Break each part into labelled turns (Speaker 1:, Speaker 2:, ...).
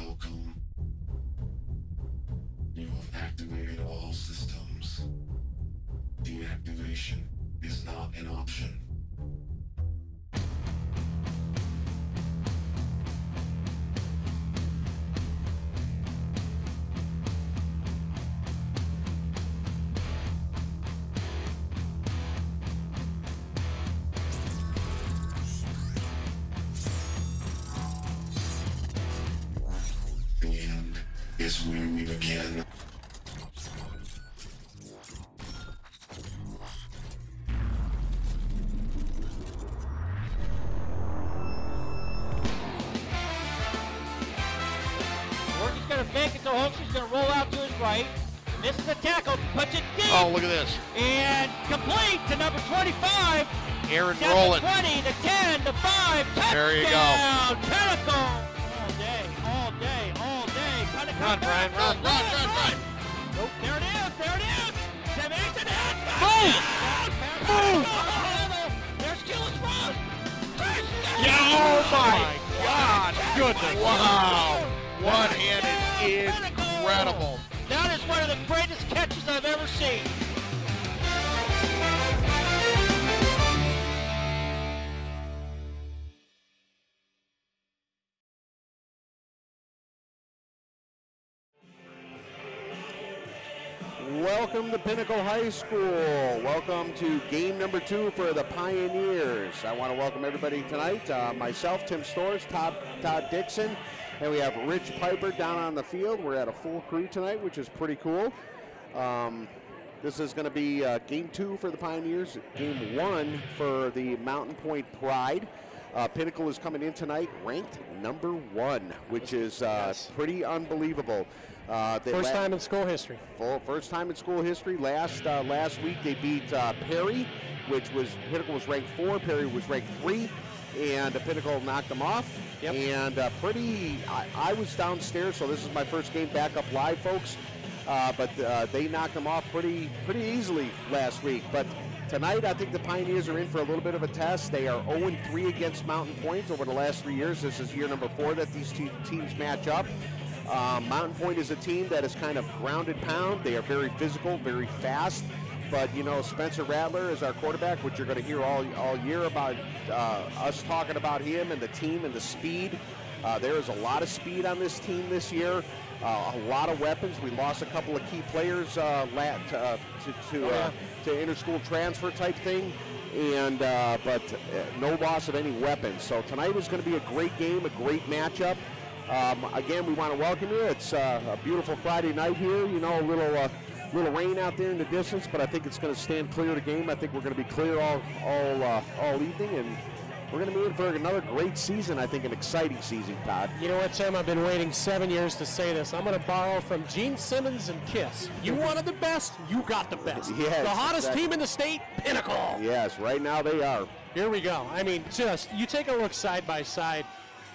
Speaker 1: Welcome. You have activated all systems. Deactivation is not an option. The end is where we begin.
Speaker 2: Morgan's going to fake it to Hoaxer's going to roll out to his right. Misses the tackle, puts it deep.
Speaker 3: Oh, look at this.
Speaker 2: And complete to number 25.
Speaker 3: Aaron
Speaker 2: Down
Speaker 3: rolling.
Speaker 2: to 20, to 10, to 5. Touchdown.
Speaker 3: There you go.
Speaker 2: Pinnacle. All day, all day, all day. Kind of
Speaker 3: Run, Brian, run.
Speaker 2: Nope, there it is, there it is. Seven, 8 to that.
Speaker 3: Boom.
Speaker 2: There's Gillis Ross.
Speaker 3: Yeah, oh my God. Goodness. Wow. One-handed, incredible.
Speaker 2: That is one of the greatest catches I've ever seen.
Speaker 4: Welcome to Pinnacle High School. Welcome to game number 2 for the Pioneers. I want to welcome everybody tonight. Myself, Tim Storrs, Todd Dixon, and we have Rich Piper down on the field. We're at a full crew tonight, which is pretty cool. This is going to be game 2 for the Pioneers, game 1 for the Mountain Pointe Pride. Pinnacle is coming in tonight ranked number 1, which is pretty unbelievable.
Speaker 5: First time in school history.
Speaker 4: First time in school history. Last week they beat Perry, which was Pinnacle was ranked 4, Perry was ranked 3, and Pinnacle knocked them off.
Speaker 5: Yep.
Speaker 4: And I was downstairs, so this is my first game back up live, folks. But they knocked them off pretty easily last week. But tonight, I think the Pioneers are in for a little bit of a test. They are 0-3 against Mountain Pointe over the last 3 years. This is year number 4 that these two teams match up. Mountain Pointe is a team that is kind of grounded pound. They are very physical, very fast. But, you know, Spencer Rattler is our quarterback, which you're going to hear all year about us talking about him and the team and the speed. There is a lot of speed on this team this year. A lot of weapons. We lost a couple of key players to inter-school transfer type thing, and but no loss of any weapons. So tonight is going to be a great game, a great matchup. Again, we want to welcome you. It's a beautiful Friday night here. You know, a little rain out there in the distance, but I think it's going to stand clear of the game. I think we're going to be clear all evening, and we're going to be in for another great season. I think an exciting season, Todd.
Speaker 5: You know what, Tim? I've been waiting 7 years to say this. I'm going to borrow from Gene Simmons and Kiss. You wanted the best, you got the best.
Speaker 4: Yes,
Speaker 5: the hottest
Speaker 4: exactly.
Speaker 5: team in the state, Pinnacle.
Speaker 4: Yes, right now they are.
Speaker 5: Here we go. I mean, just you take a look side by side.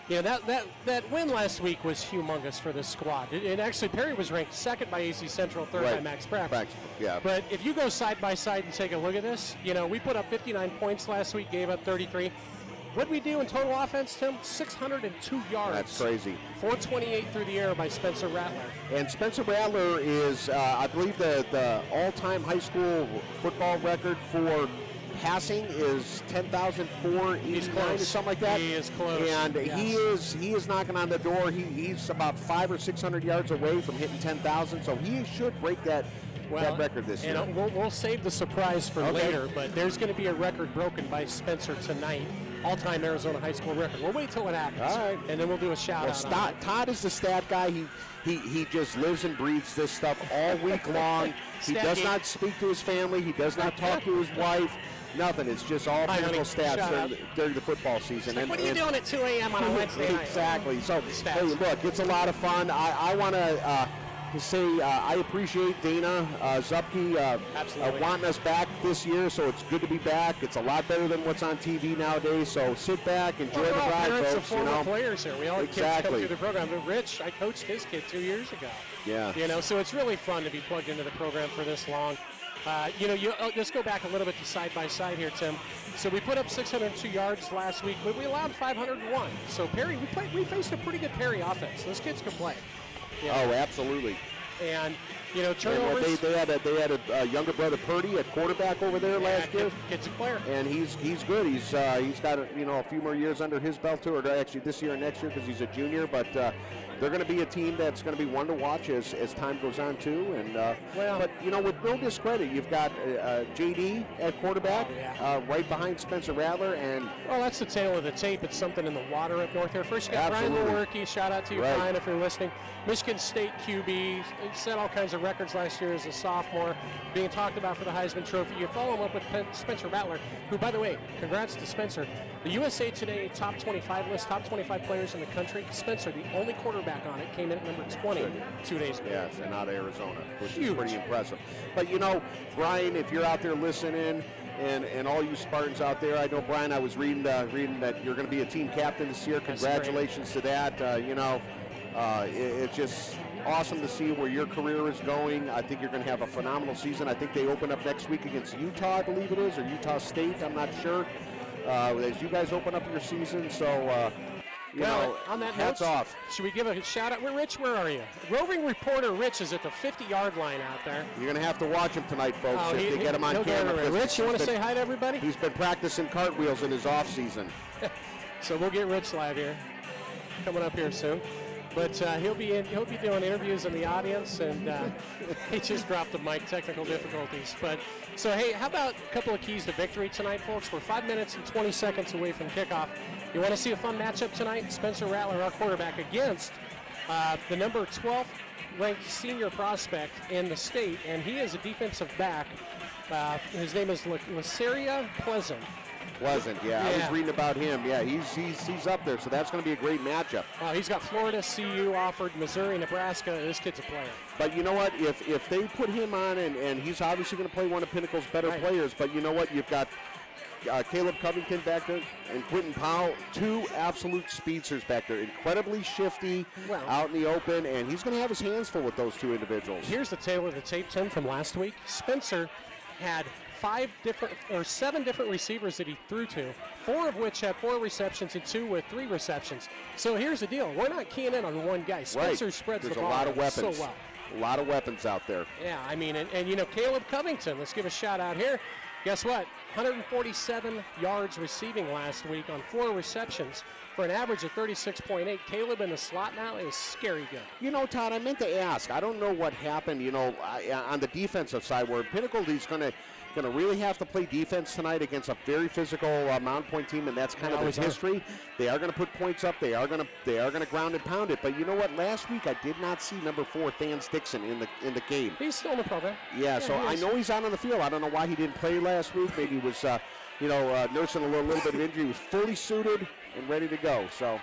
Speaker 5: You know, that win last week was humongous for this squad. And actually, Perry was ranked 2nd by AC Central, 3rd by Max Prax.
Speaker 4: Yeah.
Speaker 5: But if you go side by side and take a look at this, you know, we put up 59 points last week, gave up 33. What did we do in total offense, Tim? 602 yards.
Speaker 4: That's crazy.
Speaker 5: 428 through the air by Spencer Rattler.
Speaker 4: And Spencer Rattler is, I believe, the all-time high school football record for passing is 10,489 or something like that.
Speaker 5: He is close.
Speaker 4: And
Speaker 5: yes.
Speaker 4: he is knocking on the door. He's about 500 or 600 yards away from hitting 10,000, so he should break that record this year.
Speaker 5: And we'll save the surprise for later, but there's going to be a record broken by Spencer tonight. All-time Arizona high school record. We'll wait till it happens.
Speaker 4: All right.
Speaker 5: And then we'll do a shout-out.
Speaker 4: Todd is the stat guy. He just lives and breathes this stuff all week long. He does not speak to his family. He does not talk to his wife. Nothing. It's just all Pinnacle stats during the football season.
Speaker 5: Like, what are you doing at 2 a.m. on a Wednesday night?
Speaker 4: Exactly. So, hey, look, it's a lot of fun. I want to say I appreciate Dana Zupke wanting us back this year, so it's good to be back. It's a lot better than what's on TV nowadays, so sit back, enjoy the ride,
Speaker 5: folks.
Speaker 4: of
Speaker 5: former players here. We all had kids come through the program. But Rich, I coached his kid 2 years ago.
Speaker 4: Yeah.
Speaker 5: You know, so it's really fun to be plugged into the program for this long. Let's go back a little bit to side-by-side here, Tim. So we put up 602 yards last week, but we allowed 501. So Perry, we faced a pretty good Perry offense. Those kids could play.
Speaker 4: Oh, absolutely.
Speaker 5: And turnovers.
Speaker 4: They had a younger brother Purdy at quarterback over there last year.
Speaker 5: Kid's a player.
Speaker 4: And he's good. He's got a few more years under his belt too, or actually this year and next year because he's a junior. But they're going to be a team that's going to be one to watch as time goes on too. And but with no discredit, you've got JD at quarterback, right behind Spencer Rattler, and
Speaker 5: that's the tail of the tape. It's something in the water up north there. First, you got Brian Lewerke. Shout out to you, Brian, if you're listening. Michigan State QB. He set all kinds of records last year as a sophomore, being talked about for the Heisman Trophy. You follow him up with Spencer Rattler, who, by the way, congrats to Spencer. The USA Today top 25 list, top 25 players in the country. Spencer, the only quarterback on it, came in at number 20 2 days ago.
Speaker 4: Yes, and out of Arizona, which is pretty impressive. But Brian, if you're out there listening, and all you Spartans out there, I know, Brian, I was reading that you're going to be a team captain this year. Congratulations to that. It's just awesome to see where your career is going. I think you're going to have a phenomenal season. I think they open up next week against Utah, I believe it is, or Utah State. I'm not sure. As you guys open up your season, so
Speaker 5: on that
Speaker 4: hats off.
Speaker 5: Should we give a shout out? Rich, where are you? Roving reporter Rich is at the 50-yard line out there.
Speaker 4: You're going to have to watch him tonight, folks, if they get him on camera.
Speaker 5: Rich, you want to say hi to everybody?
Speaker 4: He's been practicing cartwheels in his off season.
Speaker 5: So we'll get Rich live here, coming up here soon. But he'll be doing interviews in the audience, and he just dropped the mic, technical difficulties. But so hey, how about a couple of keys to victory tonight, folks? We're 5 minutes and 20 seconds away from kickoff. You want to see a fun matchup tonight? Spencer Rattler, our quarterback, against the number 12 ranked senior prospect in the state, and he is a defensive back. His name is Laceria Pleasant.
Speaker 4: Yeah. I was reading about him. Yeah, he's up there, so that's going to be a great matchup.
Speaker 5: He's got Florida, CU offered, Missouri, Nebraska. This kid's a player.
Speaker 4: But you know what? If they put him on, and he's obviously going to play one of Pinnacle's better players, but you know what? You've got Caleb Covington back there and Quentin Powell, two absolute speedsters back there, incredibly shifty, out in the open, and he's going to have his hands full with those two individuals.
Speaker 5: Here's the tail of the tape, Tim, from last week. Spencer had 7 different receivers that he threw to, 4 of which had 4 receptions and 2 with 3 receptions. So here's the deal. We're not keying in on one guy. Spencer spreads the ball
Speaker 4: a lot of weapons.
Speaker 5: So well.
Speaker 4: A lot of weapons out there.
Speaker 5: Yeah, I mean, and Caleb Covington, let's give a shout out here. Guess what? 147 yards receiving last week on 4 receptions for an average of 36.8. Caleb in the slot now is scary good.
Speaker 4: Todd, I meant to ask. I don't know what happened, on the defensive side where Pinnacle is going to really have to play defense tonight against a very physical Mountain Point team, and that's kind of their history. They are going to put points up. They are going to ground and pound it. But you know what? Last week I did not see number 4 Thans Dixon in the game.
Speaker 5: He's still in the program.
Speaker 4: Yeah, so I know he's out on the field. I don't know why he didn't play last week. Maybe he was nursing a little bit of injury. He was fully suited and ready to go. So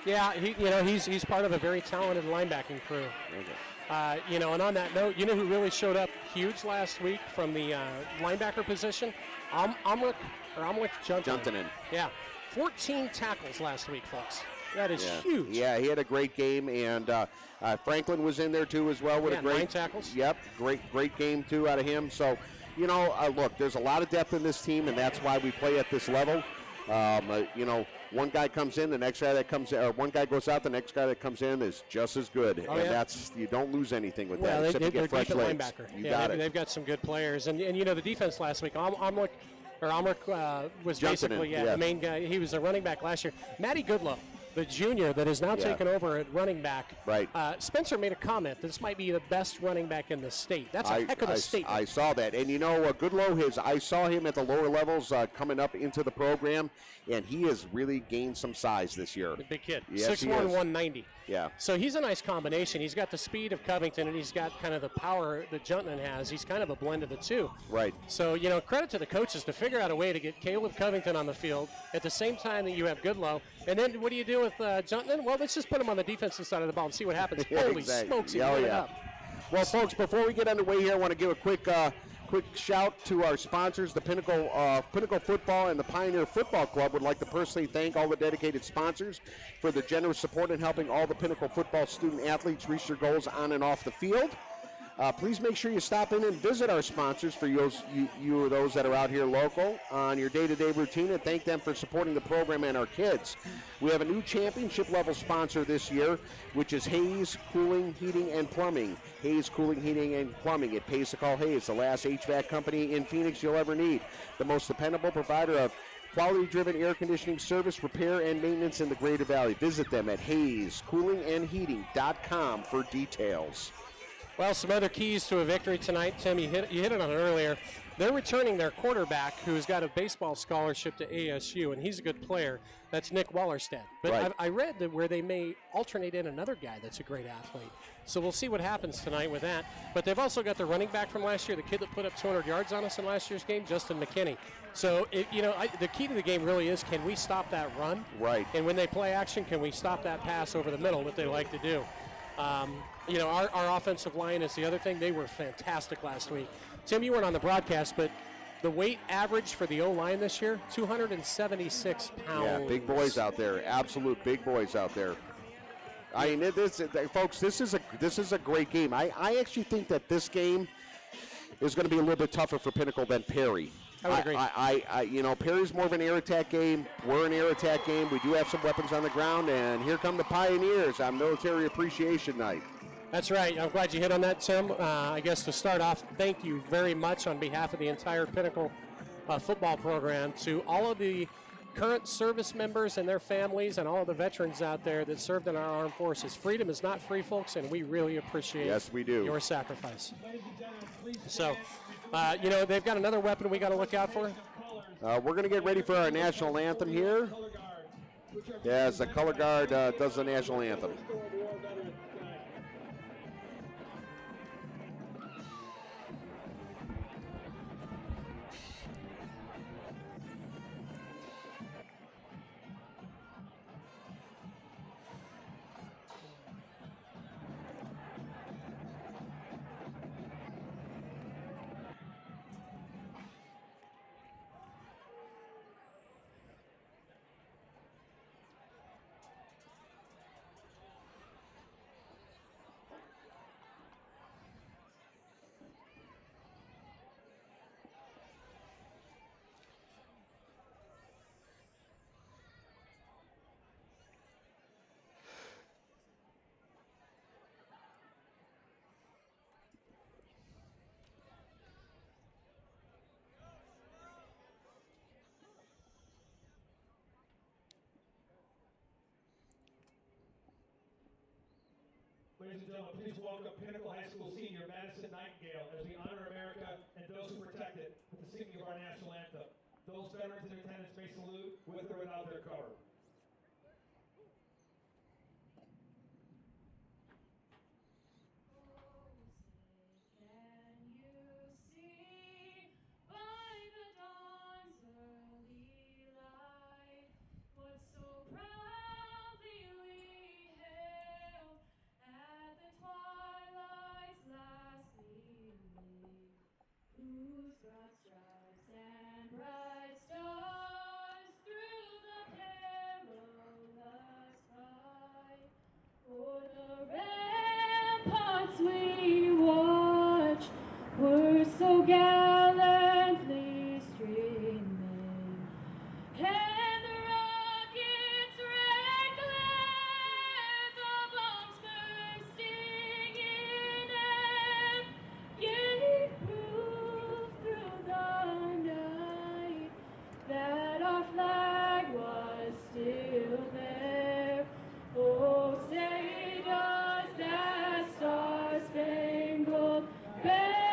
Speaker 5: yeah, he's part of a very talented linebacking crew.
Speaker 4: Okay.
Speaker 5: And on that note, who really showed up huge last week from the linebacker position? Amrik Juntanen. Yeah, 14 tackles last week, folks. That is huge.
Speaker 4: Yeah, he had a great game, and Franklin was in there too as well with a great
Speaker 5: 9 tackles.
Speaker 4: Yep, great game too out of him. So, look, there's a lot of depth in this team, and that's why we play at this level. One guy comes in, the next guy that comes in, or one guy goes out, the next guy that comes in is just as good. You don't lose anything with that.
Speaker 5: They're
Speaker 4: get fresh
Speaker 5: deep
Speaker 4: legs.
Speaker 5: Linebacker.
Speaker 4: You got it.
Speaker 5: They've got some good players, and the defense last week. Amrik was basically the main guy. He was a running back last year. Matty Goodlow, the junior that is now taken over at running back.
Speaker 4: Right.
Speaker 5: Spencer made a comment that this might be the best running back in the state. That's a heck of a statement.
Speaker 4: I saw that. And Goodlow, I saw him at the lower levels coming up into the program, and he has really gained some size this year.
Speaker 5: Big kid.
Speaker 4: Yes,
Speaker 5: 6'1", 190.
Speaker 4: Yeah.
Speaker 5: So he's a nice combination. He's got the speed of Covington, and he's got kind of the power that Juntanen has. He's kind of a blend of the two.
Speaker 4: Right.
Speaker 5: So, credit to the coaches to figure out a way to get Caleb Covington on the field at the same time that you have Goodlow. And then what do you do with Juntanen? Well, let's just put him on the defensive side of the ball and see what happens. Holy smokes, he lit it up.
Speaker 4: Well, folks, before we get underway here, I want to give a quick shout to our sponsors. The Pinnacle Football and the Pioneer Football Club would like to personally thank all the dedicated sponsors for their generous support in helping all the Pinnacle football student athletes reach their goals on and off the field. Please make sure you stop in and visit our sponsors for you or those that are out here local on your day-to-day routine, and thank them for supporting the program and our kids. We have a new championship level sponsor this year, which is Hayes Cooling, Heating, and Plumbing. Hayes Cooling, Heating, and Plumbing. It pays to call Hayes, the last HVAC company in Phoenix you'll ever need. The most dependable provider of quality-driven air conditioning service, repair, and maintenance in the Greater Valley. Visit them at HayesCoolingAndHeating.com for details.
Speaker 5: Well, some other keys to a victory tonight. Tim, you hit it on it earlier. They're returning their quarterback, who's got a baseball scholarship to ASU, and he's a good player. That's Nick Wallerstedt. But
Speaker 4: right.
Speaker 5: I read that where they may alternate in another guy that's a great athlete. So we'll see what happens tonight with that. But they've also got the running back from last year, the kid that put up 200 yards on us in last year's game, Justin McKinney. So, the key to the game really is, can we stop that run?
Speaker 4: Right.
Speaker 5: And when they play action, can we stop that pass over the middle that they like to do? Our offensive line is the other thing. They were fantastic last week. Tim, you weren't on the broadcast, but the weight average for the O-line this year, 276 pounds.
Speaker 4: Yeah, big boys out there. Absolute big boys out there. I mean, folks, this is a great game. I actually think that this game is going to be a little bit tougher for Pinnacle than Perry.
Speaker 5: I would agree.
Speaker 4: Perry's more of an air attack game. We're an air attack game. We do have some weapons on the ground, and here come the Pioneers on Military Appreciation Night.
Speaker 5: That's right. I'm glad you hit on that, Tim. I guess to start off, thank you very much on behalf of the entire Pinnacle football program to all of the current service members and their families and all of the veterans out there that served in our armed forces. Freedom is not free, folks, and we really appreciate your sacrifice. So, they've got another weapon we got to look out for.
Speaker 4: We're going to get ready for our national anthem here. As the color guard does the national anthem.
Speaker 6: Ladies and gentlemen, please welcome Pinnacle High School senior Madison Nightingale as we honor America and those who protect it with the singing of our national anthem. Those veterans in attendance may salute with or without their cover.
Speaker 7: So gallantly streaming, and the rockets red glare, the bombs bursting in, and gave proof through the night that our flag was still there. Oh, say does that star-spangled banner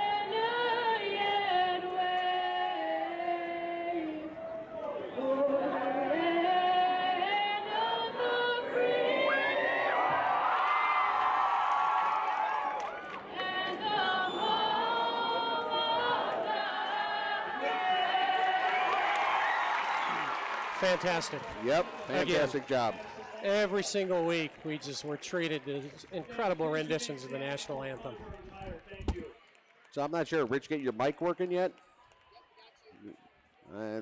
Speaker 5: Fantastic.
Speaker 4: Yep, fantastic job.
Speaker 5: Every single week, we're treated to incredible renditions of the national anthem.
Speaker 4: So I'm not sure. Rich, get your mic working yet?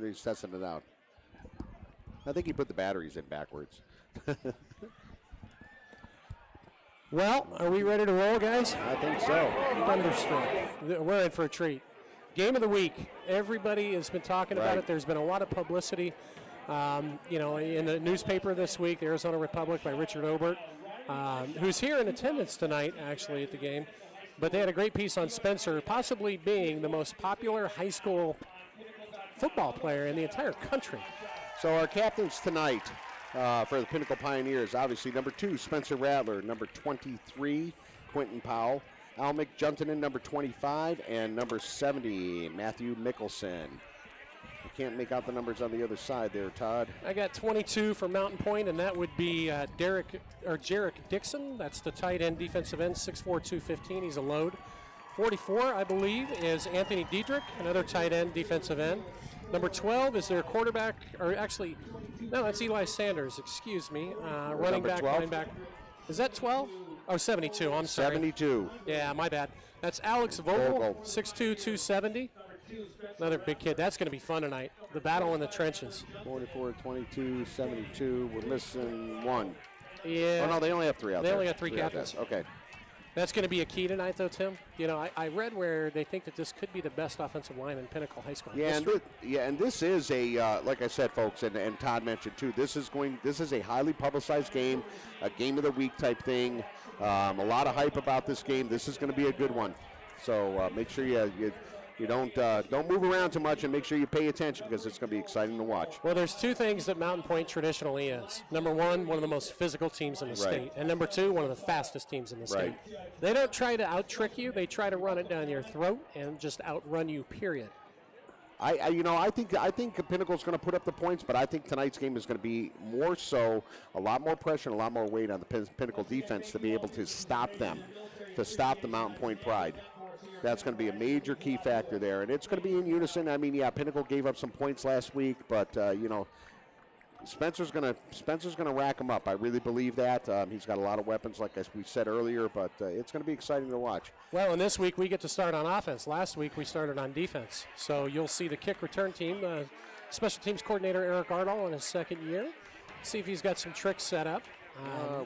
Speaker 4: He's testing it out. I think he put the batteries in backwards.
Speaker 5: Well, are we ready to roll, guys?
Speaker 4: I think so.
Speaker 5: Thunderstruck. We're in for a treat. Game of the week. Everybody has been talking about
Speaker 4: Right.
Speaker 5: it. There's been a lot of publicity. In the newspaper this week, the Arizona Republic by Richard Obert, who's here in attendance tonight, actually, at the game. But they had a great piece on Spencer, possibly being the most popular high school football player in the entire country.
Speaker 4: So our captains tonight for the Pinnacle Pioneers, obviously number 2, Spencer Rattler, number 23, Quentin Powell, Almick Juntanen, number 25, and number 70, Matthew Mickelson. I can't make out the numbers on the other side there, Todd.
Speaker 5: I got 22 for Mountain Pointe, and that would be Jarek Dixon. That's the tight end, defensive end, 6'4", 215. He's a load. 44, I believe, is Anthony Diedrich, another tight end, defensive end. Number 12 is their quarterback, or actually, no, that's Eli Sanders, excuse me. Running back,
Speaker 4: 12?
Speaker 5: linebacker. Is that 12? Oh, 72, I'm sorry.
Speaker 4: 72.
Speaker 5: Yeah, my bad. That's Alex Vogel, 6'2", 270. Another big kid. That's going to be fun tonight. The battle in the trenches.
Speaker 4: 44, 22, 72. We're missing 1.
Speaker 5: Yeah.
Speaker 4: Oh, no, they only have 3 out there.
Speaker 5: They only have 3 captains.
Speaker 4: Okay.
Speaker 5: That's going to be a key tonight, though, Tim. You know, I read where they think that this could be the best offensive line in Pinnacle High School.
Speaker 4: Yeah, and this is a like I said, folks, and Todd mentioned too. This is a highly publicized game, a game of the week type thing. A lot of hype about this game. This is going to be a good one. So make sure you don't move around too much, and make sure you pay attention because it's going to be exciting to watch.
Speaker 5: Well, there's 2 things that Mountain Pointe traditionally is. Number 1, one of the most physical teams in the state. And number 2, one of the fastest teams in the state. They don't try to out-trick you. They try to run it down your throat and just outrun you, period.
Speaker 4: I think Pinnacle's going to put up the points, but I think tonight's game is going to be more so, a lot more pressure and a lot more weight on the Pinnacle defense to be able to stop them, to stop the Mountain Pointe Pride. That's going to be a major key factor there, and it's going to be in unison. I mean, yeah, Pinnacle gave up some points last week, but Spencer's going to rack them up. I really believe that. He's got a lot of weapons, like we said earlier, but it's going to be exciting to watch.
Speaker 5: Well, and this week we get to start on offense. Last week we started on defense, so you'll see the kick return team, special teams coordinator Eric Ardall in his 2nd year. See if he's got some tricks set up.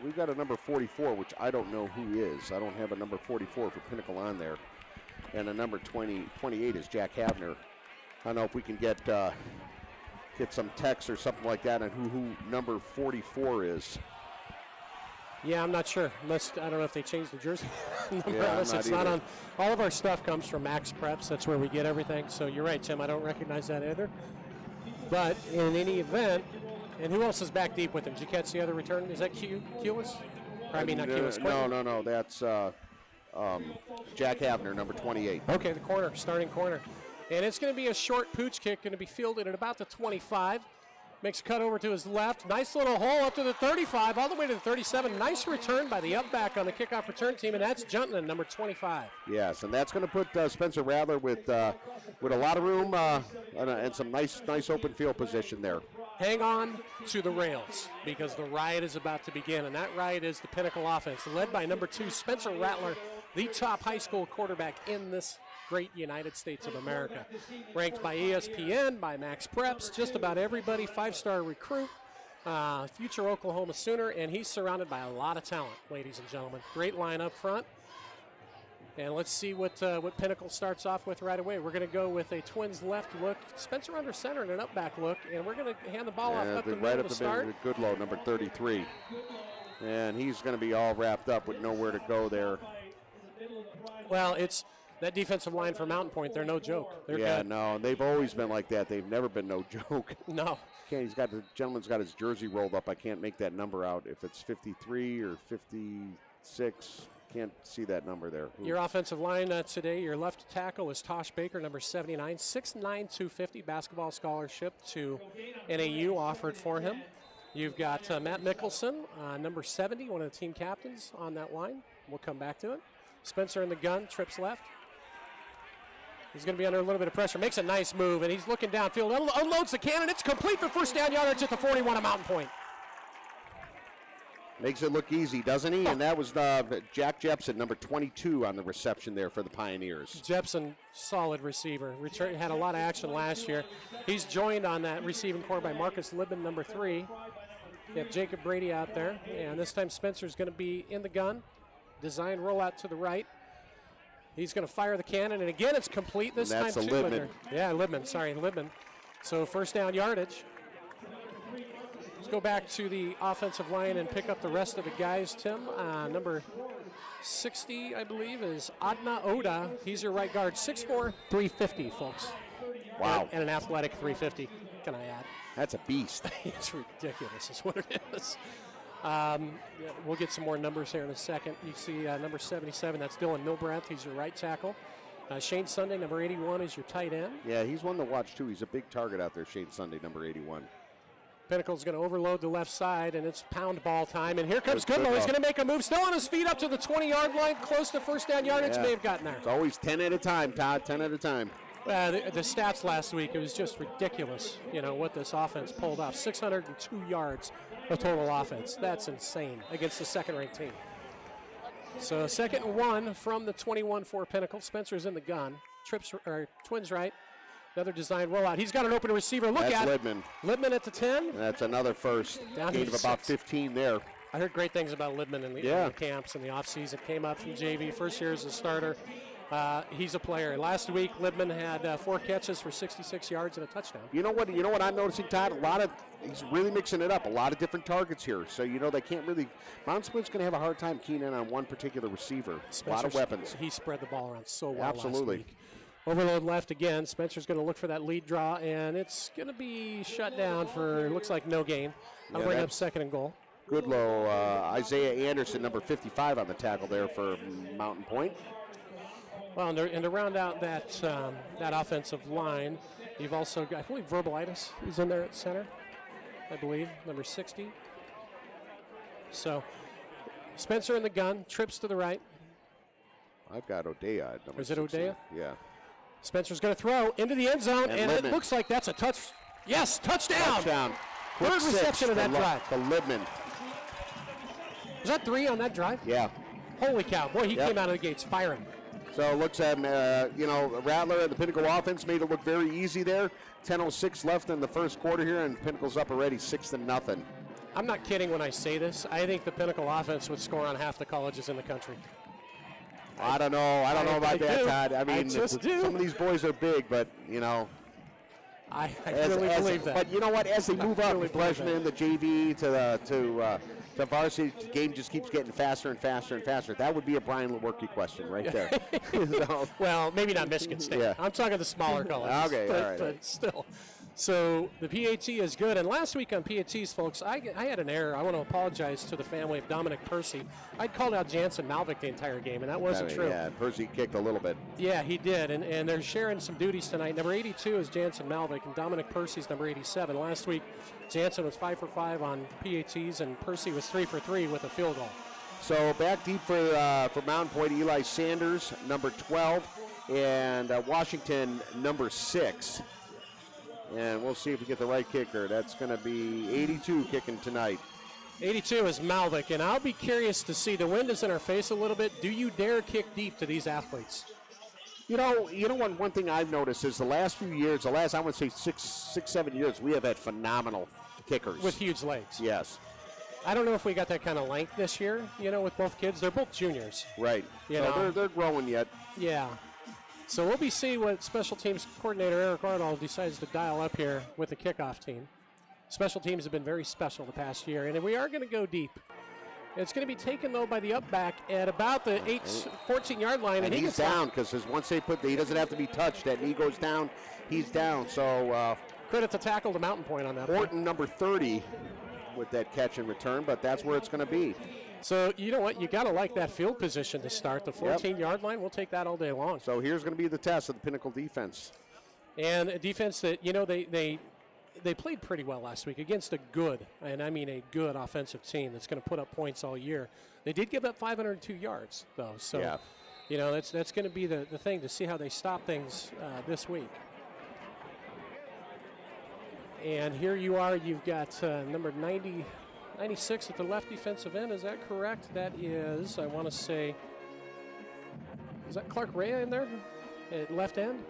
Speaker 4: We've got a number 44, which I don't know who is. I don't have a number 44 for Pinnacle on there. And a number 28 is Jack Havner. I don't know if we can get some text or something like that on who number 44 is.
Speaker 5: Yeah, I'm not sure. I don't know if they changed the jersey number.
Speaker 4: Yeah,
Speaker 5: It's not on. All of our stuff comes from Max Preps. That's where we get everything. So you're right, Tim. I don't recognize that either. But in any event, and who else is back deep with him? Did you catch the other return? Is that Kewis? I mean, not Kewis.
Speaker 4: No. That's Jack Havner, number 28.
Speaker 5: Okay, the corner, starting corner. And it's going to be a short pooch kick, going to be fielded at about the 25. Makes a cut over to his left. Nice little hole up to the 35, all the way to the 37. Nice return by the up back on the kickoff return team, and that's Juntanen, number 25.
Speaker 4: Yes, and that's going to put Spencer Rattler with a lot of room and some nice open field position there.
Speaker 5: Hang on to the rails because the riot is about to begin, and that riot is the Pinnacle offense, led by number 2, Spencer Rattler, the top high school quarterback in this great United States of America. Ranked by ESPN, by Max Preps, just about everybody, 5-star recruit, future Oklahoma Sooner, and he's surrounded by a lot of talent, ladies and gentlemen. Great line up front. And let's see what Pinnacle starts off with right away. We're going to go with a Twins left look, Spencer under center and an up back look, and we're going to hand the ball off up the middle to start.
Speaker 4: Goodlow, number 33. And he's going to be all wrapped up with nowhere to go there.
Speaker 5: Well, it's that defensive line for Mountain Pointe. They're no joke. They're good.
Speaker 4: No, they've always been like that. They've never been no joke.
Speaker 5: No.
Speaker 4: The gentleman's got his jersey rolled up. I can't make that number out. If it's 53 or 56, can't see that number there.
Speaker 5: Your offensive line today, your left tackle is Tosh Baker, number 79, 6'9", 250, basketball scholarship to NAU offered for him. You've got Matt Mickelson, number 70, one of the team captains on that line. We'll come back to it. Spencer in the gun, trips left. He's going to be under a little bit of pressure. Makes a nice move, and he's looking downfield. Unloads the cannon. It's complete for first down yardage at the 41 of Mountain Pointe.
Speaker 4: Makes it look easy, doesn't he? And that was Jack Jepson, number 22, on the reception there for the Pioneers.
Speaker 5: Jepson, solid receiver. Had a lot of action last year. He's joined on that receiving corps by Marcus Libman, number 3. You have Jacob Brady out there, and this time Spencer's going to be in the gun. design rollout to the right. He's going to fire the cannon, and again, it's complete this
Speaker 4: And that's
Speaker 5: time
Speaker 4: a
Speaker 5: to
Speaker 4: Libman.
Speaker 5: Yeah, Libman. So first down yardage. Let's go back to the offensive line and pick up the rest of the guys, Tim. Number 60, I believe, is Adna Oda. He's your right guard. 6'4", 350, folks.
Speaker 4: Wow.
Speaker 5: And an athletic 350, can I add?
Speaker 4: That's a beast.
Speaker 5: It's ridiculous is what it is. We'll get some more numbers here in a second. You see number 77, that's Dylan Milbrandt. He's your right tackle. Shane Sunday, number 81, is your tight end.
Speaker 4: Yeah, he's one to watch, too. He's a big target out there, Shane Sunday, number 81.
Speaker 5: Pinnacle's going to overload the left side, and it's pound ball time. And here comes Goodlow. He's going to make a move. Still on his feet up to the 20-yard line, close to first down yardage.
Speaker 4: Yeah.
Speaker 5: May have gotten there.
Speaker 4: It's always 10 at a time, Todd, 10 at a time.
Speaker 5: The stats last week, it was just ridiculous, what this offense pulled off. 602 yards of total offense. That's insane against the second-ranked team. So 2nd and 1 from the 21 for Pinnacle. Spencer's in the gun. Twins right. Another design rollout. He's got an open receiver. Look at it.
Speaker 4: Libman.
Speaker 5: Libman at the 10.
Speaker 4: That's another first.
Speaker 5: Down
Speaker 4: Gain
Speaker 5: to
Speaker 4: of about
Speaker 5: 6.
Speaker 4: 15 there.
Speaker 5: I heard great things about Libman in the camps and the offseason. Came up from JV. First year as a starter. He's a player. Last week, Libman had 4 catches for 66 yards and a touchdown.
Speaker 4: You know what I'm noticing, Todd? He's really mixing it up. A lot of different targets here. So, they can't really. Mount Split's going to have a hard time keying in on one particular receiver. A lot of weapons.
Speaker 5: He spread the ball around so well
Speaker 4: Absolutely.
Speaker 5: last week. Overload left again. Spencer's going to look for that lead draw, and it's going to be shut down for, looks like, no gain. I'll bring up 2nd and goal.
Speaker 4: Goodlow, Isaiah Anderson, number 55 on the tackle there for Mountain Pointe.
Speaker 5: Well, and to round out that that offensive line, you've also got, I believe, Verbalitis is in there at center, I believe, number 60. So Spencer in the gun, trips to the right.
Speaker 4: I've got Odea at number
Speaker 5: Is it
Speaker 4: 60.
Speaker 5: Odea?
Speaker 4: Yeah.
Speaker 5: Spencer's going to throw into the end zone, and it
Speaker 4: Libman.
Speaker 5: looks like that's a touch. Yes, touchdown.
Speaker 4: Touchdown.
Speaker 5: Third
Speaker 4: Quick six
Speaker 5: reception of that
Speaker 4: for
Speaker 5: drive.
Speaker 4: For Libman.
Speaker 5: Was that 3 on that drive?
Speaker 4: Yeah.
Speaker 5: Holy cow. Boy, he
Speaker 4: Yep.
Speaker 5: came out of the gates firing.
Speaker 4: So it looks at, Rattler and the Pinnacle offense made it look very easy there. 10:06 left in the first quarter here, and Pinnacle's up already 6-0.
Speaker 5: I'm not kidding when I say this. I think the Pinnacle offense would score on half the colleges in the country.
Speaker 4: I don't know. I don't know about that,
Speaker 5: do.
Speaker 4: Todd. I mean,
Speaker 5: I just do.
Speaker 4: some of these boys are big, but,
Speaker 5: I really believe that.
Speaker 4: But you know what? As they move up,
Speaker 5: really
Speaker 4: the
Speaker 5: believe
Speaker 4: freshman, the JV to varsity, the game just keeps getting faster and faster and faster. That would be a Brian Lewerke question right there. So,
Speaker 5: Well, maybe not Michigan State.
Speaker 4: Yeah.
Speaker 5: I'm talking the smaller colleges.
Speaker 4: Okay, all right.
Speaker 5: But still. So the PAT is good. And last week on PATs, folks, I had an error. I want to apologize to the family of Dominic Percy. I'd called out Jansen Malvik the entire game, and that wasn't true.
Speaker 4: Yeah, Percy kicked a little bit.
Speaker 5: Yeah, he did. And they're sharing some duties tonight. Number 82 is Jansen Malvik, and Dominic Percy's number 87. Last week, Jansen was 5 for 5 on PATs, and Percy was 3 for 3 with a field goal.
Speaker 4: So back deep for Mountain Pointe, Eli Sanders, number 12, and Washington, number 6. And we'll see if we get the right kicker. That's going to be 82 kicking tonight.
Speaker 5: 82 is Malvik, and I'll be curious to see. The wind is in our face a little bit. Do you dare kick deep to these athletes?
Speaker 4: You know one thing I've noticed is the last few years, I would say 6-7 years, we have had phenomenal kickers.
Speaker 5: With huge legs.
Speaker 4: Yes.
Speaker 5: I don't know if we got that kind of length this year, with both kids. They're both juniors.
Speaker 4: Right. They're growing yet.
Speaker 5: Yeah. So we'll be seeing what special teams coordinator Eric Arnold decides to dial up here with the kickoff team. Special teams have been very special the past year, and we are going to go deep. It's going to be taken, though, by the up back at about the 14-yard line.
Speaker 4: And he's down because once they he doesn't have to be touched. That knee goes down, he's down. So
Speaker 5: credit to tackle to Mountain Pointe on that.
Speaker 4: Horton, number 30, with that catch and return, but that's where it's going to be.
Speaker 5: So, you know what? You got to like that field position to start. The 14-yard line, we'll take that all day long.
Speaker 4: So here's going to be the test of the Pinnacle defense.
Speaker 5: And a defense that, they played pretty well last week against a good, and I mean a good offensive team that's going to put up points all year. They did give up 502 yards, though. So, that's going to be the thing to see how they stop things this week. And here you are. You've got number 96 at the left defensive end. Is that correct? That is, I want to say, is that Clark Rea in there at left end?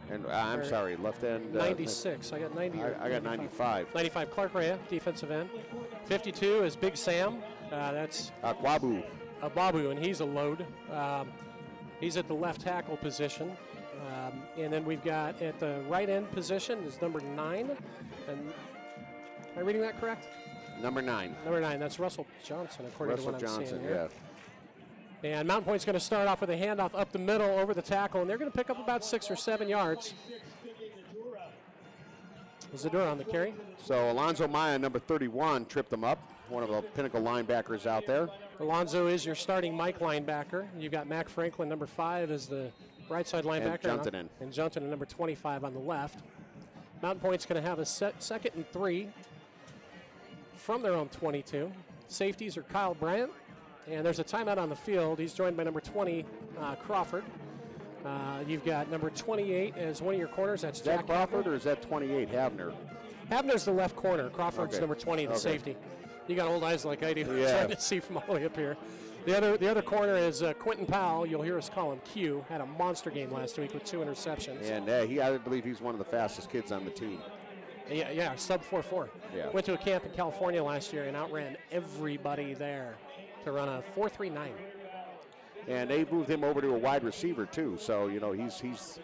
Speaker 4: And I'm sorry, left end.
Speaker 5: 96. I got 90.
Speaker 4: I got 95.
Speaker 5: 95, Clark Rea, defensive end. 52 is Big Sam. That's
Speaker 4: Akwabu.
Speaker 5: Ababu, and he's a load. He's at the left tackle position. And then we've got at the right end position is number 9. And am I reading that correct?
Speaker 4: Number 9.
Speaker 5: Number 9, that's Russell Johnson, according to what I'm seeing here.
Speaker 4: Yeah.
Speaker 5: And Mountain Pointe's going to start off with a handoff up the middle over the tackle, and they're going to pick up about 6 or 7 yards. Zadura on the carry.
Speaker 4: So Alonzo Maya, number 31, tripped him up. One of the Pinnacle linebackers out there.
Speaker 5: Alonzo is your starting Mike linebacker. You've got Mac Franklin, number 5, as the right side linebacker. And Juntonen, number 25 on the left. Mountain Pointe's going to have a second and 3 from their own 22. Safeties are Kyle Bryant, and there's a timeout on the field. He's joined by number 20, Crawford. You've got number 28 as one of your corners. That's
Speaker 4: Is that
Speaker 5: Jack
Speaker 4: Crawford, or is that 28, Havner?
Speaker 5: Havner's the left corner. Crawford's
Speaker 4: Okay.
Speaker 5: number 20, the
Speaker 4: Okay.
Speaker 5: safety. You got old eyes like I do,
Speaker 4: Yeah.
Speaker 5: trying to see from all the way up here. The other corner is Quentin Powell. You'll hear us call him Q. Had a monster game last week with 2 interceptions.
Speaker 4: And I believe he's one of the fastest kids on the team.
Speaker 5: Yeah, sub 4.4.
Speaker 4: Yeah.
Speaker 5: Went to a camp in California last year and outran everybody there to run a 4.39.
Speaker 4: And they moved him over to a wide receiver too. So he's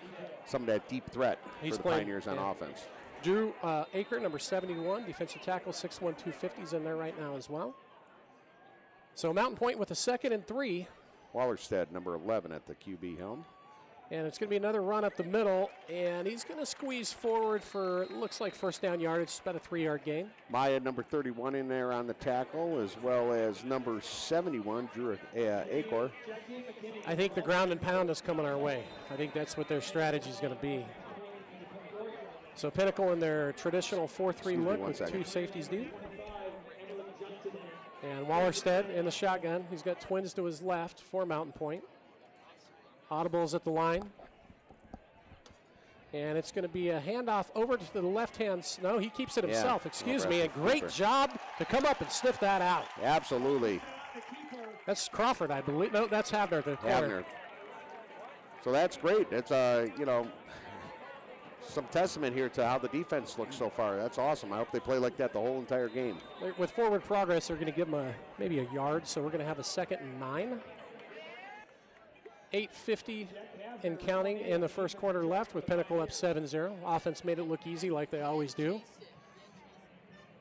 Speaker 4: some of that deep threat
Speaker 5: He's
Speaker 4: for the
Speaker 5: played,
Speaker 4: Pioneers on
Speaker 5: yeah.
Speaker 4: offense.
Speaker 5: Drew Aker, number 71, defensive tackle, 6'1", 250's in there right now as well. So Mountain Pointe with a second and 3.
Speaker 4: Wallerstedt, number 11 at the QB helm.
Speaker 5: And it's going to be another run up the middle, and he's going to squeeze forward for, looks like, first down yardage. It's about a 3-yard gain.
Speaker 4: Maya, number 31 in there on the tackle, as well as number 71, Drew Acor.
Speaker 5: I think the ground and pound is coming our way. I think that's what their strategy is going to be. So Pinnacle in their traditional 4-3 look with 2 safeties deep. And Wallerstedt in the shotgun. He's got twins to his left for Mountain Pointe. Audibles at the line. And it's going to be a handoff over to the left-hand. No, he keeps it himself. Excuse me. A great job to come up and sniff that out.
Speaker 4: Absolutely.
Speaker 5: That's Crawford, I believe. No, that's Havner, the corner.
Speaker 4: Havner. So that's great. It's some testament here to how the defense looks so far. That's awesome. I hope they play like that the whole entire game.
Speaker 5: With forward progress, they're going to give them maybe a yard, so we're going to have a second and 9. 8:50 and counting in the first quarter left with Pinnacle up 7-0. Offense made it look easy like they always do.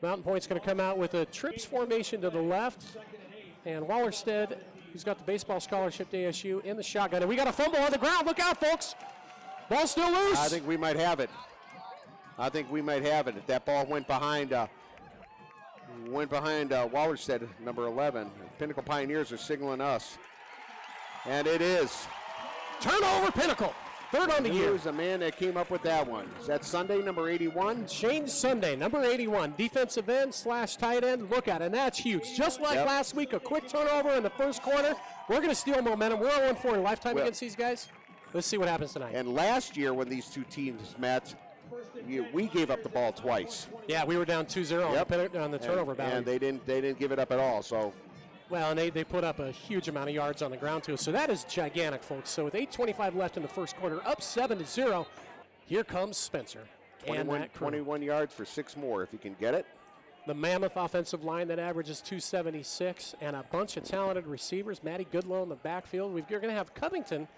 Speaker 5: Mountain Pointe's going to come out with a trips formation to the left. And Wallerstedt, who's got the baseball scholarship to ASU, in the shotgun. And we got a fumble on the ground. Look out, folks. Ball still loose.
Speaker 4: I think we might have it. If that ball went behind Wallerstedt, number 11. Pinnacle Pioneers are signaling us. And it is.
Speaker 5: Turnover, Pinnacle. Third on the year.
Speaker 4: Who's the man that came up with that one? Is that Sunday, number 81?
Speaker 5: Shane Sunday, number 81, defensive end / tight end. Look at it, and that's huge. Just like last week, a quick turnover in the first quarter. We're going to steal momentum. We're 0-4 in lifetime against these guys. Let's see what happens tonight.
Speaker 4: And last year when these two teams met, we gave up the ball twice.
Speaker 5: Yeah, we were down 2-0 on the turnover battle.
Speaker 4: And they didn't give it up at all. So.
Speaker 5: Well, and they put up a huge amount of yards on the ground, too. So that is gigantic, folks. So with 8:25 left in the first quarter, up 7-0, here comes Spencer.
Speaker 4: 21 yards for 6 more if he can get it.
Speaker 5: The mammoth offensive line that averages 276 and a bunch of talented receivers. Matty Goodlow in the backfield. We're going to have Covington,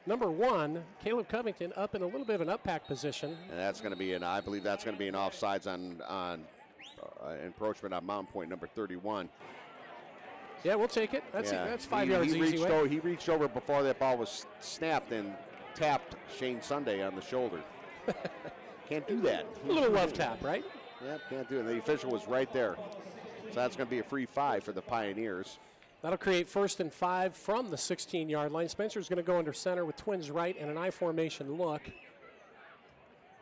Speaker 5: number 1, Caleb Covington, up in a little bit of an up-pack position.
Speaker 4: And that's going to be I believe that's going to be an offsides on encroachment on Mountain Pointe, number 31.
Speaker 5: Yeah, we'll take it. That's 5 yards easy way.
Speaker 4: He reached over before that ball was snapped and tapped Shane Sunday on the shoulder. Can't do that.
Speaker 5: A little love tap, right?
Speaker 4: Yep, can't do it. The official was right there. So that's going to be a free 5 for the Pioneers.
Speaker 5: That'll create 1st and 5 from the 16-yard line. Spencer's going to go under center with twins right and an I formation look.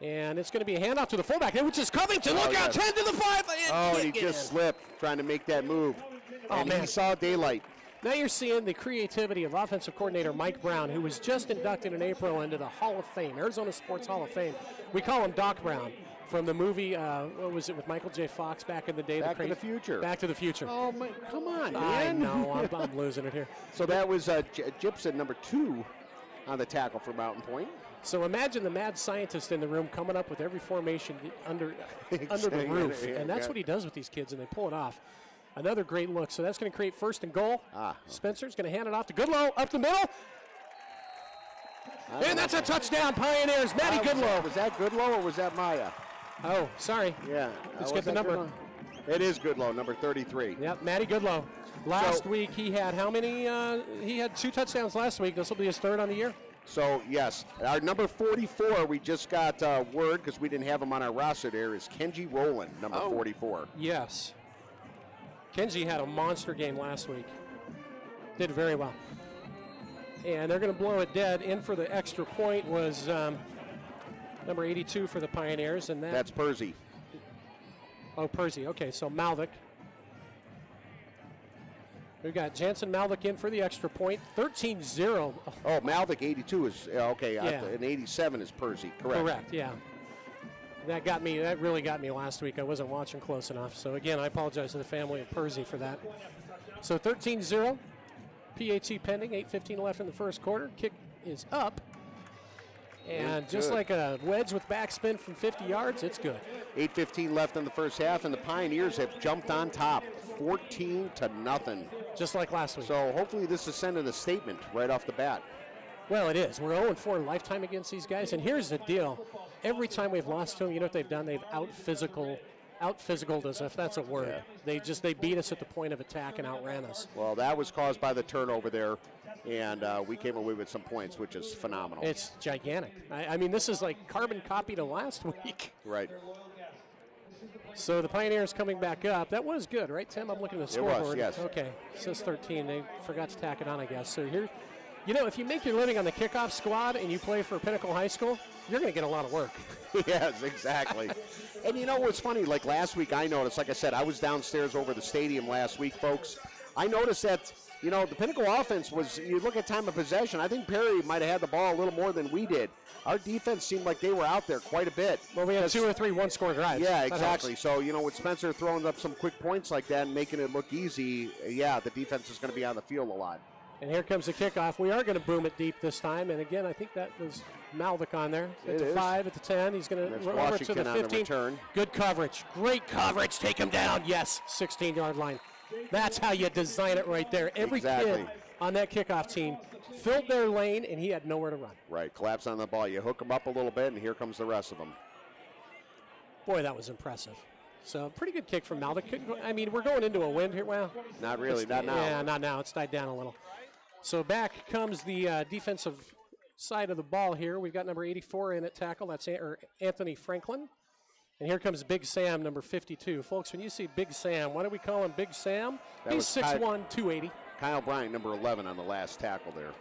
Speaker 5: And it's going to be a handoff to the fullback, which is Covington. Look out, 10 to the 5.
Speaker 4: And he just slipped trying to make that move. And he saw daylight.
Speaker 5: Now you're seeing the creativity of offensive coordinator Mike Brown, who was just inducted in April into the Hall of Fame, Arizona Sports Hall of Fame. We call him Doc Brown from the movie, what was it, with Michael J. Fox back in the day?
Speaker 4: Back to the Future.
Speaker 5: Back to the Future.
Speaker 4: Oh, my, come on, man.
Speaker 5: I know, I'm losing it here.
Speaker 4: So that was Gibson, number 2, on the tackle for Mountain Pointe.
Speaker 5: So imagine the mad scientist in the room coming up with every formation under the roof. And that's what he does with these kids, and they pull it off. Another great look. So that's going to create first and goal.
Speaker 4: Ah.
Speaker 5: Spencer's going to hand it off to Goodlow up the middle. And that's a touchdown, Pioneers. Matty Goodlow.
Speaker 4: Was that Goodlow or was that Maya?
Speaker 5: Oh, sorry.
Speaker 4: Yeah.
Speaker 5: Let's
Speaker 4: was
Speaker 5: get the
Speaker 4: that
Speaker 5: number.
Speaker 4: Goodlow? It is Goodlow, number 33.
Speaker 5: Yep, Matty Goodlow. Last week he had how many? He had 2 touchdowns last week. This will be his 3rd on the year.
Speaker 4: So, yes, our number 44, we just got word because we didn't have him on our roster there, is Kenji Rowland, number 44.
Speaker 5: Yes. Kenji had a monster game last week. Did very well. And they're going to blow it dead. In for the extra point was number 82 for the Pioneers. And
Speaker 4: that's Percy.
Speaker 5: Oh, Percy. Okay, so Malvik. We've got Jansen Malvik in for the extra point. 13-0.
Speaker 4: Oh, Malvik 82 is, okay,
Speaker 5: Yeah.
Speaker 4: and 87 is Percy, correct.
Speaker 5: Correct, yeah. That really got me last week. I wasn't watching close enough. So, again, I apologize to the family of Percy for that. So, 13-0. PAT pending. 8:15 left in the first quarter. Kick is up. And just like a wedge with backspin from 50 yards, it's good.
Speaker 4: 8:15 left in the first half, and the Pioneers have jumped on top, 14-0.
Speaker 5: Just like last week.
Speaker 4: So hopefully this is sending a statement right off the bat.
Speaker 5: Well, it is. We're 0-4 lifetime against these guys, and here's the deal. Every time we've lost to them, you know what they've done? They've out-physicaled us, if that's a word.
Speaker 4: Yeah.
Speaker 5: They beat us at the point of attack and outran us.
Speaker 4: Well, that was caused by the turnover there, and we came away with some points, which is phenomenal.
Speaker 5: It's gigantic. I mean, this is like carbon copy to last week.
Speaker 4: Right.
Speaker 5: So the Pioneers coming back up. That was good, right, Tim? I'm looking at the scoreboard.
Speaker 4: It was, yes.
Speaker 5: Okay, it says 13. They forgot to tack it on, I guess. So here, you know, if you make your living on the kickoff squad and you play for Pinnacle High School, you're going to get a lot of work.
Speaker 4: Yes, exactly. And you know what's funny? Like last week, I noticed, like I said, I was downstairs over the stadium last week, folks. I noticed that, you know, the Pinnacle offense was, you look at time of possession, I think Perry might have had the ball a little more than we did. Our defense seemed like they were out there quite a bit.
Speaker 5: Well, we had 2 or 3 one-score drives.
Speaker 4: Yeah,
Speaker 5: That
Speaker 4: exactly.
Speaker 5: helps.
Speaker 4: So, you know, with Spencer throwing up some quick points like that and making it look easy, yeah, the defense is going to be on the field a lot.
Speaker 5: And here comes the kickoff. We are going to boom it deep this time. And again, I think that was Malvik on there. At the 5, at the 10. He's going to
Speaker 4: That's
Speaker 5: over to
Speaker 4: Washington
Speaker 5: the
Speaker 4: on the
Speaker 5: 15.
Speaker 4: return.
Speaker 5: Good coverage. Great coverage. Take him down. Yes, 16-yard line. That's how you design it right there. Every kid on that kickoff team filled their lane, and he had nowhere to run.
Speaker 4: Right, collapse on the ball. You hook them up a little bit, and here comes the rest of them.
Speaker 5: Boy, that was impressive. So, pretty good kick from Malvik. I mean, we're going into a wind here. Well,
Speaker 4: not really, not now.
Speaker 5: Yeah, not now. It's died down a little. So, back comes the defensive side of the ball here. We've got number 84 in at tackle. That's Anthony Franklin. And here comes Big Sam, number 52. Folks, when you see Big Sam, why do we call him Big Sam? He's 6'1", 280.
Speaker 4: Kyle Bryant, number 11 on the last tackle there.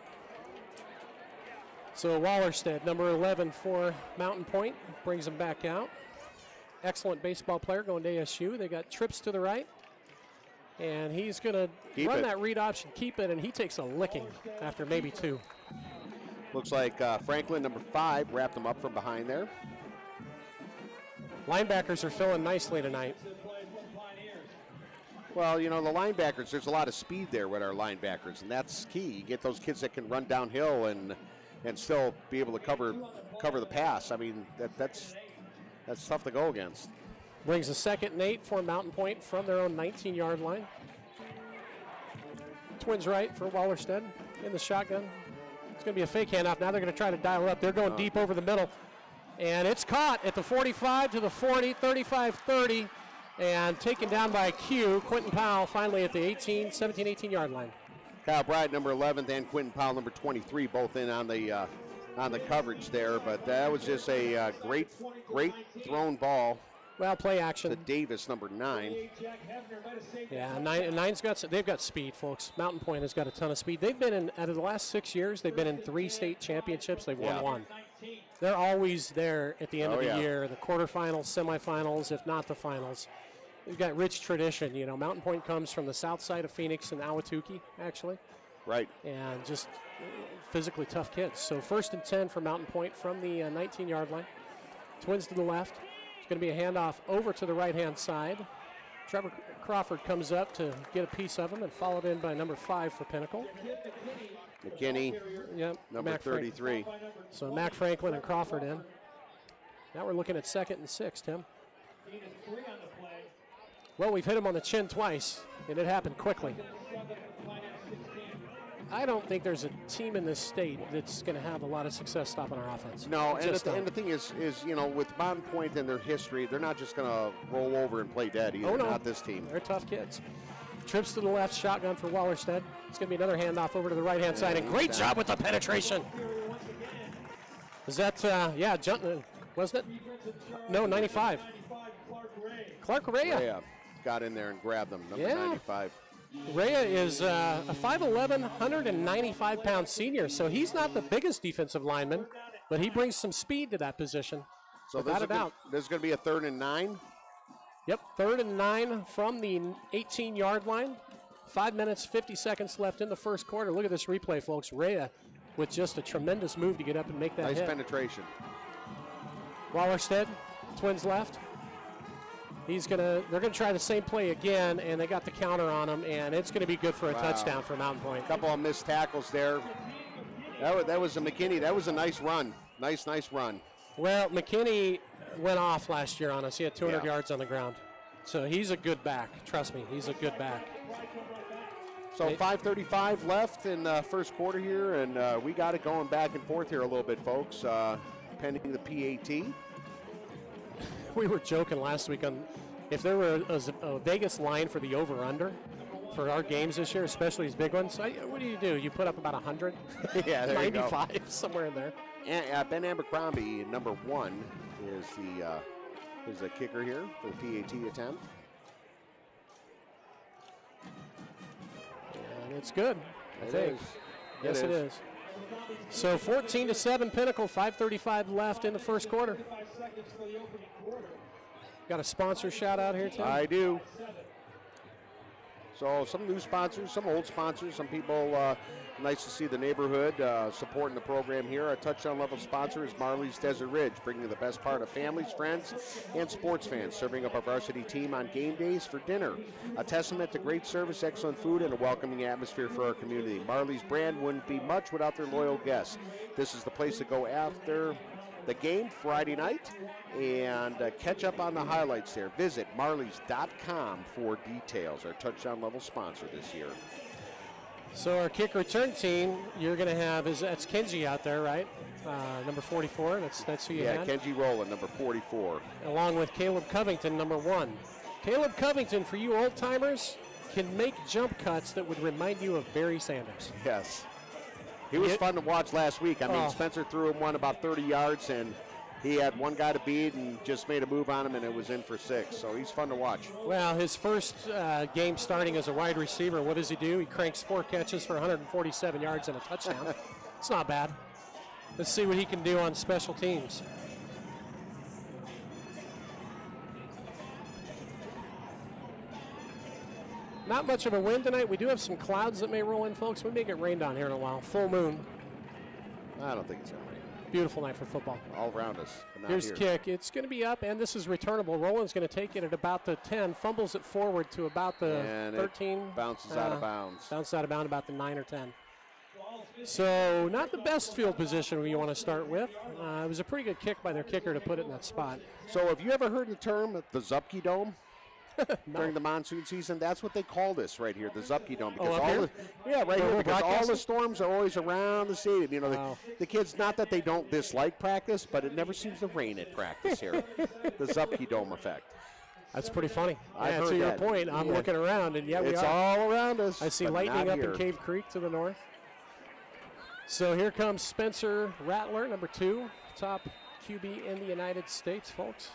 Speaker 5: So Wallerstead, number 11 for Mountain Pointe, brings him back out. Excellent baseball player going to ASU. They got trips to the right. And he's going to run that read option, keep it, and he takes a licking after maybe 2.
Speaker 4: Looks like Franklin, number 5, wrapped him up from behind there.
Speaker 5: Linebackers are filling nicely tonight.
Speaker 4: Well, you know, the linebackers, there's a lot of speed there with our linebackers, and that's key. You get those kids that can run downhill and still be able to cover the pass. I mean, that's tough to go against.
Speaker 5: Brings a 2nd and 8 for Mountain Pointe from their own 19-yard line. Twins right for Wallerstead in the shotgun. It's going to be a fake handoff. Now they're going to try to dial up. They're going deep over the middle. And it's caught at the 45 to the 40, 35-30, and taken down by Q. Quentin Powell finally at the 17-18-yard line.
Speaker 4: Kyle Bryant, number 11, and Quentin Powell, number 23, both in on the coverage there. But that was just a great thrown ball.
Speaker 5: Well, play action.
Speaker 4: To Davis, number 9.
Speaker 5: Yeah, they've got speed, folks. Mountain Pointe has got a ton of speed. They've been in, out of the last 6 years, they've been in 3 state championships. They've won 1. They're always there at the end of the year, the quarterfinals, semifinals, if not the finals. They've got rich tradition. You know, Mountain Pointe comes from the south side of Phoenix and Ahwatukee, actually.
Speaker 4: Right.
Speaker 5: And just physically tough kids. So 1st and 10 for Mountain Pointe from the 19-yard line. Twins to the left. It's going to be a handoff over to the right-hand side. Trevor Crawford comes up to get a piece of him and followed in by number 5 for Pinnacle.
Speaker 4: McKinney, number 33.
Speaker 5: So Mac Franklin and Crawford in. Now we're looking at 2nd and 6, Tim. Well, we've hit him on the chin twice, and it happened quickly. I don't think there's a team in this state that's going to have a lot of success stopping our offense.
Speaker 4: No, and the thing is, you know, with Pointe and their history, they're not just going to roll over and play dead either.
Speaker 5: Oh, no.
Speaker 4: Not this team.
Speaker 5: They're tough kids. Trips to the left, shotgun for Wallerstedt. It's going to be another handoff over to the right-hand side, and great job with the penetration. Is that, wasn't it? No, 95. Clark Rea.
Speaker 4: Rea got in there and grabbed them, number 95.
Speaker 5: Rea is a 5'11", 195-pound senior, so he's not the biggest defensive lineman, but he brings some speed to that position.
Speaker 4: So
Speaker 5: without a doubt.
Speaker 4: There's going to be a 3rd and 9.
Speaker 5: Yep, 3rd and 9 from the 18-yard line. 5 minutes, 50 seconds left in the first quarter. Look at this replay, folks. Rea with just a tremendous move to get up and make that
Speaker 4: nice
Speaker 5: hit.
Speaker 4: penetration.
Speaker 5: Wallerstedt, Twins left. They're gonna try the same play again, and they got the counter on him, and it's gonna be good for a touchdown for Mountain Pointe.
Speaker 4: A couple of missed tackles there. That was a McKinney. That was a nice run. Nice run.
Speaker 5: Well, McKinney went off last year on us. He had 200 yards on the ground. So he's a good back. Trust me, he's a good back.
Speaker 4: So 5:35 left in the first quarter here, and we got it going back and forth here a little bit, folks, pending the PAT.
Speaker 5: We were joking last week on if there were a Vegas line for the over-under for our games this year, especially these big ones. What do? You put up about 100?
Speaker 4: Yeah, there
Speaker 5: 95,
Speaker 4: you go.
Speaker 5: Somewhere in there.
Speaker 4: And, Ben Abercrombie, number 1, is the kicker here for the PAT attempt.
Speaker 5: And it's good, I think.
Speaker 4: Is.
Speaker 5: Yes, it is. So 14-7 Pinnacle, 5:35 left in the first quarter. Got a sponsor shout out here, Tim?
Speaker 4: I do. So some new sponsors, some old sponsors, some people, nice to see the neighborhood supporting the program here. Our touchdown level sponsor is Marley's Desert Ridge, bringing the best part of families, friends, and sports fans, serving up our varsity team on game days for dinner. A testament to great service, excellent food, and a welcoming atmosphere for our community. Marley's brand wouldn't be much without their loyal guests. This is the place to go after the game Friday night and catch up on the highlights there. Visit marleys.com for details. Our touchdown level sponsor this year.
Speaker 5: So our kick return team, you're going to have that's Kenji out there, right? Number 44. That's who you had.
Speaker 4: Yeah, Kenji Rowland, number 44.
Speaker 5: Along with Caleb Covington, number 1. Caleb Covington, for you old timers, can make jump cuts that would remind you of Barry Sanders.
Speaker 4: Yes. He was fun to watch last week. I mean, Spencer threw him one about 30 yards, and he had one guy to beat and just made a move on him, and it was in for 6. So he's fun to watch.
Speaker 5: Well, his first game starting as a wide receiver, what does he do? He cranks 4 catches for 147 yards and a touchdown. It's not bad. Let's see what he can do on special teams. Not much of a wind tonight. We do have some clouds that may roll in, folks. We may get rain down here in a while. Full moon.
Speaker 4: I don't think it's going to rain.
Speaker 5: Beautiful night for football.
Speaker 4: All around us, but not
Speaker 5: Here's
Speaker 4: here.
Speaker 5: kick. It's going to be up, and this is returnable. Rowland's going to take it at about the 10, fumbles it forward to about the
Speaker 4: and
Speaker 5: 13.
Speaker 4: It bounces out of bounds.
Speaker 5: Bounces out of bounds about the 9 or 10. So not the best field position you want to start with. It was a pretty good kick by their kicker to put it in that spot.
Speaker 4: So have you ever heard the term the Zupke Dome? During the monsoon season, that's what they call this right here, the Zupke Dome. Because right here, because all the storms are always around the stadium. You know, the kids, not that they don't dislike practice, but it never seems to rain at practice here. The Zupke Dome effect.
Speaker 5: That's pretty funny.
Speaker 4: I've heard
Speaker 5: to your
Speaker 4: that.
Speaker 5: point, I'm looking around, and
Speaker 4: it's all around us.
Speaker 5: I see lightning up in Cave Creek to the north. So here comes Spencer Rattler, number 2, top QB in the United States, folks.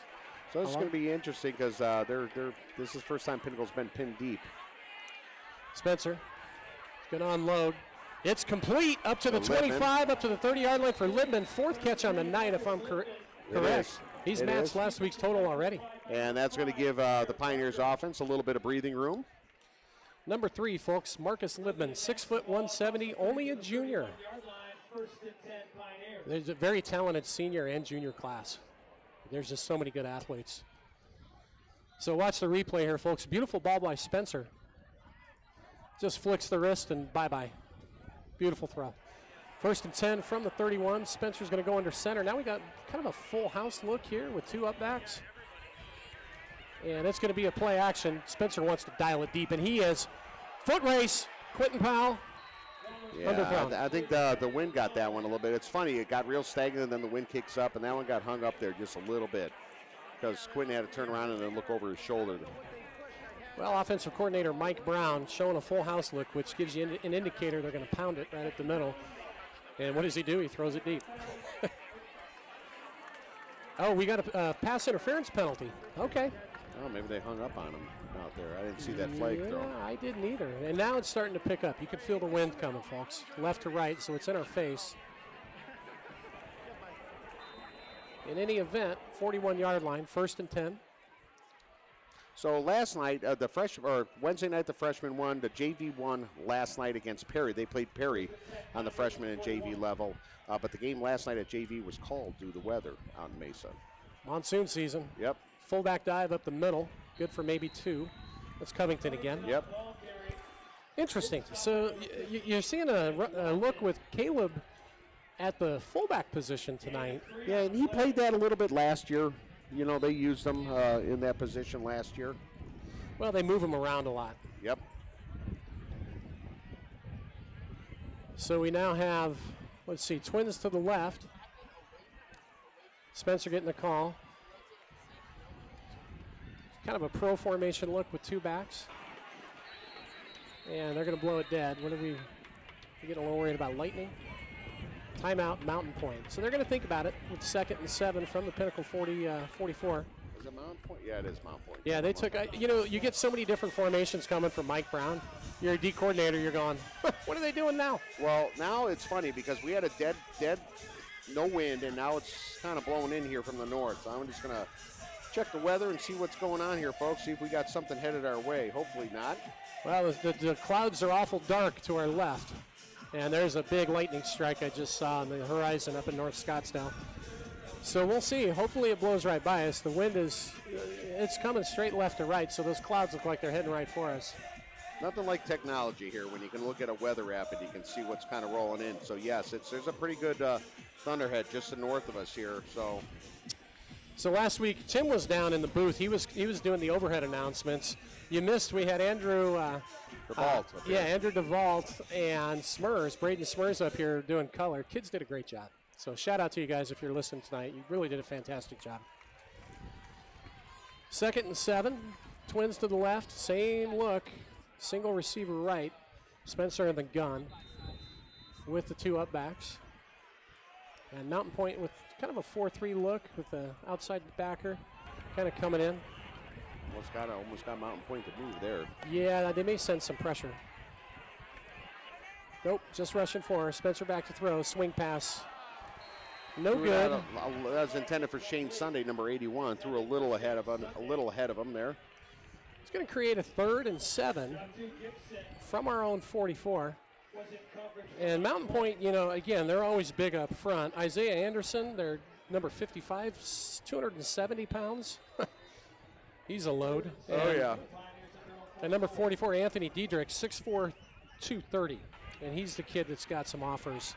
Speaker 4: So this is going to be interesting because this is the first time Pinnacle's been pinned deep.
Speaker 5: Spencer going to unload. It's complete up to the
Speaker 4: Lippman.
Speaker 5: 25, up to the 30-yard line for Lippman. 4th catch on the night, if I'm correct. He's matched last week's total already.
Speaker 4: And that's going to give the Pioneers offense a little bit of breathing room.
Speaker 5: Number 3, folks, Marcus Lippman, 6 foot 170, only a junior. There's a very talented senior and junior class. There's just so many good athletes. So watch the replay here, folks. Beautiful ball by Spencer. Just flicks the wrist and bye-bye. Beautiful throw. 1st and 10 from the 31. Spencer's going to go under center. Now we got kind of a full house look here with 2 up backs. And it's going to be a play action. Spencer wants to dial it deep, and he is. Foot race, Quentin Powell.
Speaker 4: Yeah, I think the wind got that one a little bit. It's funny, it got real stagnant, and then the wind kicks up, and that one got hung up there just a little bit because Quentin had to turn around and then look over his shoulder.
Speaker 5: Well, offensive coordinator Mike Brown showing a full house look, which gives you an indicator they're going to pound it right at the middle. And what does he do? He throws it deep. Oh, we got a pass interference penalty. Okay.
Speaker 4: Oh, maybe they hung up on him out there. I didn't see that flag thrown.
Speaker 5: Yeah, I didn't either. And now it's starting to pick up. You can feel the wind coming, folks. Left to right, so it's in our face. In any event, 41-yard line, 1st and 10.
Speaker 4: So last night, Wednesday night, the freshmen won. The JV won last night against Perry. They played Perry on the freshman and JV level. But the game last night at JV was called due to weather on Mesa.
Speaker 5: Monsoon season.
Speaker 4: Yep.
Speaker 5: Fullback dive up the middle. Good for maybe 2. That's Covington again.
Speaker 4: Yep.
Speaker 5: Interesting. So you're seeing a look with Caleb at the fullback position tonight.
Speaker 4: Yeah, and he played that a little bit last year. You know, they used him in that position last year.
Speaker 5: Well, they move him around a lot.
Speaker 4: Yep.
Speaker 5: So we now have, let's see, twins to the left. Spencer getting the call. Kind of a pro formation look with 2 backs. And they're going to blow it dead. What are we getting a little worried about lightning? Timeout, Mountain Pointe. So they're going to think about it with 2nd and 7 from the Pinnacle 44.
Speaker 4: Is it Mountain Pointe? Yeah, it is Mountain Pointe.
Speaker 5: Yeah, they took, you get so many different formations coming from Mike Brown. You're a D coordinator, you're going, what are they doing now?
Speaker 4: Well, now it's funny because we had a dead, no wind, and now it's kind of blowing in here from the north. So I'm just going to check the weather and see what's going on here, folks. See if we got something headed our way. Hopefully not.
Speaker 5: Well, the clouds are awful dark to our left. And there's a big lightning strike I just saw on the horizon up in North Scottsdale. So we'll see. Hopefully it blows right by us. The wind it's coming straight left to right, so those clouds look like they're heading right for us.
Speaker 4: Nothing like technology here when you can look at a weather app and you can see what's kind of rolling in. So, yes, there's a pretty good thunderhead just north of us here.
Speaker 5: So last week, Tim was down in the booth. He was doing the overhead announcements. You missed. We had Andrew
Speaker 4: DeVault.
Speaker 5: Andrew DeVault and Smurs, Braden Smurs up here doing color. Kids did a great job. So shout out to you guys if you're listening tonight. You really did a fantastic job. 2nd and 7. Twins to the left. Same look. Single receiver right. Spencer in the gun with the 2 up backs. And Mountain Pointe with kind of a 4-3 look with the outside backer kind of coming in.
Speaker 4: Almost got Mountain Pointe to move there.
Speaker 5: Yeah, they may send some pressure. Nope, just rushing for Spencer back to throw. Swing pass. No good.
Speaker 4: That was intended for Shane Sunday, number 81. Threw a little ahead of him there.
Speaker 5: It's going to create a 3rd and 7 from our own 44. And Mountain Pointe, again, they're always big up front. Isaiah Anderson, their number 55, 270 pounds. He's a load.
Speaker 4: Oh, yeah.
Speaker 5: And number 44, Anthony Diedrich, 6'4", 230. And he's the kid that's got some offers,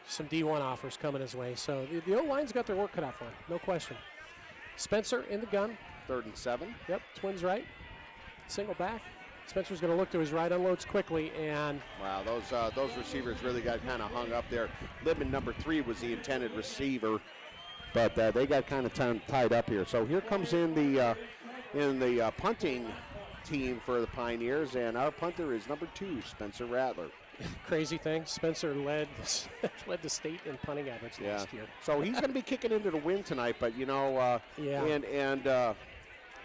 Speaker 5: some D1 offers coming his way. So the O-line's got their work cut out for him, no question. Spencer in the gun.
Speaker 4: 3rd and 7.
Speaker 5: Yep, twins right. Single back. Spencer's going to look to his right, unloads quickly, and
Speaker 4: wow, those receivers really got kind of hung up there. Libman, number 3, was the intended receiver, but they got kind of tied up here. So here comes in the punting team for the Pioneers, and our punter is number 2, Spencer Rattler.
Speaker 5: Crazy thing, Spencer led the state in punting average last year.
Speaker 4: So he's going to be kicking into the wind tonight, but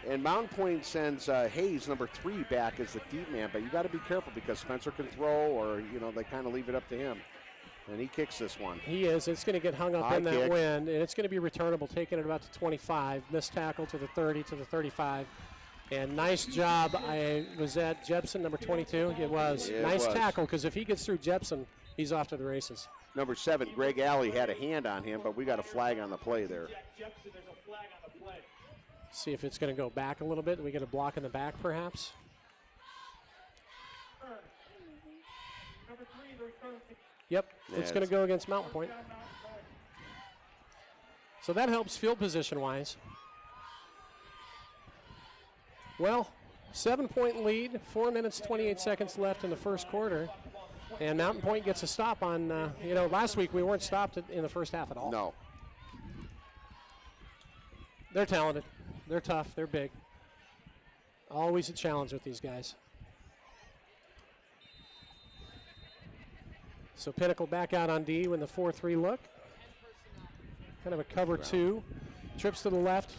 Speaker 4: and Mountain Pointe sends Hayes, number 3, back as the deep man, but you got to be careful because Spencer can throw, or they kind of leave it up to him, and he kicks this one.
Speaker 5: He is. It's going to get hung up in that wind, and it's going to be returnable, taking it about to 25. Missed tackle to the 30, to the 35. And nice job. Was that Jepson, number 22? It was.
Speaker 4: Yeah,
Speaker 5: nice tackle, because if he gets through Jepson, he's off to the races.
Speaker 4: Number 7, Greg Alley, had a hand on him, but we got a flag on the play there.
Speaker 6: Jepson, there's a flag on the play.
Speaker 5: See if it's going to go back a little bit. We get a block in the back, perhaps. Yep, it's going to go against Mountain Pointe. So that helps field position-wise. Well, 7-point lead, 4 minutes, 28 seconds left in the first quarter. And Mountain Pointe gets a stop on, last week we weren't stopped in the first half at all.
Speaker 4: No.
Speaker 5: They're talented. They're tough. They're big. Always a challenge with these guys. So Pinnacle back out on D with the 4-3 look. Kind of a cover 2. Trips to the left.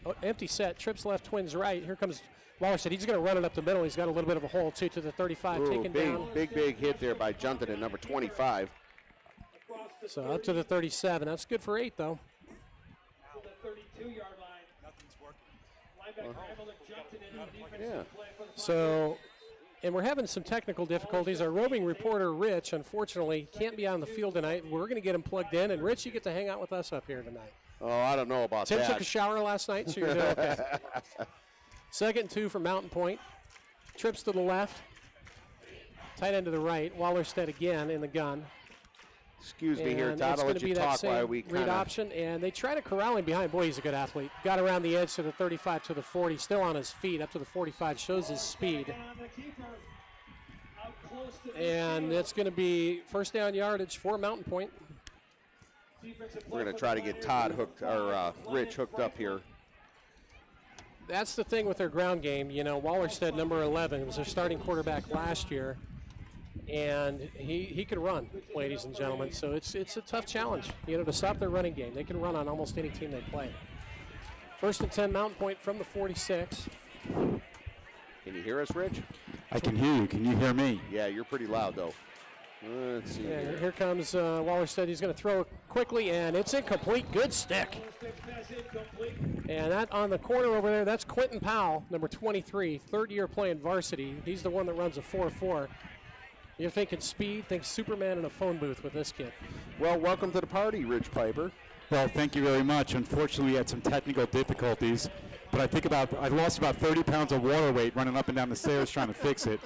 Speaker 5: Oh, empty set. Trips left, twins right. Here comes Wallerstedt. He's going to run it up the middle. He's got a little bit of a hole, too, to the 35.
Speaker 4: Ooh,
Speaker 5: taken down.
Speaker 4: big hit there by Junton at number 25.
Speaker 5: So up to the 37. That's good for 8, though.
Speaker 6: To the 32-yard line. Nothing's working. Linebacker Emily Junton in on defense.
Speaker 4: Yeah.
Speaker 6: Play for the
Speaker 5: So, and we're having some technical difficulties. Our roving reporter, Rich, unfortunately, can't be on the field tonight. We're going to get him plugged in. And, Rich, you get to hang out with us up here tonight.
Speaker 4: Oh, I don't know about
Speaker 5: Tim
Speaker 4: that.
Speaker 5: took a shower last night, so you're doing okay. 2nd and 2 from Mountain Pointe. Trips to the left. Tight end to the right. Wallerstedt again in the gun.
Speaker 4: Excuse me here,
Speaker 5: And
Speaker 4: Todd.
Speaker 5: it's
Speaker 4: I'll
Speaker 5: going
Speaker 4: let
Speaker 5: to be
Speaker 4: you
Speaker 5: that
Speaker 4: talk while
Speaker 5: same
Speaker 4: we
Speaker 5: read
Speaker 4: kind of.
Speaker 5: option, and they try to corral him behind. Boy, he's a good athlete. Got around the edge to the 35 to the 40, still on his feet up to the 45, shows his speed.
Speaker 6: down the keeper. Out close to the
Speaker 5: And it's going to be first down yardage for Mountain Pointe.
Speaker 6: defensive
Speaker 4: We're
Speaker 6: play
Speaker 4: going to
Speaker 6: for
Speaker 4: try
Speaker 6: the
Speaker 4: to get
Speaker 6: Pioneers.
Speaker 4: Todd hooked, or Rich hooked up here.
Speaker 5: That's the thing with their ground game. You know, Wallerstedt, number 11, was their starting quarterback last year, and he can run, ladies and gentlemen. So it's a tough challenge, to stop their running game. They can run on almost any team they play. 1st and 10, Mountain Pointe from the 46.
Speaker 4: Can you hear us, Rich?
Speaker 8: I can hear you. Can you hear me?
Speaker 4: Yeah, you're pretty loud, though. Let's see
Speaker 5: Yeah,
Speaker 4: here.
Speaker 5: here comes Wallerstedt. He's going to throw it quickly, and it's incomplete. Good stick.
Speaker 6: Pass incomplete.
Speaker 5: And that on the corner over there, that's Quentin Powell, number 23, 3rd year playing varsity. He's the one that runs a 4-4. You're thinking speed, think Superman in a phone booth with this kid.
Speaker 4: Well, welcome to the party, Rich Piper.
Speaker 8: Well, thank you very much. Unfortunately, we had some technical difficulties, but I lost about 30 pounds of water weight running up and down the stairs trying to fix it.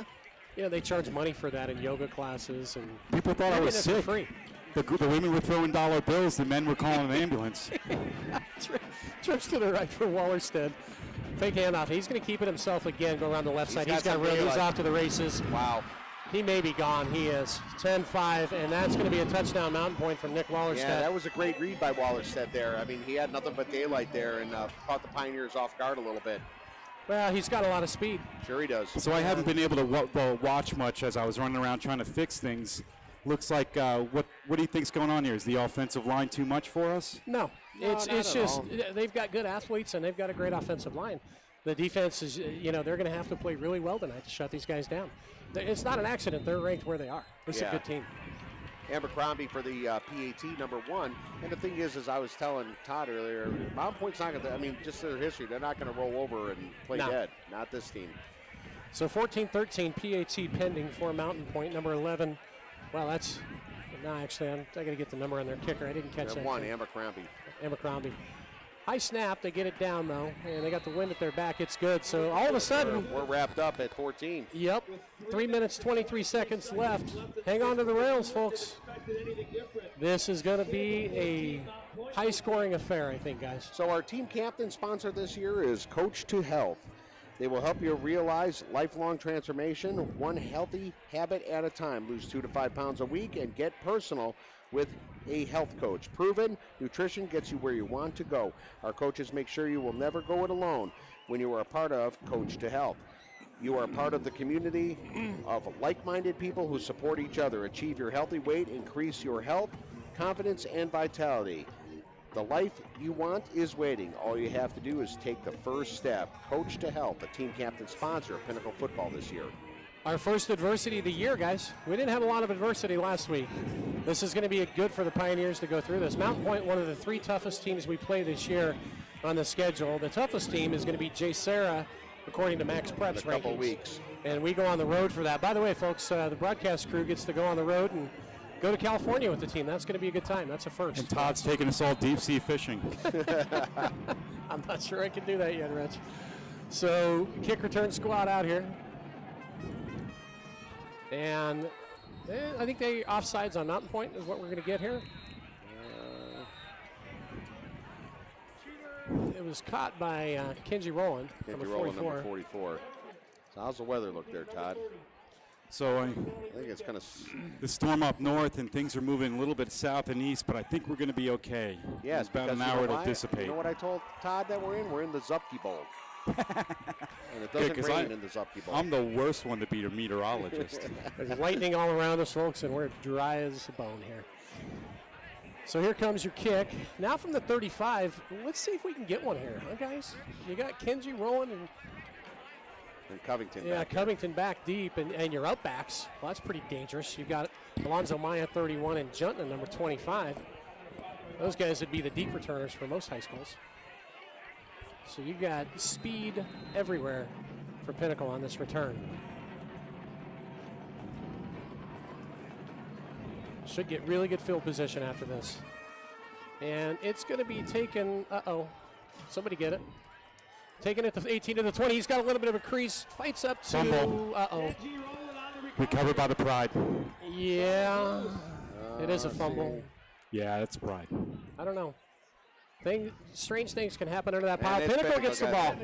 Speaker 5: They charge money for that in yoga classes, and
Speaker 8: People thought I
Speaker 5: they're
Speaker 8: was
Speaker 5: getting it for
Speaker 8: sick.
Speaker 5: free.
Speaker 8: The women were throwing dollar bills. The men were calling an ambulance.
Speaker 5: Trips to the right for Wallerstedt. Fake handoff. He's going to keep it himself again, go around the left side.
Speaker 4: got
Speaker 5: He's got
Speaker 4: some
Speaker 5: room. He's
Speaker 4: daylight.
Speaker 5: off to the races.
Speaker 4: Wow.
Speaker 5: He may be gone. He is. 10-5, and that's going to be a touchdown Mountain Pointe from Nick Wallerstedt.
Speaker 4: Yeah, that was a great read by Wallerstedt there. I mean, he had nothing but daylight there and caught the Pioneers off guard a little bit.
Speaker 5: Well, he's got a lot of speed.
Speaker 4: Sure he does.
Speaker 8: So I haven't been able to watch much as I was running around trying to fix things. Looks like what do you think's going on here? Is the offensive line too much for us?
Speaker 5: No, it's
Speaker 4: not at
Speaker 5: just
Speaker 4: all.
Speaker 5: they've got good athletes and they've got a great offensive line. The defense is, they're going to have to play really well tonight to shut these guys down. It's not an accident they're ranked where they are. It's
Speaker 4: Yeah.
Speaker 5: a good team.
Speaker 4: Abercrombie for the PAT number 1. And the thing is, as I was telling Todd earlier, Mountain Pointe's not going to, just their history, they're not going to roll over and play
Speaker 5: No.
Speaker 4: dead. Not this team.
Speaker 5: So 14-13 PAT pending for Mountain Pointe. Number 11. Well, that's no. Actually, I got to get the number on their kicker. I didn't catch
Speaker 4: Number
Speaker 5: that.
Speaker 4: 1,
Speaker 5: till-
Speaker 4: Abercrombie.
Speaker 5: Abercrombie. High snap. They get it down though, and they got the wind at their back. It's good. So all of a sudden,
Speaker 4: We're wrapped up at 14.
Speaker 5: yep, 3 minutes 23 seconds left. Hang on to the rails, folks. This is going to be a high-scoring affair, I think, guys.
Speaker 4: So our team captain sponsor this year is Coach to Health. They will help you realize lifelong transformation, one healthy habit at a time. Lose 2 to 5 pounds a week and get personal with a health coach. Proven nutrition gets you where you want to go. Our coaches make sure you will never go it alone when you are a part of Coach to Health. You are a part of the community of like-minded people who support each other. Achieve your healthy weight, increase your health, confidence, and vitality. The life you want is waiting. All you have to do is take the first step. Coach to Health, the team captain sponsor of Pinnacle football this year.
Speaker 5: Our first adversity of the year, guys. We didn't have a lot of adversity last week. This is going to be good for the Pioneers to go through this. Mountain Pointe, one of the 3 toughest teams we play this year on the schedule. The toughest team is going to be J. Sarah, according to Max Prep's
Speaker 4: In a couple
Speaker 5: rankings.
Speaker 4: weeks.
Speaker 5: And we go on the road for that. By the way, folks, the broadcast crew gets to go on the road and go to California with the team. That's going to be a good time. That's a first.
Speaker 8: And Todd's taking us all deep sea fishing.
Speaker 5: I'm not sure I can do that yet, Rich. So, kick return squad out here. And I think they offsides on Mountain Pointe is what we're going to get here. It was caught by Kenji Rowland, number 44.
Speaker 4: Number 44. So how's the weather look there, Todd?
Speaker 8: So
Speaker 4: I think it's kind of
Speaker 8: the storm up north and things are moving a little bit south and east, but I think we're going to be okay.
Speaker 4: Yes,
Speaker 8: it's about an
Speaker 4: because
Speaker 8: hour
Speaker 4: you know
Speaker 8: to dissipate.
Speaker 4: You know what I told Todd that we're in? We're in the Zupke Bowl. And it doesn't rain in the Zupke Bowl.
Speaker 8: I'm the worst one to be a meteorologist.
Speaker 5: There's lightning all around us, folks, and we're dry as a bone here. So here comes your kick. Now from the 35, let's see if we can get one here, huh, guys? You got Kenji Rowland and
Speaker 4: Covington
Speaker 5: back Covington back deep, and your outbacks. Well, that's pretty dangerous. You've got Alonzo Maya, 31, and Junton, number 25. Those guys would be the deep returners for most high schools. So you've got speed everywhere for Pinnacle on this return. Should get really good field position after this. And it's going to be taken, somebody get it. Taking it to 18 to the 20. He's got a little bit of a crease. Fights up to,
Speaker 8: fumble. Recovered by the Pride.
Speaker 5: Yeah, it is a fumble.
Speaker 8: Yeah, that's Pride.
Speaker 5: I don't know. Strange things can happen under that pile. Pinnacle gets the ball.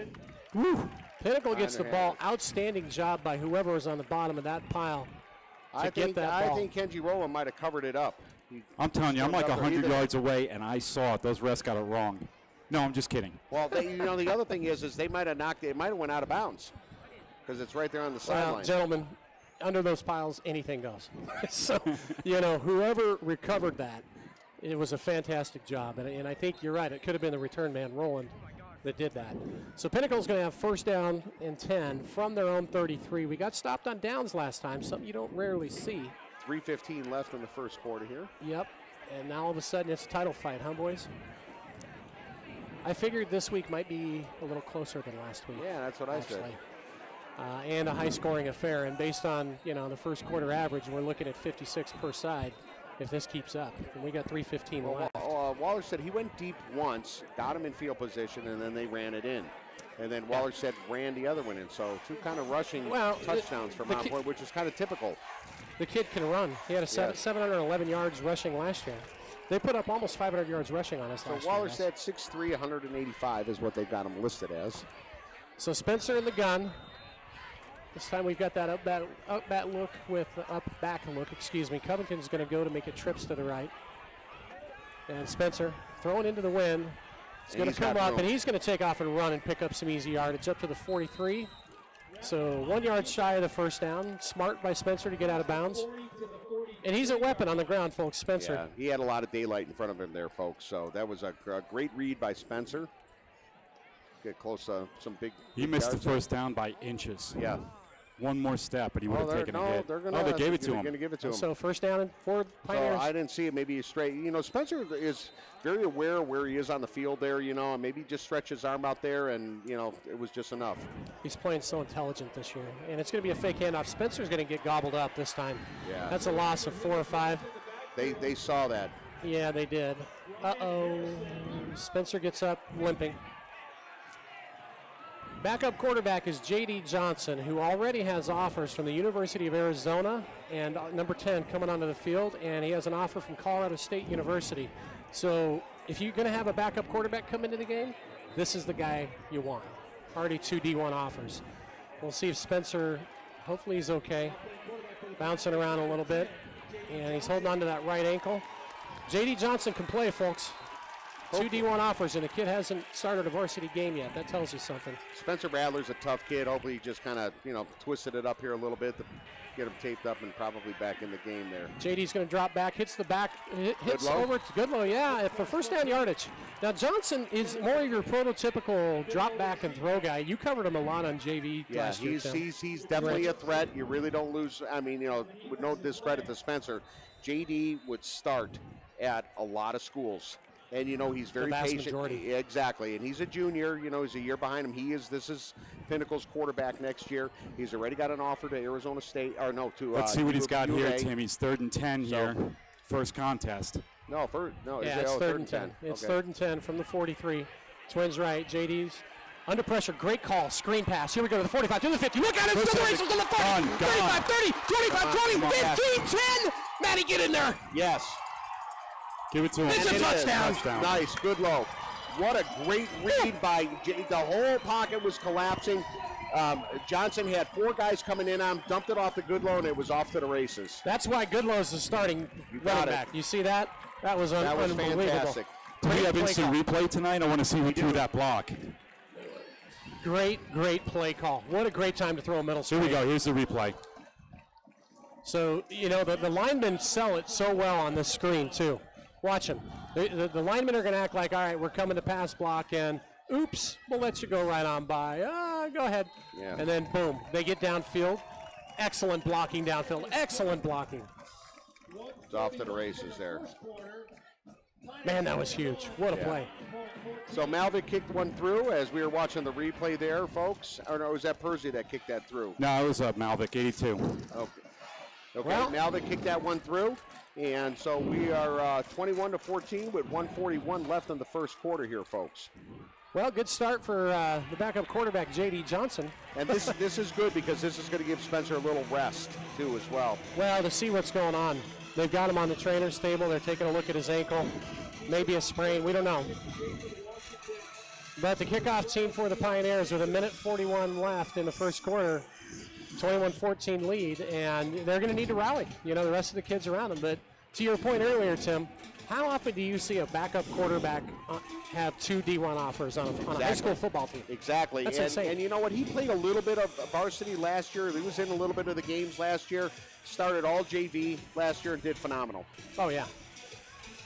Speaker 5: Woo. Pinnacle gets the ball. Outstanding job by whoever was on the bottom of that pile. I think
Speaker 4: Kenji Rowland might have covered it up.
Speaker 8: I'm telling you, I'm like 100 yards away, and I saw it. Those refs got it wrong. No, I'm just kidding.
Speaker 4: Well, the other thing is they might have knocked it. It might have went out of bounds because it's right there on the sideline.
Speaker 5: Well, gentlemen, under those piles, anything goes. So, whoever recovered that, it was a fantastic job. And I think you're right. It could have been the return man, Rowland, that did that. So Pinnacle's going to have first down and 10 from their own 33. We got stopped on downs last time, something you don't rarely see.
Speaker 4: 3:15 left in the first quarter here.
Speaker 5: Yep. And now all of a sudden it's a title fight, huh, boys? I figured this week might be a little closer than last week.
Speaker 4: Yeah, that's what I said.
Speaker 5: And a high-scoring affair. And based on, the first quarter average, we're looking at 56 per side if this keeps up. And we got 3:15 left.
Speaker 4: Waller said he went deep once, got him in field position, and then they ran it in. And then Waller said ran the other one in. So two kind of rushing touchdowns for Mount Pointe, which is kind of typical.
Speaker 5: The kid can run. He had 711 yards rushing last year. They put up almost 500 yards rushing on us last year.
Speaker 4: So Waller said 6'3", 185 is what they've got him listed as.
Speaker 5: So Spencer in the gun. This time we've got that up back look. Covington's going to go to make it trips to the right. And Spencer throwing into the wind. He's going to come up, and he's going to take off and run and pick up some easy yardage up to the 43. So 1 yard shy of the first down. Smart by Spencer to get out of bounds. And he's a weapon on the ground, folks, Spencer.
Speaker 4: Yeah, he had a lot of daylight in front of him there, folks. So that was a great read by Spencer. Get close to some big
Speaker 8: He missed the first down by inches.
Speaker 4: Yeah.
Speaker 8: One more step, but he would have taken a hit.
Speaker 4: They
Speaker 8: gave it to him.
Speaker 4: Going to give it to him.
Speaker 5: So first down for Pioneers.
Speaker 4: So I didn't see it. Maybe straight. Spencer is very aware of where he is on the field there, and maybe just stretch his arm out there, and, it was just enough.
Speaker 5: He's playing so intelligent this year. And it's going to be a fake handoff. Spencer's going to get gobbled up this time.
Speaker 4: Yeah.
Speaker 5: That's a loss of 4 or 5.
Speaker 4: They saw that.
Speaker 5: Yeah, they did. Spencer gets up limping. Backup quarterback is J.D. Johnson, who already has offers from the University of Arizona and number 10 coming onto the field, and he has an offer from Colorado State University. So if you're going to have a backup quarterback come into the game, this is the guy you want. Already 2 D1 offers. We'll see if Spencer, hopefully he's okay, bouncing around a little bit, and he's holding on to that right ankle. J.D. Johnson can play, folks. 2 D1 offers, and the kid hasn't started a varsity game yet. That tells you something.
Speaker 4: Spencer Radler's a tough kid. Hopefully he just kind of, twisted it up here a little bit to get him taped up and probably back in the game there.
Speaker 5: JD's going to drop back, hits the back, hits over to Goodlow, yeah, for first down yardage. Now Johnson is more of your prototypical drop back and throw guy. You covered him a lot on JV last year.
Speaker 4: He's definitely a threat. You really don't lose. With no discredit to Spencer, JD would start at a lot of schools. And, he's very patient.
Speaker 5: Majority.
Speaker 4: Exactly. And he's a junior. He's a year behind him. This is Pinnacle's quarterback next year. He's already got an offer to Arizona State.
Speaker 8: Let's see what he's got here, Tim. He's 3rd and 10 here. First contest.
Speaker 4: No,
Speaker 5: it's 3rd and 10. It's 3rd and 10 from the 43. Twins right. JD's under pressure. Great call. Screen pass. Here we go to the 45, to the 50. Look at it. Still the races on the 40. 35, 30, 25, 20, 15, 10. Matty, get in there.
Speaker 4: Yes.
Speaker 8: Give it to him.
Speaker 5: It's a touchdown.
Speaker 4: Nice. Good low. What a great read by the whole pocket was collapsing. Johnson had 4 guys coming in on him, dumped it off to Goodlow, and it was off to the races.
Speaker 5: That's why Goodlow's the starting running back. You see that? That was unbelievable.
Speaker 4: Fantastic.
Speaker 8: Do we have instant replay tonight? I want to see who threw that block.
Speaker 5: Great play call. What a great time to throw a middle
Speaker 8: Here
Speaker 5: screen.
Speaker 8: we go. Here's the replay.
Speaker 5: So, the linemen sell it so well on this screen, too. Watch them. The linemen are going to act like, all right, we're coming to pass block, and oops, we'll let you go right on by. Go ahead.
Speaker 4: Yeah.
Speaker 5: And then, boom, they get downfield. Excellent blocking downfield. Excellent blocking.
Speaker 4: It's off to the races there.
Speaker 5: Man, that was huge. What a play.
Speaker 4: So Malvic kicked one through as we were watching the replay there, folks. Or no, was that Percy that kicked that through?
Speaker 8: No, it was Malvic, 82.
Speaker 4: Okay,
Speaker 5: Well,
Speaker 4: Malvic kicked that one through. And so we are 21-14 with 1:41 left in the first quarter here, folks.
Speaker 5: Well, good start for the backup quarterback, J.D. Johnson.
Speaker 4: And this is good because this is going to give Spencer a little rest, too, as well.
Speaker 5: Well, to see what's going on. They've got him on the trainer's table. They're taking a look at his ankle. Maybe a sprain. We don't know. But the kickoff team for the Pioneers with 1:41 left in the first quarter. 21-14 lead, and they're going to need to rally. The rest of the kids around them. But to your point earlier, Tim, how often do you see a backup quarterback have 2 D1 offers on a high school football team?
Speaker 4: Exactly.
Speaker 5: That's
Speaker 4: and,
Speaker 5: insane.
Speaker 4: And you know what? He played a little bit of varsity last year. He was in a little bit of the games last year. Started all JV last year and did phenomenal.
Speaker 5: Oh, yeah.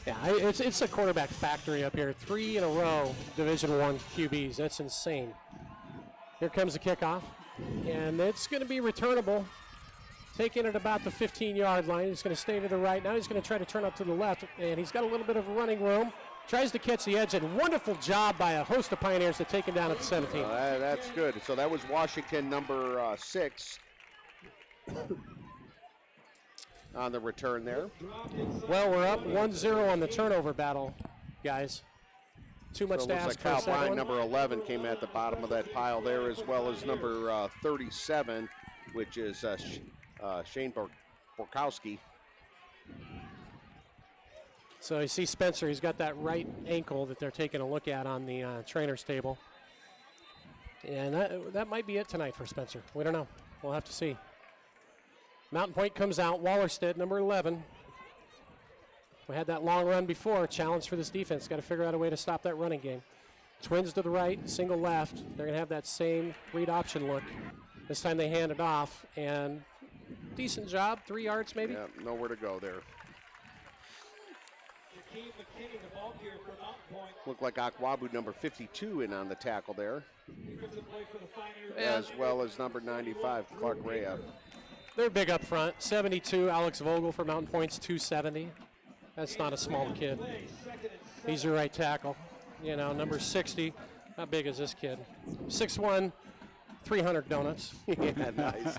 Speaker 5: Yeah, it's a quarterback factory up here. 3 in a row Division I QBs. That's insane. Here comes the kickoff, and it's going to be returnable. Taking it about the 15-yard line. He's going to stay to the right. Now he's going to try to turn up to the left, and he's got a little bit of running room. Tries to catch the edge, and wonderful job by a host of Pioneers to take him down at the 17.
Speaker 4: That's good. So that was Washington number 6 on the return there.
Speaker 5: Well, we're up 1-0 on the turnover battle, guys. Too much to ask for a second one.
Speaker 4: Number 11 came at the bottom of that pile there, as well as number 37, which is Shane Borkowski.
Speaker 5: So you see Spencer, he's got that right ankle that they're taking a look at on the trainer's table. And that might be it tonight for Spencer. We don't know. We'll have to see. Mountain Pointe comes out. Wallerstedt, number 11. We had that long run before. Challenge for this defense. Got to figure out a way to stop that running game. Twins to the right, single left. They're going to have that same read option look. This time they hand it off, and decent job. 3 yards maybe.
Speaker 4: Yeah, nowhere to go there. Looked like Akwabu, number 52, in on the tackle there. As well as number 95, Clark Rea.
Speaker 5: They're big up front. 72, Alex Vogel for Mountain Pointe's 270. That's not a small kid. He's your right tackle. Number 60. How big is this kid? 6'1", 300 donuts.
Speaker 4: Yeah, nice.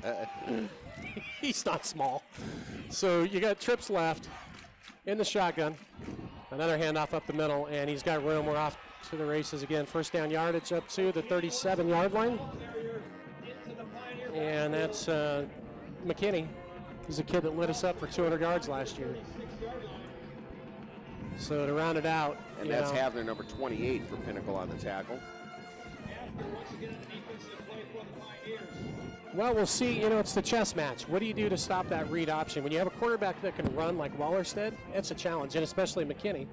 Speaker 5: He's not small. So you got trips left in the shotgun. Another handoff up the middle, and he's got room. We're off to the races again. First down yardage up to the 37-yard line. And that's McKinney. He's a kid that lit us up for 200 yards last year. So to round it out.
Speaker 4: And that's Havner, number 28, for Pinnacle on the tackle.
Speaker 5: Well, we'll see. It's the chess match. What do you do to stop that read option? When you have a quarterback that can run like Wallerstedt, it's a challenge, and especially McKinney.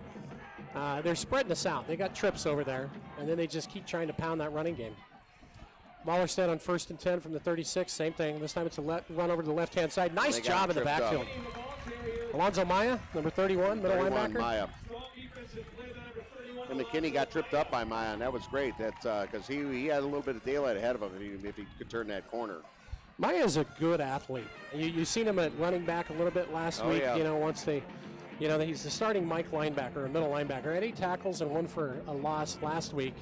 Speaker 5: They're spreading us out. They got trips over there, and then they just keep trying to pound that running game. Wallerstedt on 1st and 10 from the 36. Same thing. This time it's a run over to the left-hand side. Nice job in the backfield. Alonzo Maya, number 31, middle linebacker.
Speaker 4: Maya. And McKinney got tripped up by Maya, and that was great. That's because he had a little bit of daylight ahead of him if he could turn that corner.
Speaker 5: Maya's a good athlete. You've seen him at running back a little bit last week.
Speaker 4: Yeah.
Speaker 5: Once they, he's the starting Mike linebacker, or middle linebacker. Had 8 tackles and 1 for a loss last week.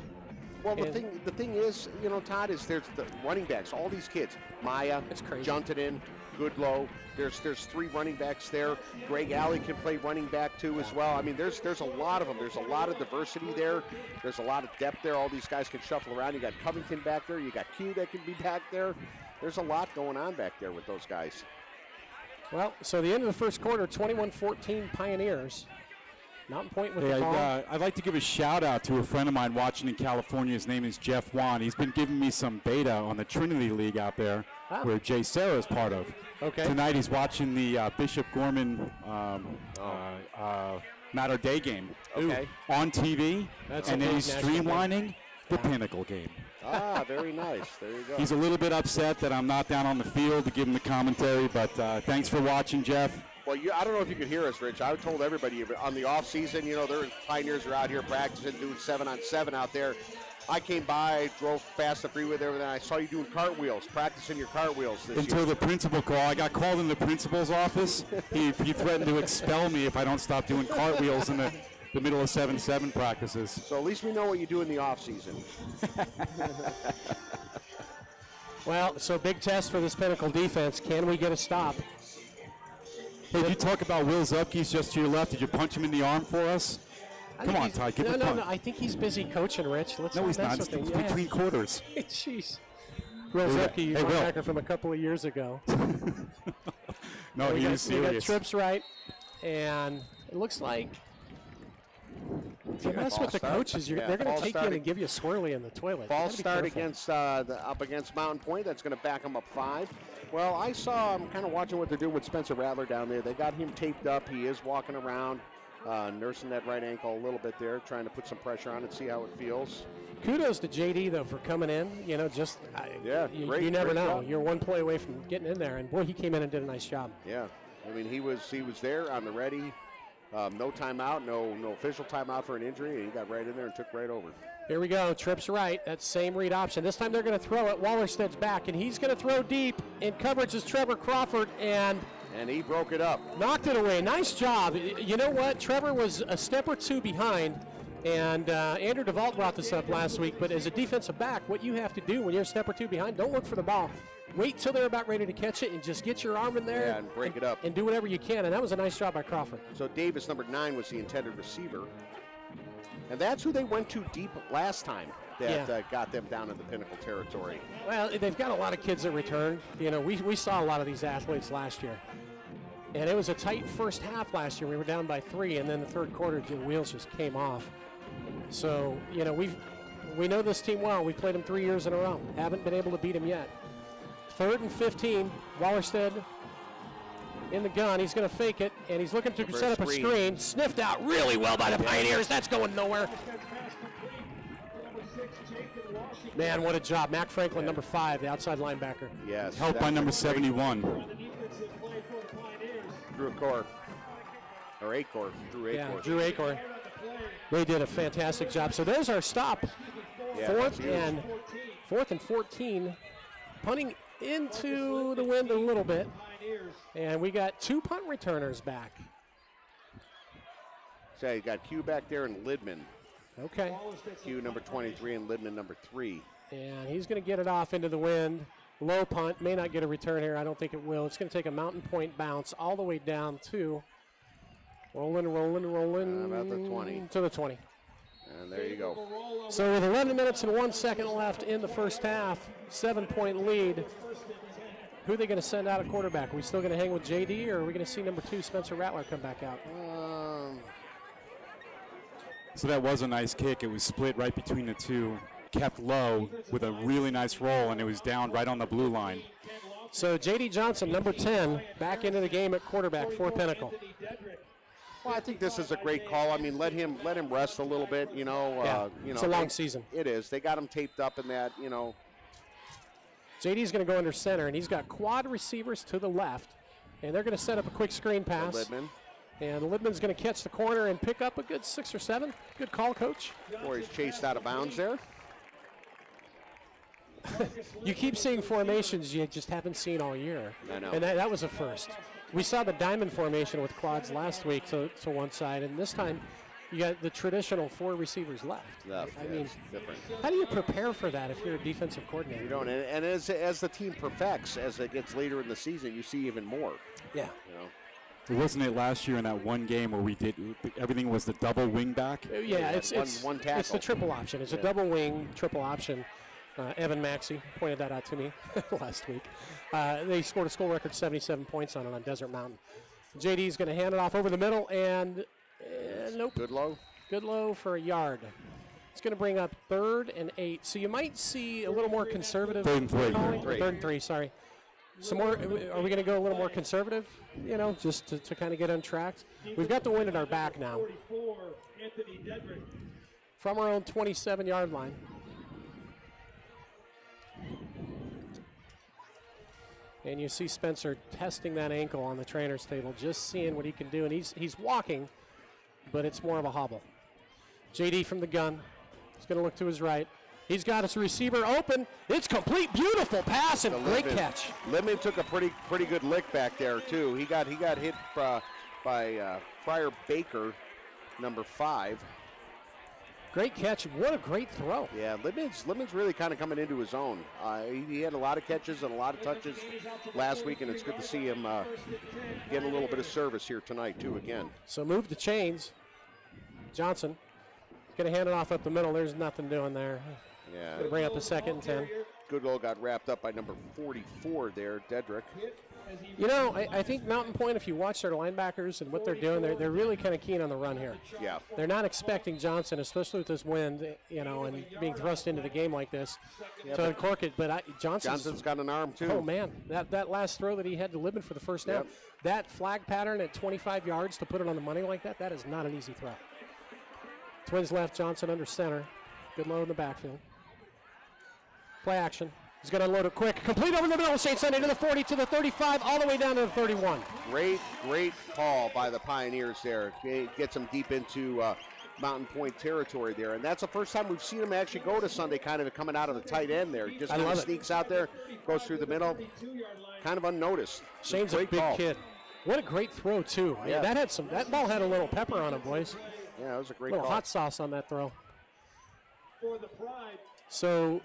Speaker 4: Well, the thing is, Todd, is there's the running backs. All these kids, Maya, Juntanen, Goodlow. There's 3 running backs there. Greg Alley can play running back too as well. I mean, there's a lot of them. There's a lot of diversity there. There's a lot of depth there. All these guys can shuffle around. You got Covington back there. You got Q that can be back there. There's a lot going on back there with those guys.
Speaker 5: Well, so the end of the first quarter, 21-14 Pioneers. Mountain Point with
Speaker 8: Hey,
Speaker 5: the ball.
Speaker 8: I'd like to give a shout out to a friend of mine watching in California. His name is Jeff Wan. He's been giving me some beta on the Trinity League out there, where Jay Serra is part of.
Speaker 5: Okay.
Speaker 8: Tonight he's watching the Bishop Gorman Matter Day game on TV, and then he's streamlining the Pinnacle game.
Speaker 4: Ah, very nice. There you go.
Speaker 8: He's a little bit upset that I'm not down on the field to give him the commentary, but thanks for watching, Jeff.
Speaker 4: Well, I don't know if you could hear us, Rich. I told everybody on the off season, their Pioneers are out here practicing, doing 7-on-7 out there. I came by, drove past the freeway there, and I saw you doing cartwheels, practicing your cartwheels this
Speaker 8: Until
Speaker 4: year.
Speaker 8: the principal called. I got called in the principal's office. He threatened to expel me if I don't stop doing cartwheels in the middle of 7-7 practices.
Speaker 4: So at least we know what you do in the off season.
Speaker 5: Well, so big test for this Pinnacle defense. Can we get a stop?
Speaker 8: Hey, did you talk about Will Zupke's just to your left? Did you punch him in the arm for us? Come on, Ty, give a punt.
Speaker 5: No, I think he's busy coaching, Rich.
Speaker 8: No, he's not. It's between quarters.
Speaker 5: Jeez. Will Zupke, you linebacker from a couple of years ago.
Speaker 8: No, he was serious.
Speaker 5: We got trips right, and it looks like if you mess with the coaches, they're going to take you in and give you a swirly in the toilet.
Speaker 4: False start against up against Mountain Point. That's going to back them up 5. Well, I'm kind of watching what they're doing with Spencer Rattler down there. They got him taped up. He is walking around, nursing that right ankle a little bit there, trying to put some pressure on it, see how it feels.
Speaker 5: Kudos to JD though for coming in. You never know. Job. You're one play away from getting in there, and boy, he came in and did a nice job.
Speaker 4: Yeah, I mean he was there on the ready. No timeout, no official timeout for an injury, and he got right in there and took right over.
Speaker 5: Here we go, trips right, that same read option. This time they're going to throw it. Wallersted's back, and he's going to throw deep. In coverage is Trevor Crawford, and
Speaker 4: he broke it up.
Speaker 5: Knocked it away, nice job. You know what, Trevor was a step or two behind, and Andrew DeVault brought this up last week, but as a defensive back, what you have to do when you're a step or two behind, don't look for the ball. Wait till they're about ready to catch it and just get your arm in there
Speaker 4: and break it up.
Speaker 5: And do whatever you can, and that was a nice job by Crawford.
Speaker 4: So Davis, number 9, was the intended receiver. And that's who they went to deep last time that got them down in the Pinnacle territory.
Speaker 5: Well, they've got a lot of kids that returned. We saw a lot of these athletes last year. And it was a tight first half last year. We were down by 3, and then the third quarter, the wheels just came off. So, we know this team well. We've played them 3 years in a row. Haven't been able to beat them yet. 3rd and 15, Wallerstead in the gun. He's going to fake it, and he's looking to set up a screen. Sniffed out really well by the Pioneers. That's going nowhere. Man, what a job. Mac Franklin, number 5, the outside linebacker.
Speaker 4: Yes.
Speaker 8: Helped by number 71.
Speaker 4: Drew Acor. Or Acor.
Speaker 5: Drew Acor. They did a fantastic job. So there's our stop.
Speaker 4: Yeah,
Speaker 5: 4th and 14. Punting into the wind a little bit. And we got 2 punt returners back.
Speaker 4: So you got Q back there and Lidman.
Speaker 5: Okay.
Speaker 4: Q number 23 and Lidman number 3.
Speaker 5: And he's going to get it off into the wind. Low punt. May not get a return here. I don't think it will. It's going to take a Mountain Point bounce all the way down to rolling.
Speaker 4: About the 20.
Speaker 5: To the 20.
Speaker 4: And there you go.
Speaker 5: So with 11 minutes and 1 second left in the first half, 7-point lead. Who are they going to send out at quarterback? Are we still going to hang with JD, or are we going to see number 2, Spencer Rattler, come back out?
Speaker 8: So that was a nice kick. It was split right between the two, kept low with a really nice roll, and it was down right on the blue line.
Speaker 5: So J.D. Johnson, number 10, back into the game at quarterback for Pinnacle.
Speaker 4: Well, I think this is a great call. I mean, let him rest a little bit.
Speaker 5: It's a long season.
Speaker 4: It is. They got him taped up in that.
Speaker 5: JD's going to go under center, and he's got quad receivers to the left, and they're going to set up a quick screen pass.
Speaker 4: Lidman.
Speaker 5: And Lidman's going to catch the corner and pick up a good 6 or 7. Good call, Coach.
Speaker 4: Boy, he's chased out of bounds there.
Speaker 5: You keep seeing formations you just haven't seen all year.
Speaker 4: I know.
Speaker 5: And that was a first. We saw the diamond formation with quads last week to one side, and this time you got the traditional 4 receivers left. I mean,
Speaker 4: different.
Speaker 5: How do you prepare for that if you're a defensive coordinator?
Speaker 4: You don't. And as the team perfects, as it gets later in the season, you see even more.
Speaker 5: Yeah.
Speaker 8: Wasn't it last year in that one game where we did everything was the double wing back?
Speaker 5: Yeah, it's
Speaker 4: one tackle.
Speaker 5: It's the triple option. It's a double wing triple option. Evan Maxey pointed that out to me last week. They scored a school record 77 points on it on Desert Mountain. JD's going to hand it off over the middle, and Nope.
Speaker 4: Good low.
Speaker 5: Good low for a yard. It's going to bring up 3rd and 8. So you might see a little more conservative.
Speaker 8: 3rd and 3.
Speaker 5: calling. 3rd and 3, sorry. Some more. Are we going to go a little more conservative? You know, just to kind of get untracked. We've got the wind at our back now. From our own 27-yard line. And you see Spencer testing that ankle on the trainer's table, just seeing what he can do. And he's walking, but it's more of a hobble. JD from the gun. He's going to look to his right. He's got his receiver open. It's complete, beautiful pass and great catch.
Speaker 4: Libman took a pretty good lick back there too. He got hit by Pryor Baker, number 5.
Speaker 5: Great catch. What a great throw.
Speaker 4: Yeah, Libman's really kind of coming into his own. He had a lot of catches and a lot of touches last week, and it's good to see him getting a little bit of service here tonight too again.
Speaker 5: So move the chains. Johnson going to hand it off up the middle. There's nothing doing there.
Speaker 4: Yeah.
Speaker 5: Going to bring up a 2nd and 10.
Speaker 4: Good goal got wrapped up by number 44 there, Dedrick.
Speaker 5: You know, I think Mountain Pointe, if you watch their linebackers and what they're doing, they're really kind of keen on the run here.
Speaker 4: Yeah.
Speaker 5: They're not expecting Johnson, especially with this wind, you know, and being thrust into the game like this, to uncork it. But
Speaker 4: Johnson's got an arm, too.
Speaker 5: Oh, man. That last throw that he had to Libman for the first down, that flag pattern at 25 yards to put it on the money like that is not an easy throw. Twins left, Johnson under center. Good load in the backfield. Play action. He's going to unload it quick. Complete over the middle. St. Sunday to the 40, to the 35, all the way down to the 31.
Speaker 4: Great call by the Pioneers there. It gets them deep into Mountain Pointe territory there. And that's the first time we've seen him actually go to Sunday, kind of coming out of the tight end there. Just kind of sneaks out there, goes through the middle, kind of unnoticed.
Speaker 5: Shane's a big kid. What a great throw, too.
Speaker 4: Yeah.
Speaker 5: That ball had a little pepper on it, boys.
Speaker 4: Yeah, it was a great
Speaker 5: call. A little hot sauce on that throw. So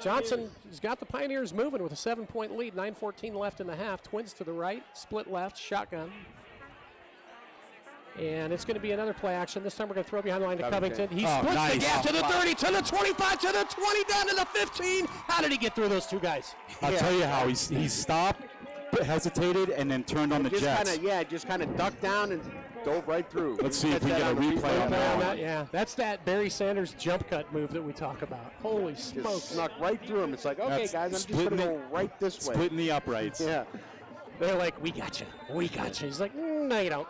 Speaker 5: Johnson has got the Pioneers moving with a 7-point lead, 9:14 left in the half. Twins to the right, split left, shotgun. And it's going to be another play action. This time we're going to throw behind the line to Covington. He splits the gap to the 30, to the 25, to the 20, down to the 15. How did he get through those two guys?
Speaker 8: I'll tell you how. He stopped, hesitated, and then turned on the jets.
Speaker 4: Just kind of ducked down and dove right through.
Speaker 8: Let's see if we get a replay on that.
Speaker 5: Yeah, that's that Barry Sanders jump cut move that we talk about. Holy smokes.
Speaker 4: Just snuck right through him. It's like, okay, guys, I'm just going to go right this way.
Speaker 8: Splitting the uprights.
Speaker 4: Yeah.
Speaker 5: They're like, we got you. We got you. He's like, no, you don't.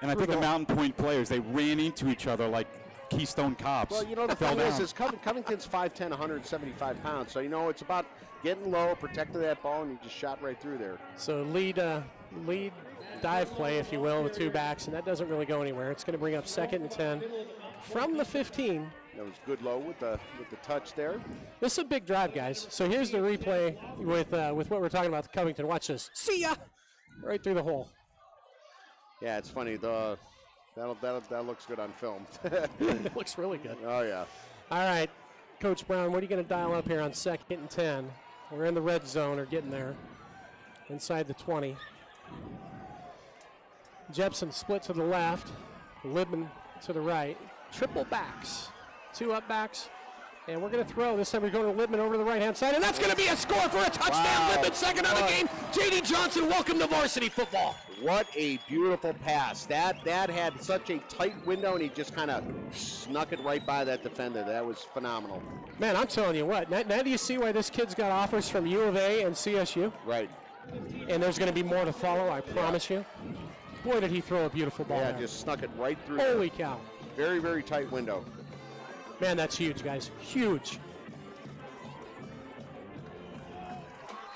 Speaker 8: And I think the Mountain Pointe players, they ran into each other like Keystone Cops.
Speaker 4: Well, you know, the thing is Covington's 5'10", 175 pounds. So, you know, it's about getting low, protecting that ball, and he just shot right through there.
Speaker 5: So lead dive play, if you will, with two backs, and that doesn't really go anywhere. It's going to bring up 2nd and 10 from the 15.
Speaker 4: That was good low with the touch there.
Speaker 5: This is a big drive, guys. So here's the replay with what we're talking about, Covington. Watch this. See ya! Right through the hole.
Speaker 4: Yeah, it's funny. That looks good on film.
Speaker 5: It looks really good.
Speaker 4: Oh, yeah.
Speaker 5: All right, Coach Brown, what are you going to dial up here on 2nd and 10? We're in the red zone, or getting there, inside the 20. Jepson split to the left, Libman to the right. Triple backs, 2 up backs, and we're going to throw. This time we're going to Libman over to the right-hand side, and that's going to be a score for a touchdown. Wow. Libman second on the game. J.D. Johnson, welcome to varsity football.
Speaker 4: What a beautiful pass. That had such a tight window, and he just kind of snuck it right by that defender. That was phenomenal.
Speaker 5: Man, I'm telling you what, now do you see why this kid's got offers from U of A and CSU?
Speaker 4: Right.
Speaker 5: And there's going to be more to follow, I promise you. Boy, did he throw a beautiful ball.
Speaker 4: Yeah,
Speaker 5: there.
Speaker 4: just snuck it right through.
Speaker 5: Holy cow.
Speaker 4: Very, very tight window.
Speaker 5: Man, that's huge, guys. Huge.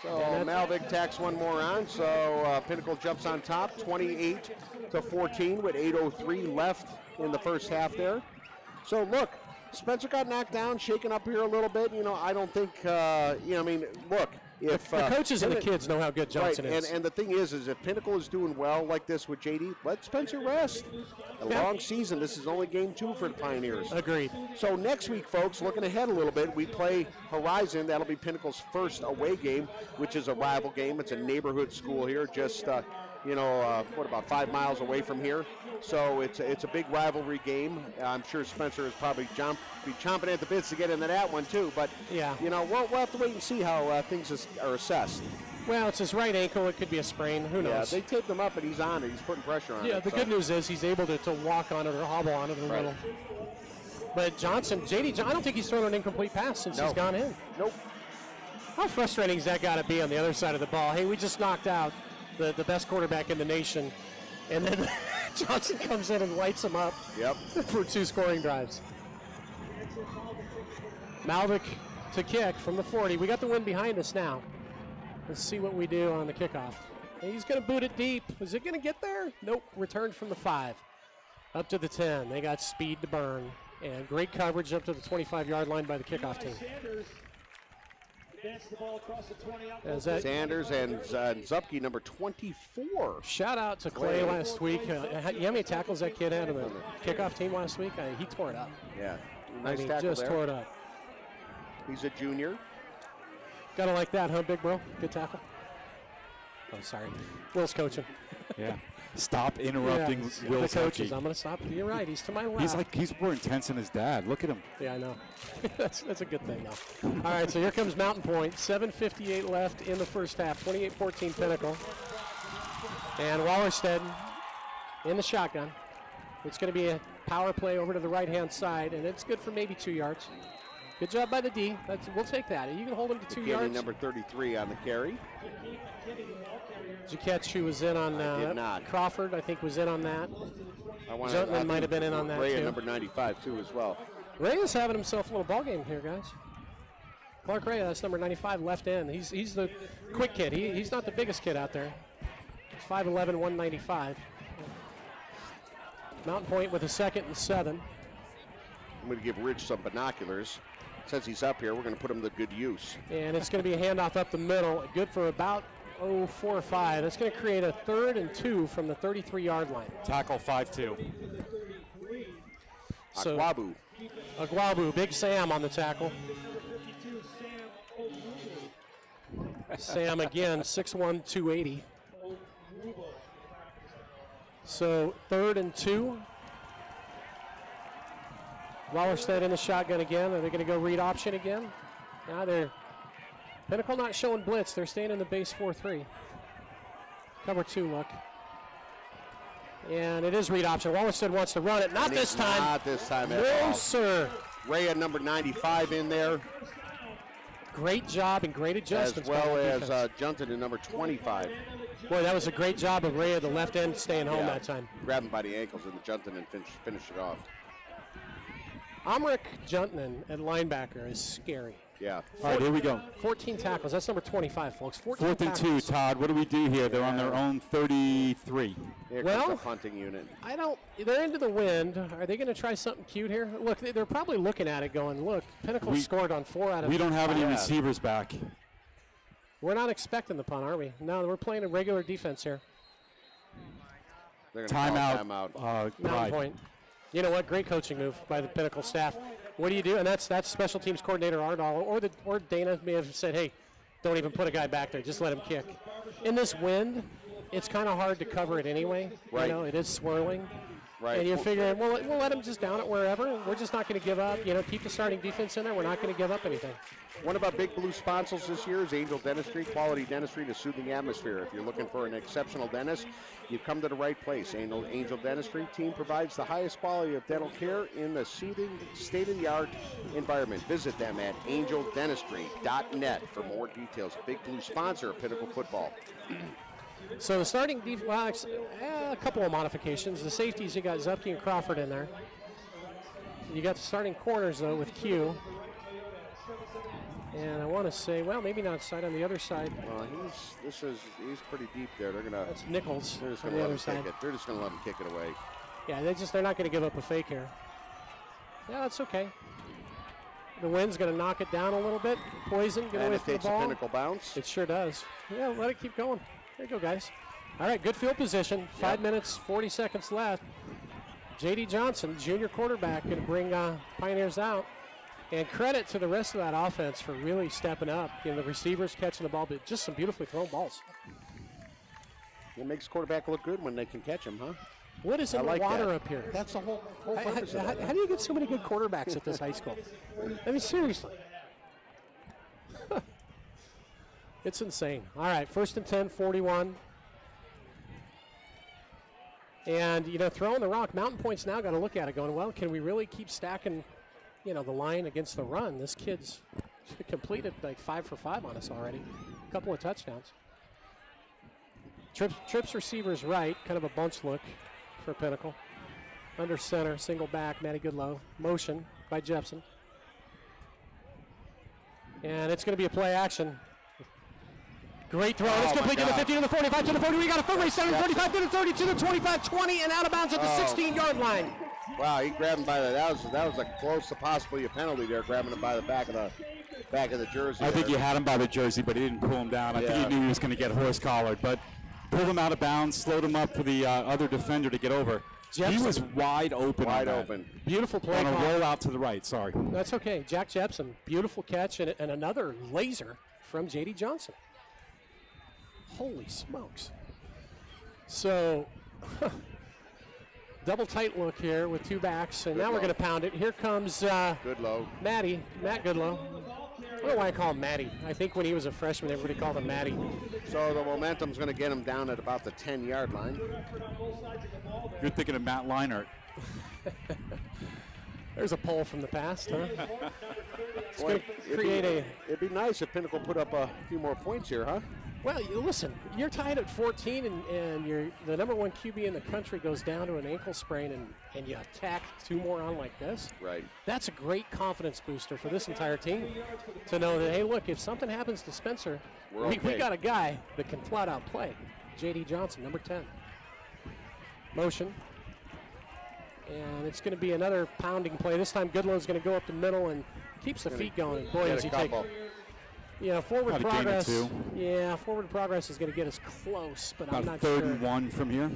Speaker 4: So Malvik tacks one more on. So Pinnacle jumps on top, 28-14 with 8:03 left in the first half there. So look, Spencer got knocked down, shaken up here a little bit. You know, I don't think, look. If
Speaker 5: the coaches and the kids know how good Johnson is.
Speaker 4: And the thing is if Pinnacle is doing well like this with JD, let Spencer rest. A long season. This is only game 2 for the Pioneers.
Speaker 5: Agreed.
Speaker 4: So next week, folks, looking ahead a little bit, we play Horizon. That'll be Pinnacle's first away game, which is a rival game. It's a neighborhood school here, just about 5 miles away from here. So it's a big rivalry game. I'm sure Spencer is probably be chomping at the bits to get into that one too. But
Speaker 5: yeah,
Speaker 4: we'll have to wait and see how things are assessed.
Speaker 5: Well, it's his right ankle. It could be a sprain. Who knows?
Speaker 4: Yeah, they taped him up, and he's on it. He's putting pressure on it.
Speaker 5: Yeah, the good news is he's able to walk on it or hobble on it a little. But Johnson, I don't think he's thrown an incomplete pass since he's gone in.
Speaker 4: Nope.
Speaker 5: How frustrating is that got to be on the other side of the ball? Hey, we just knocked out the best quarterback in the nation, and then Johnson comes in and lights him up for 2 scoring drives. Malvik to kick from the 40. We got the win behind us now. Let's see what we do on the kickoff. He's going to boot it deep. Is it going to get there? Nope. Returned from the 5. Up to the 10. They got speed to burn. And great coverage up to the 25-yard line by the kickoff team.
Speaker 4: Sanders and Zupke, number 24.
Speaker 5: Shout out to Clay last week. You know how many tackles that kid had on the kickoff team last week? He tore it up.
Speaker 4: Yeah, nice tackle
Speaker 5: just
Speaker 4: there.
Speaker 5: Tore it up.
Speaker 4: He's a junior.
Speaker 5: Gotta like that, huh, big bro? Good tackle. Oh, sorry. Will's coaching.
Speaker 8: Yeah. Stop interrupting Will's
Speaker 5: the coaches. I'm going to stop. You're right. He's to my left.
Speaker 8: He's more intense than his dad. Look at him.
Speaker 5: Yeah, I know. that's a good thing, though. All right, so here comes Mountain Pointe. 7:58 left in the first half. 28-14 Pinnacle. And Wallerstedt in the shotgun. It's going to be a power play over to the right-hand side, and it's good for maybe 2 yards. Good job by the D. We'll take that. You can hold him to 2 yards.
Speaker 4: Number 33 on the carry.
Speaker 5: Did you catch who was in on
Speaker 4: I did not.
Speaker 5: Crawford, I think, was in on that. Juntman might have been in on that,
Speaker 4: Ray
Speaker 5: too.
Speaker 4: at number 95, too, as well.
Speaker 5: Ray is having himself a little ball game here, guys. Clark Ray, that's number 95, left end. He's the quick kid. He's not the biggest kid out there. He's 5'11", 195. Mountain Pointe with a 2nd and 7.
Speaker 4: I'm going to give Rich some binoculars. Since he's up here, we're going to put him to good use.
Speaker 5: And it's going to be a handoff up the middle, good for about 4 or 5. That's going to create a 3rd and 2 from the 33-yard line.
Speaker 8: Tackle 5-2.
Speaker 5: So
Speaker 4: Agwabu,
Speaker 5: Big Sam on the tackle. Sam again, 6'1", 280. So 3rd and 2. Wallerstedt in the shotgun again. Are they going to go read option again? Now they're Pinnacle not showing blitz. They're staying in the base 4-3. Cover 2 look. And it is read option. Wallerstedt wants to run it. Not this time.
Speaker 4: Not this time at all.
Speaker 5: No, sir.
Speaker 4: Ray at number 95 in there.
Speaker 5: Great job and great adjustments.
Speaker 4: As well as Junton at number 25.
Speaker 5: Boy, that was a great job of Ray at the left end staying home that time.
Speaker 4: Grab him by the ankles and Junton and finish it off.
Speaker 5: Amrik Juntman at linebacker is scary.
Speaker 4: Yeah.
Speaker 8: All right, here we go.
Speaker 5: 14 tackles. That's number 25, folks. 14
Speaker 8: 4th and 2, Todd. What do we do here? They're on their own 33.
Speaker 4: Here comes the punting unit.
Speaker 5: They're into the wind. Are they going to try something cute here? Look, they're probably looking at it going, look, Pinnacle scored on 4 out of 5.
Speaker 8: We don't have any receivers back.
Speaker 5: We're not expecting the punt, are we? No, we're playing a regular defense here.
Speaker 4: Timeout.
Speaker 5: Mountain Pointe. You know what? Great coaching move by the Pinnacle staff. What do you do? And that's special teams coordinator Ardall or Dana may have said, hey, don't even put a guy back there. Just let him kick. In this wind, it's kind of hard to cover it anyway.
Speaker 4: Right.
Speaker 5: You know, it is swirling.
Speaker 4: Right.
Speaker 5: And you're figuring, we'll let him just down it wherever. We're just not going to give up. You know, keep the starting defense in there. We're not going to give up anything.
Speaker 4: One of our big blue sponsors this year is Angel Dentistry, quality dentistry to soothing atmosphere. If you're looking for an exceptional dentist, you've come to the right place. Angel Dentistry team provides the highest quality of dental care in the soothing, state-of-the-art environment. Visit them at angeldentistry.net for more details. Big blue sponsor of Pinnacle football.
Speaker 5: So the starting defense, a couple of modifications. The safeties, you got Zupke and Crawford in there. You got the starting corners, though, with Q. And I want to say, well, maybe not side on the other side.
Speaker 4: He's pretty deep there.
Speaker 5: That's Nichols
Speaker 4: They're just
Speaker 5: on
Speaker 4: going
Speaker 5: the
Speaker 4: to
Speaker 5: other side.
Speaker 4: They're just going to let him kick it away.
Speaker 5: Yeah, they're not going to give up a fake here. Yeah, that's okay. The wind's going to knock it down a little bit. Poison, get away from the ball.
Speaker 4: And it takes a Pinnacle bounce.
Speaker 5: It sure does. Yeah, let it keep going. There you go, guys. All right, good field position. 5 minutes, 40 seconds left. J.D. Johnson, junior quarterback, going to bring Pioneers out. And credit to the rest of that offense for really stepping up. You know, the receivers catching the ball, but just some beautifully thrown balls.
Speaker 4: It makes the quarterback look good when they can catch him, huh?
Speaker 5: What is in the water up here?
Speaker 4: That's the whole purpose of it.
Speaker 5: How do you get so many good quarterbacks at this high school? I mean, seriously. It's insane. All right, 1st and 10, 41. And, you know, throwing the rock, Mountain Point's now got to look at it going, well, can we really keep stacking, you know, the line against the run? This kid's completed like 5 for 5 on us already. A couple of touchdowns. Trips receivers right, kind of a bunch look for Pinnacle. Under center, single back, Matty Goodlow. Motion by Jepson. And it's going to be a play action. Great throw. It's complete to the 50, to the 45, to the 40. We got a foot race, 7, 35, to the 30, to the 25, 20, and out of bounds at the 16-yard line.
Speaker 4: Wow, he grabbed him by the, that was a close to possibly a penalty there, grabbing him by the back of the jersey.
Speaker 8: I think he had him by the jersey, but he didn't pull him down. I think he knew he was going to get horse collared, but pulled him out of bounds, slowed him up for the other defender to get over. Jepson. He was wide open.
Speaker 4: Wide open.
Speaker 5: Beautiful play.
Speaker 8: On a roll out to the right, sorry.
Speaker 5: That's okay. Jack Jepson, beautiful catch, and another laser from J.D. Johnson. Holy smokes. So, double tight look here with 2 backs, and now we're going to pound it. Here comes
Speaker 4: Goodlow.
Speaker 5: Matt Goodlow. I don't know why I call him Matty. I think when he was a freshman, everybody called him Matty.
Speaker 4: So the momentum's going to get him down at about the 10-yard line.
Speaker 8: You're thinking of Matt Leinart.
Speaker 5: There's a poll from the past, huh? It's going to create
Speaker 4: It'd be nice if Pinnacle put up a few more points here, huh?
Speaker 5: Well, listen, you're tied at 14, and you're the number 1 QB in the country goes down to an ankle sprain, and you attack 2 more on like this.
Speaker 4: Right.
Speaker 5: That's a great confidence booster for this entire team to know that, hey, look, if something happens to Spencer, we got a guy that can flat out play. J.D. Johnson, number 10. Motion. And it's going to be another pounding play. This time Goodlow's going to go up the middle and keeps the feet going. Boy, does he take it. Yeah, forward progress. Yeah, forward progress is going to get us close, but I'm not sure.
Speaker 8: 3rd and 1 from here.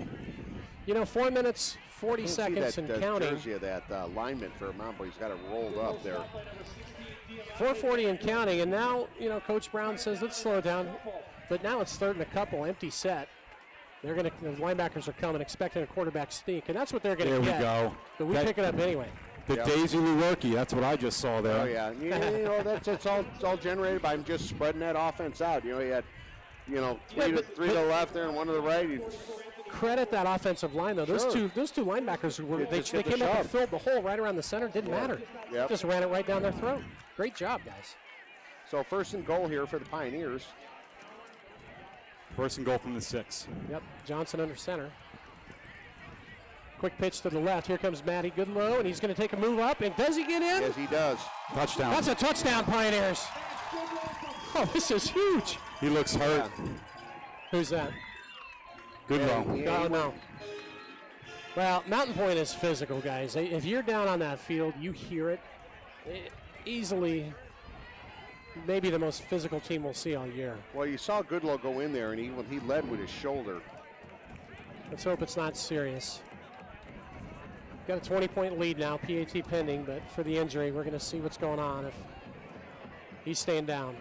Speaker 5: You know, 4 minutes, 40 seconds and counting.
Speaker 4: Jersey of that lineman for Mount Point, he's got it rolled up there.
Speaker 5: 4:40 and counting, and now, you know, Coach Brown says, let's slow down. But now it's 3rd and a couple, empty set. The linebackers are coming, expecting a quarterback sneak, and that's what they're going to get.
Speaker 8: There we go.
Speaker 5: But we pick it up anyway.
Speaker 8: The Daisy Lewerke, that's what I just saw there.
Speaker 4: Oh, yeah. You know, it's all generated by him just spreading that offense out. You know, he had, three to the left there and 1 to the right.
Speaker 5: Credit that offensive line, though. Those two linebackers, they came up and filled the hole right around the center. Didn't matter.
Speaker 4: Yep.
Speaker 5: Just ran it right down their throat. Great job, guys.
Speaker 4: So 1st and goal here for the Pioneers.
Speaker 8: 1st and goal from the 6.
Speaker 5: Yep, Johnson under center. Quick pitch to the left. Here comes Matty Goodlow, and he's going to take a move up. And does he get in?
Speaker 4: Yes, he does.
Speaker 8: Touchdown.
Speaker 5: That's a touchdown, Pioneers. Oh, this is huge.
Speaker 8: He looks hurt.
Speaker 5: Who's that?
Speaker 8: Goodlow.
Speaker 5: Oh, no. Well, Mountain Point is physical, guys. If you're down on that field, you hear it. Easily, maybe the most physical team we'll see all year.
Speaker 4: Well, you saw Goodlow go in there, and he led with his shoulder.
Speaker 5: Let's hope it's not serious. Got a 20-point lead now, PAT pending, but for the injury, we're going to see what's going on if he's staying down.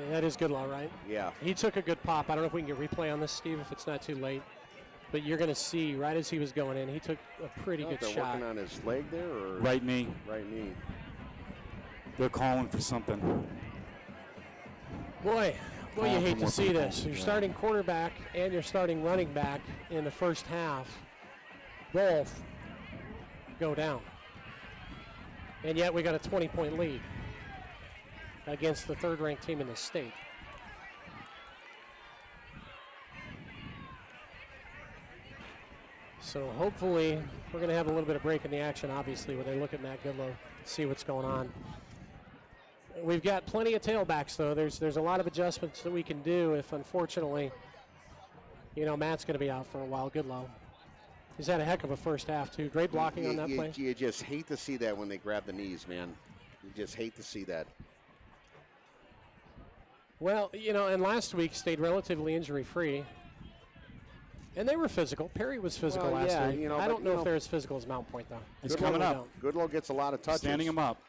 Speaker 5: That is Goodlow, right?
Speaker 4: Yeah.
Speaker 5: He took a good pop. I don't know if we can get replay on this, Steve, if it's not too late. But you're going to see right as he was going in, he took a pretty good shot.
Speaker 4: They're working on his leg there? Or
Speaker 8: right knee.
Speaker 4: Right knee.
Speaker 8: They're calling for something.
Speaker 5: Boy, you hate to see this. You're starting quarterback and you're starting running back in the first half. Both go down. And yet we got a 20-point lead against the 3rd-ranked team in the state. So hopefully we're going to have a little bit of break in the action, obviously, when they look at Matt Goodlow, see what's going on. We've got plenty of tailbacks, though. There's a lot of adjustments that we can do if, unfortunately, Matt's going to be out for a while. Goodlow. He's had a heck of a first half, too. Great blocking on that play.
Speaker 4: You just hate to see that when they grab the knees, man. You just hate to see that.
Speaker 5: Well, and last week stayed relatively injury-free. And they were physical. Perry was physical last week. I don't know if they're as physical as Mount Point, though.
Speaker 8: He's coming up.
Speaker 4: Goodlow gets a lot of touches.
Speaker 8: Standing him up.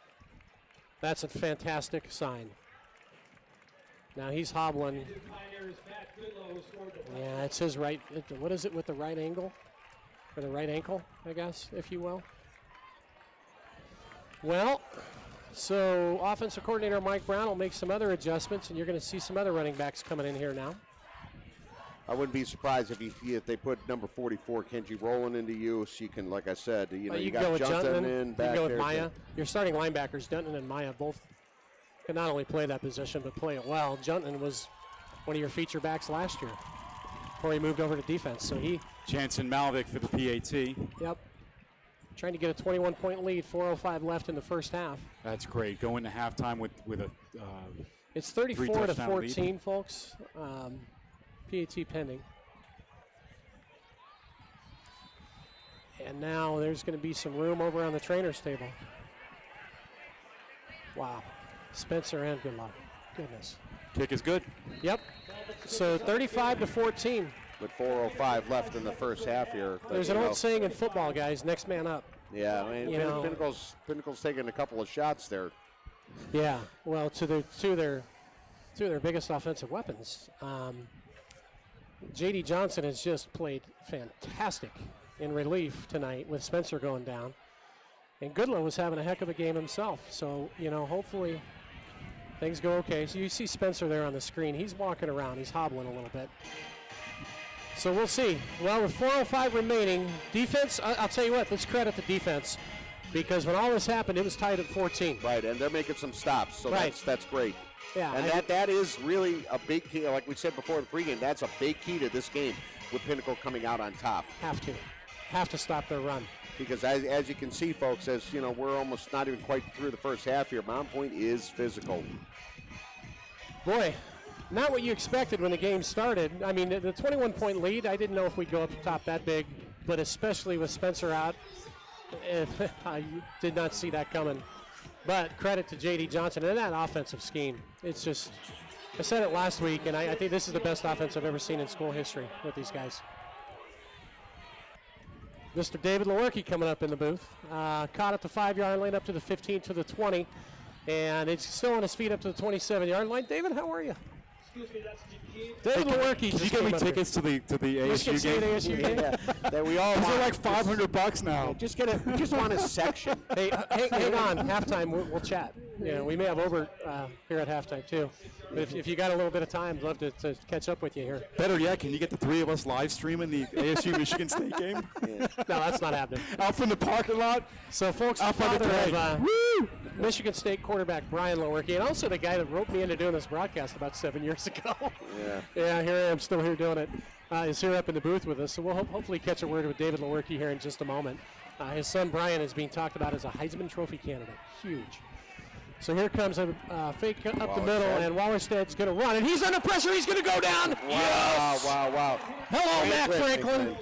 Speaker 5: That's a fantastic sign. Now he's hobbling. Yeah, it's his right. What is it with the right angle? Or the right ankle, I guess, if you will. Well, So offensive coordinator Mike Brown will make some other adjustments, and you're going to see some other running backs coming in here now.
Speaker 4: I wouldn't be surprised if they put number 44, Kenji Rowland, into use. You can, like I said, you
Speaker 5: got
Speaker 4: got Junton in back there.
Speaker 5: You can go with Maya. Your starting linebackers, Dunton and Maya, both can not only play that position, but play it well. Junton was one of your feature backs last year before he moved over to defense. So
Speaker 8: Jansen Malvik for the PAT.
Speaker 5: Yep. Trying to get a 21-point lead, 4:05 left in the first half.
Speaker 8: That's great. Go into halftime with a
Speaker 5: it's 34-14,
Speaker 8: lead.
Speaker 5: folks. PAT pending. And now there's going to be some room over on the trainer's table. Wow. Spencer and Goodluck. Goodness.
Speaker 8: Kick is good.
Speaker 5: Yep. So 35-14.
Speaker 4: With 4:05 left in the first half here.
Speaker 5: There's an old saying in football, guys, next man up.
Speaker 4: Yeah, I mean, Pinnacle's taking a couple of shots there.
Speaker 5: Yeah, well, to their biggest offensive weapons. J.D. Johnson has just played fantastic in relief tonight with Spencer going down. And Goodlow was having a heck of a game himself. So, hopefully things go okay. So you see Spencer there on the screen. He's walking around. He's hobbling a little bit. So we'll see. Well, with 4:05 remaining, defense, I'll tell you what, let's credit the defense. Because when all this happened, it was tied at 14.
Speaker 4: Right, and they're making some stops, so
Speaker 5: right.
Speaker 4: that's great.
Speaker 5: Yeah,
Speaker 4: and that is really a big key. Like we said before the pregame, that's a big key to this game with Pinnacle coming out on top.
Speaker 5: Have to stop their run.
Speaker 4: Because as you can see, folks, we're almost not even quite through the first half here. Mount Pointe is physical.
Speaker 5: Boy, not what you expected when the game started. I mean, the 21-point lead, I didn't know if we'd go up top that big, but especially with Spencer out, I did not see that coming. But credit to J.D. Johnson and that offensive scheme. It's just, I said it last week, and I think this is the best offense I've ever seen in school history with these guys. Mr. David Lewerke coming up in the booth. Caught at the 5-yard line, up to the 15, to the 20. And it's still on his feet up to the 27-yard line. David, how are you?
Speaker 6: Excuse me, that's
Speaker 5: David Lewerke.
Speaker 8: Can you get me tickets to the ASU game?
Speaker 5: ASU game?
Speaker 4: That we all
Speaker 8: They're like $500 now.
Speaker 4: Just want a section.
Speaker 5: Hey, hang on. Halftime, we'll chat. We may have Obert here at halftime too. But if you got a little bit of time, I'd love to catch up with you here.
Speaker 8: Better yet, can you get the three of us live streaming the ASU Michigan State game?
Speaker 5: No, that's not happening.
Speaker 8: Out from the parking lot.
Speaker 5: So, folks, the father of Michigan State quarterback Brian Lewerke, and also the guy that roped me into doing this broadcast about 7 years ago. Yeah, here I am, still here doing it. Is here up in the booth with us. So we'll hopefully catch a word with David Lewerke here in just a moment. His son Brian is being talked about as a Heisman Trophy candidate. Huge. So here comes a fake up the middle, and Wallersted's going to run, and he's under pressure. He's going to go down.
Speaker 4: Wow,
Speaker 5: Yes!
Speaker 4: wow.
Speaker 5: Hello, Mac Franklin.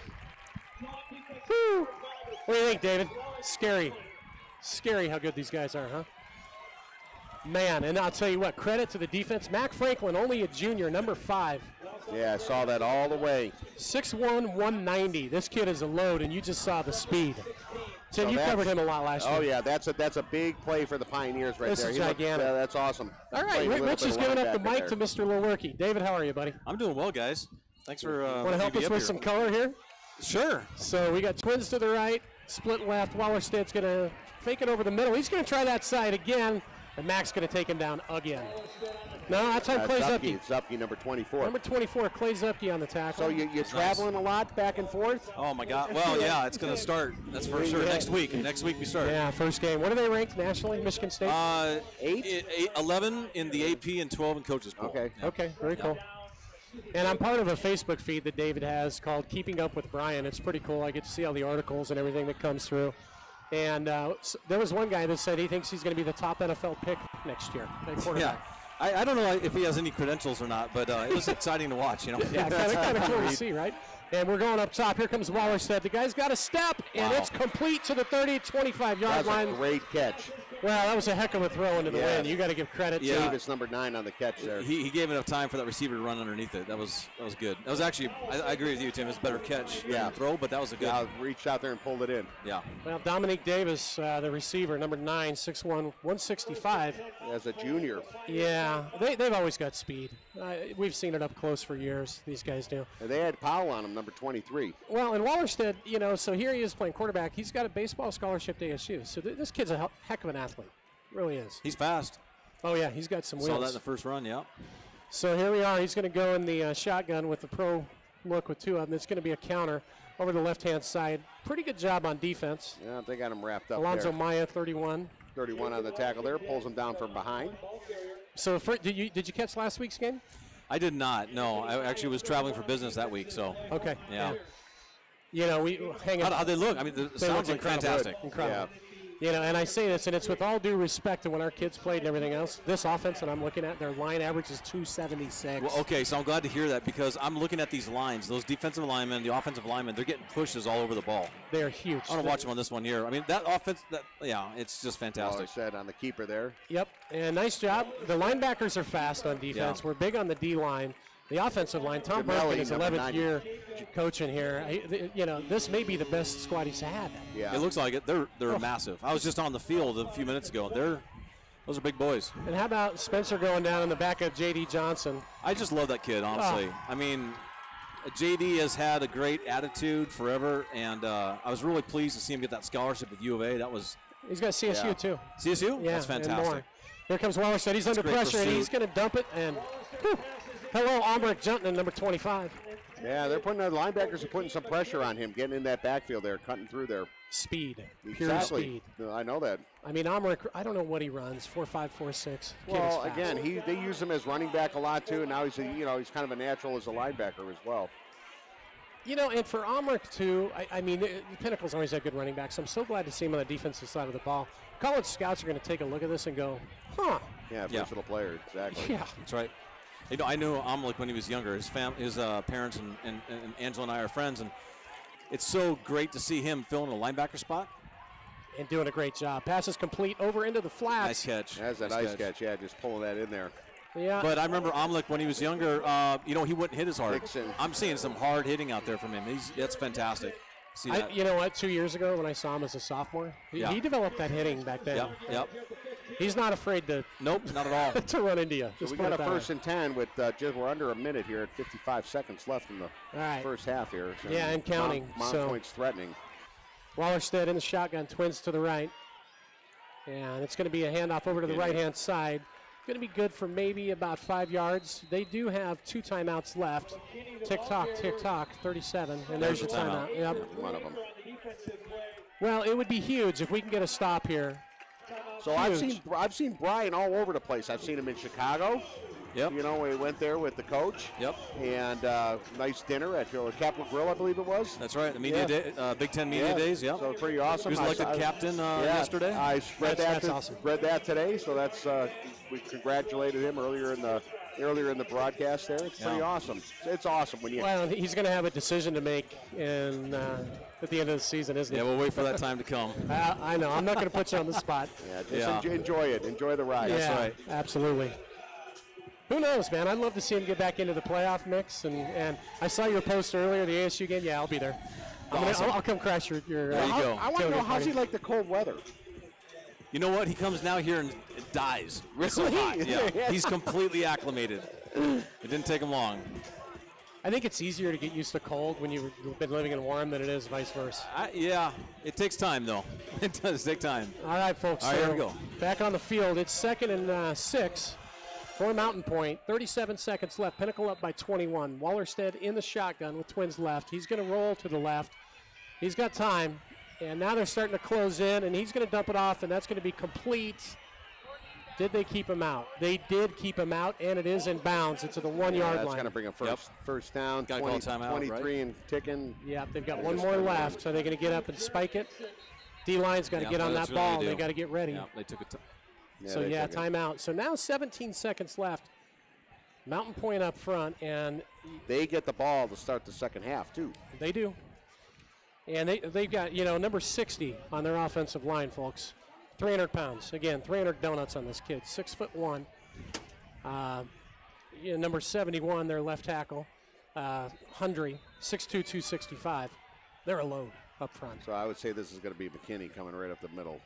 Speaker 5: Woo. What do you think, David? Scary how good these guys are, huh? Man, and I'll tell you what, credit to the defense. Mac Franklin, only a junior, number 5.
Speaker 4: Yeah, I saw that all the way.
Speaker 5: 6'1", 190. This kid is a load, and you just saw the speed. Tim, you covered him a lot last year.
Speaker 4: Oh, yeah, that's a big play for the Pioneers right
Speaker 5: this
Speaker 4: there.
Speaker 5: This is gigantic.
Speaker 4: That's awesome.
Speaker 5: All right, Rich is giving up the mic to Mr. Lewerke. David, how are you, buddy?
Speaker 9: I'm doing well, guys. Thanks for
Speaker 5: want to help us with some color here?
Speaker 9: Sure.
Speaker 5: So we got twins to the right, split left. Wallersted's going to fake it over the middle. He's going to try that side again, and Mac's going to take him down again. No, that time Clay Zupke.
Speaker 4: It's Zupke, number 24.
Speaker 5: Number 24, Clay Zupke on the tackle.
Speaker 4: So you're traveling a lot back and forth?
Speaker 9: Oh, my God. Well, yeah, it's going to start. That's for sure. Next week we start.
Speaker 5: Yeah, first game. What are they ranked nationally, Michigan State?
Speaker 9: 11 in the AP and 12 in coaches poll.
Speaker 4: Okay.
Speaker 9: Yeah.
Speaker 5: Okay, very cool. And I'm part of a Facebook feed that David has called Keeping Up with Brian. It's pretty cool. I get to see all the articles and everything that comes through. And there was one guy that said he thinks he's going to be the top NFL pick next year.
Speaker 9: Yeah. I don't know if he has any credentials or not, but it was exciting to watch,
Speaker 5: Yeah, kind of cool to see, right? And we're going up top. Here comes Wallerstedt. The guy's got a step, and it's complete to the 30, 25-yard line.
Speaker 4: That's a great catch.
Speaker 5: Well, that was a heck of a throw into the wind. You got to give credit to
Speaker 4: Davis, number 9 on the catch there.
Speaker 9: He gave enough time for that receiver to run underneath it. That was good. That was actually, I agree with you, Tim. It's a better catch than throw, but that was a good.
Speaker 4: Yeah, reached out there and pulled it in.
Speaker 9: Yeah.
Speaker 5: Well, Dominique Davis, the receiver, number 9, 6'1", 165.
Speaker 4: As a junior.
Speaker 5: Yeah, they've always got speed. We've seen it up close for years, these guys do.
Speaker 4: And they had Powell on him, number 23.
Speaker 5: Well, and Wallerstedt, so here he is playing quarterback. He's got a baseball scholarship to ASU, so this kid's a heck of an athlete. Really is.
Speaker 9: He's fast.
Speaker 5: Oh, yeah, he's got some wheels.
Speaker 9: Saw that in the first run, yeah.
Speaker 5: So here we are. He's going to go in the shotgun with the pro look with 2 of them. It's going to be a counter over the left-hand side. Pretty good job on defense.
Speaker 4: Yeah, they got him wrapped up
Speaker 5: Alonzo
Speaker 4: there.
Speaker 5: Maya, 31.
Speaker 4: 31 on the tackle there, pulls him down from behind.
Speaker 5: So did you catch last week's game?
Speaker 9: I did not, no. I actually was traveling for business that week, so.
Speaker 5: Okay.
Speaker 9: Yeah.
Speaker 5: You know, we hang on.
Speaker 9: How they look? I mean, it sounds like fantastic.
Speaker 5: Incredible. You know, and I say this, and it's with all due respect to when our kids played and everything else. This offense that I'm looking at, their line average is 276.
Speaker 9: Well, okay, so I'm glad to hear that because I'm looking at these lines. Those defensive linemen, the offensive linemen, they're getting pushes all over the ball.
Speaker 5: They're huge.
Speaker 9: I want to watch them on this one here. I mean, that offense, it's just fantastic.
Speaker 4: Well, said on the keeper there.
Speaker 5: Yep, and nice job. The linebackers are fast on defense.
Speaker 9: Yeah.
Speaker 5: We're big on the D-line. The offensive line, Tom Burke in his 11th year coaching here. You know, this may be the best squad he's had.
Speaker 9: Yeah. It looks like it. They're massive. I was just on the field a few minutes ago. Those are big boys.
Speaker 5: And how about Spencer going down in the back of J.D. Johnson?
Speaker 9: I just love that kid, honestly. I mean, J.D. has had a great attitude forever, and I was really pleased to see him get that scholarship with U of A.
Speaker 5: He's got CSU too.
Speaker 9: CSU?
Speaker 5: Yeah,
Speaker 9: that's fantastic.
Speaker 5: And more. Here comes Wallerstedt. He's under pressure, and he's going to dump it. And whew, hello, Almeric Junton, number 25.
Speaker 4: Yeah, the linebackers are putting some pressure on him, getting in that backfield there, cutting through there.
Speaker 5: Speed,
Speaker 4: pure
Speaker 5: exactly. Speed.
Speaker 4: No, I know that.
Speaker 5: I mean, Almeric, I don't know what he runs, 4.5, 4.6.
Speaker 4: Well, again, they use him as running back a lot too, and now he's he's kind of a natural as a linebacker as well.
Speaker 5: You know, and for Almeric too, I mean, the Pinnacle's always had good running backs. I'm so glad to see him on the defensive side of the ball. College scouts are going to take a look at this and go, huh.
Speaker 4: Yeah, versatile player, exactly.
Speaker 5: Yeah,
Speaker 9: that's right. You know, I knew Amlik when he was younger. His parents and Angela and I are friends, and it's so great to see him filling a linebacker spot.
Speaker 5: And doing a great job. Pass is complete over into the flats.
Speaker 9: Nice catch.
Speaker 4: That's that nice catch, yeah, just pulling that in there.
Speaker 5: Yeah.
Speaker 9: But I remember Amlik when he was younger, he wouldn't hit as hard. I'm seeing some hard hitting out there from him. That's fantastic. See that?
Speaker 5: You know what, 2 years ago when I saw him as a sophomore, he developed that hitting back then.
Speaker 9: Yep.
Speaker 5: He's not afraid to.
Speaker 9: Nope, not at all.
Speaker 5: to run into you.
Speaker 4: So we got a 1st and 10 with we're under a minute here at 55 seconds left in the first half here. So
Speaker 5: yeah, and counting.
Speaker 4: Pointe's threatening.
Speaker 5: Wallerstedt in the shotgun, Twins to the right. And it's going to be a handoff over to the right-hand side. Going to be good for maybe about 5 yards. They do have 2 timeouts left. Tick-tock, 37. And there's your timeout. Yep.
Speaker 4: One of them.
Speaker 5: Well, it would be huge if we can get a stop here.
Speaker 4: So I've seen Brian all over the place. I've seen him in Chicago.
Speaker 9: Yep.
Speaker 4: You know, we went there with the coach.
Speaker 9: Yep.
Speaker 4: And nice dinner at Capital Grill, I believe it was.
Speaker 9: That's right. The media day, Big Ten Media Days. Yep.
Speaker 4: So pretty awesome.
Speaker 9: He was elected captain yesterday.
Speaker 4: I read
Speaker 5: that's awesome.
Speaker 4: Read that today. So that's we congratulated him earlier in the broadcast there. It's pretty awesome. It's awesome when you.
Speaker 5: Well, he's going to have a decision to make at the end of the season, isn't he?
Speaker 9: Yeah, we'll wait for that time to come.
Speaker 5: I know. I'm not going to put you on the spot.
Speaker 4: Just enjoy it. Enjoy the ride.
Speaker 5: Yeah,
Speaker 9: that's right.
Speaker 5: Absolutely. Who knows, man? I'd love to see him get back into the playoff mix. And I saw your post earlier, the ASU game. Yeah, I'll be there. I'll come crash your
Speaker 9: there you go.
Speaker 4: I want to know, how's he like the cold weather?
Speaker 9: You know what? He comes down here and it dies. It's so hot. Yeah. He's completely acclimated. It didn't take him long.
Speaker 5: I think it's easier to get used to cold when you've been living in warm than it is vice versa.
Speaker 9: Yeah, it takes time, though. It does take time.
Speaker 5: All right, folks.
Speaker 9: All right, here we go.
Speaker 5: Back on the field. It's 2nd and 6 for Mountain Pointe. 37 seconds left. Pinnacle up by 21. Wallerstedt in the shotgun with Twins left. He's going to roll to the left. He's got time. And now they're starting to close in, and he's going to dump it off, and that's going to be complete. Did they keep him out? They did keep him out, and it is in bounds. It's at the 1 yard line.
Speaker 4: That's going to bring him first down.
Speaker 9: Got to call timeout,
Speaker 4: 23 and ticking.
Speaker 5: Yeah, they've got one more left, so they're going to get up and spike it. D-line's got to get on that ball. They got to get ready.
Speaker 9: Yeah, they took it.
Speaker 5: Timeout. So now 17 seconds left. Mountain Pointe up front, and
Speaker 4: they get the ball to start the second half, too.
Speaker 5: They do. And they've got, number 60 on their offensive line, folks. 300 pounds. Again, 300 donuts on this kid. 6'1". Number 71, their left tackle. Hundrey, 6'2", 265. They're a load up front.
Speaker 4: So I would say this is going to be McKinney coming right up the middle.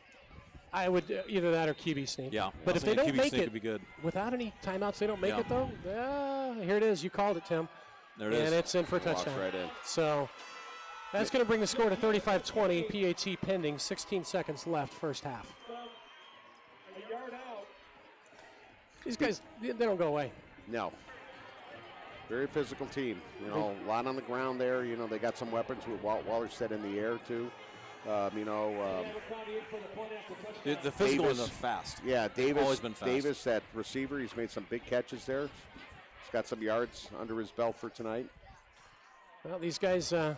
Speaker 5: I would either that or QB sneak.
Speaker 9: Yeah.
Speaker 5: But if they don't make it,
Speaker 9: be good.
Speaker 5: Without any timeouts, they don't make it, though. Here it is. You called it, Tim.
Speaker 9: There it is.
Speaker 5: And it's in for a touchdown.
Speaker 4: Walks right in.
Speaker 5: So that's going to bring the score to 35-20. PAT pending. 16 seconds left, first half. These guys, they don't go away.
Speaker 4: No. Very physical team. You know, a lot on the ground there. You know, they got some weapons with Wallerstedt in the air, too.
Speaker 9: The physical ones are fast.
Speaker 4: Yeah, Davis.
Speaker 9: Always been fast.
Speaker 4: Davis, that receiver, he's made some big catches there. He's got some yards under his belt for tonight.
Speaker 5: Well, these guys are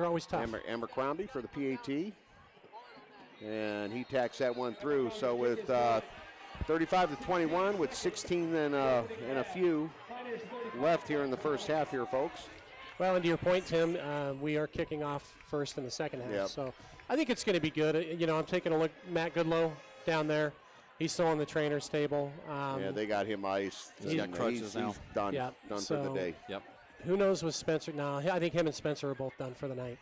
Speaker 5: always tough.
Speaker 4: Abercrombie for the PAT. And he tacks that one through. So with 35-21, with 16 and a few left here in the first half here, folks.
Speaker 5: Well, and to your point, Tim, we are kicking off first in the second half.
Speaker 4: Yep.
Speaker 5: So I think it's going to be good. You know, I'm taking a look. Matt Goodlow down there. He's still on the trainer's table.
Speaker 4: Yeah, they got him iced.
Speaker 9: He's got crutches now.
Speaker 4: He's done.
Speaker 5: Yep.
Speaker 4: Done
Speaker 5: So,
Speaker 4: for the day.
Speaker 9: Yep.
Speaker 5: Who knows with Spencer? No, I think him and Spencer are both done for the night.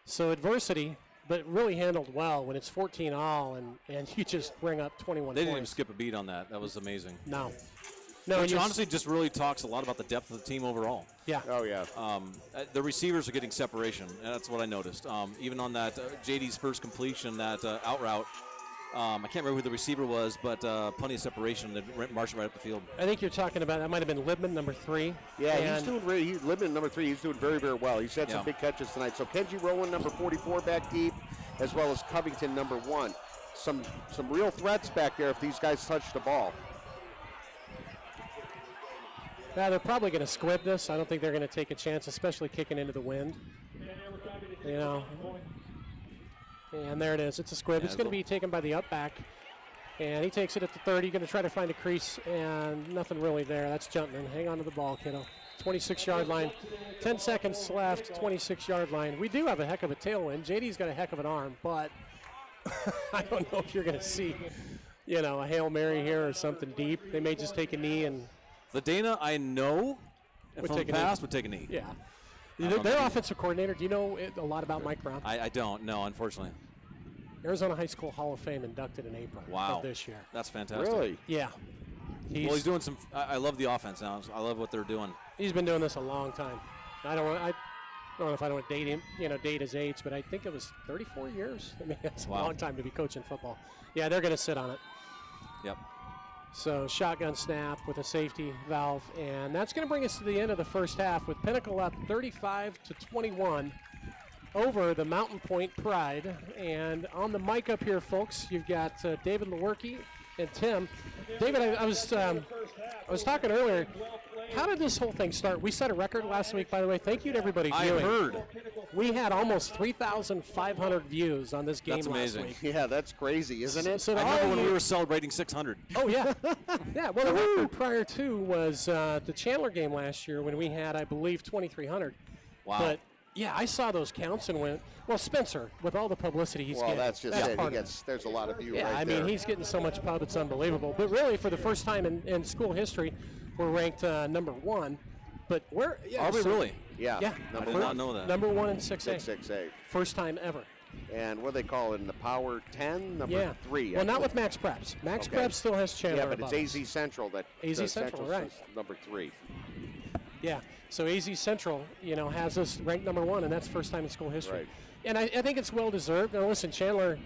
Speaker 5: So adversity, but really handled well when it's 14-all and you just bring up 21
Speaker 9: They
Speaker 5: points.
Speaker 9: didn't even skip a beat on that. That was amazing.
Speaker 5: No,
Speaker 9: Which honestly just really talks a lot about the depth of the team overall.
Speaker 5: Yeah.
Speaker 4: Oh, yeah.
Speaker 9: The receivers are getting separation, and that's what I noticed. Even on that JD's first completion, that out route, I can't remember who the receiver was, but plenty of separation that marched right up the field.
Speaker 5: I think you're talking about, that might have been Libman, number 3.
Speaker 4: Yeah, he's doing Libman, number 3, he's doing very, very well. He's had some
Speaker 9: Yeah.
Speaker 4: big catches tonight. So Kenji Rowan, number 44, back deep, as well as Covington, number 1. Some real threats back there if these guys touch the ball.
Speaker 5: Yeah, they're probably going to squib this. I don't think they're going to take a chance, especially kicking into the wind. You know. And there it is. It's a squib. It's going to be taken by the up back. And he takes it at the 30. Going to try to find a crease, and nothing really there. That's Juntman. Hang on to the ball, kiddo. 26-yard line. 10 seconds left, 26-yard line. We do have a heck of a tailwind. JD's got a heck of an arm, but I don't know if you're going to see, you know, a Hail Mary here or something deep. They may just take a knee and
Speaker 9: The Dana I know
Speaker 5: Would
Speaker 9: from
Speaker 5: take
Speaker 9: the
Speaker 5: a knee.
Speaker 9: past would take a knee.
Speaker 5: Yeah.
Speaker 9: don't
Speaker 5: Their
Speaker 9: know.
Speaker 5: offensive coordinator, do you know a lot about Mike Brown?
Speaker 9: I don't know, unfortunately.
Speaker 5: Arizona High School Hall of Fame inducted in April
Speaker 9: Wow.
Speaker 5: of this year.
Speaker 9: That's fantastic.
Speaker 4: Really?
Speaker 5: Yeah.
Speaker 9: He's doing some. I love the offense now. I love what they're doing.
Speaker 5: He's been doing this a long time. I don't know if I don't date him, date his age, but I think it was 34 years. I mean, that's a
Speaker 9: Wow.
Speaker 5: long time to be coaching football. Yeah, they're going to sit on it.
Speaker 9: Yep.
Speaker 5: So shotgun snap with a safety valve, and that's going to bring us to the end of the first half with Pinnacle up 35-21 over the Mountain Pointe Pride. And on the mic up here, folks, you've got David Lewerke and Tim. David, I was talking earlier. How did this whole thing start? We set a record last week, by the way. Thank you to everybody viewing.
Speaker 9: I heard.
Speaker 5: We had almost 3,500 views on this game
Speaker 9: That's amazing.
Speaker 5: last week.
Speaker 4: Yeah, that's crazy, isn't it?
Speaker 5: So
Speaker 9: I remember when we were celebrating 600.
Speaker 5: Oh, yeah. Yeah, well, the record prior to was the Chandler game last year when we had, I believe, 2,300.
Speaker 9: Wow.
Speaker 5: But, yeah, I saw those counts and went, well, Spencer, with all the publicity he's
Speaker 4: Well,
Speaker 5: getting.
Speaker 4: that's just it.
Speaker 5: part of it.
Speaker 4: There's a lot of view
Speaker 5: Yeah,
Speaker 4: right
Speaker 5: I
Speaker 4: there.
Speaker 5: mean, he's getting so much pub, it's unbelievable. But really, for the first time in school history, we're ranked number 1. But we're
Speaker 9: Are we really?
Speaker 4: Yeah.
Speaker 5: Yeah.
Speaker 9: I did not know that.
Speaker 5: Number 1 in 6A.
Speaker 4: 6A.
Speaker 5: First time ever.
Speaker 4: And what do they call it in the Power 10? Number 3.
Speaker 5: Well, not with Max Preps. Max
Speaker 4: Okay.
Speaker 5: Preps still has Chandler.
Speaker 4: Yeah, but it's
Speaker 5: above us.
Speaker 4: AZ Central that
Speaker 5: AZ
Speaker 4: the
Speaker 5: Central,
Speaker 4: Central's
Speaker 5: right.
Speaker 4: is number 3.
Speaker 5: Yeah. So AZ Central, has us ranked number 1, and that's first time in school history.
Speaker 4: Right.
Speaker 5: And I think it's well deserved. Now, listen, Chandler,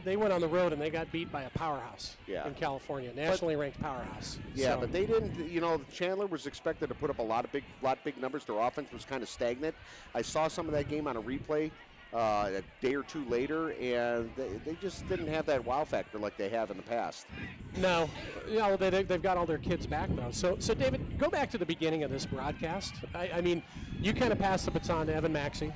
Speaker 5: they went on the road and they got beat by a powerhouse in California, nationally ranked powerhouse.
Speaker 4: Yeah,
Speaker 5: So-
Speaker 4: but they didn't. Chandler was expected to put up a lot of big numbers. Their offense was kind of stagnant. I saw some of that game on a replay a day or two later, and they just didn't have that wow factor like they have in the past.
Speaker 5: No, they've got all their kids back though. So David, go back to the beginning of this broadcast. I mean, you kind of passed the baton to Evan Maxey.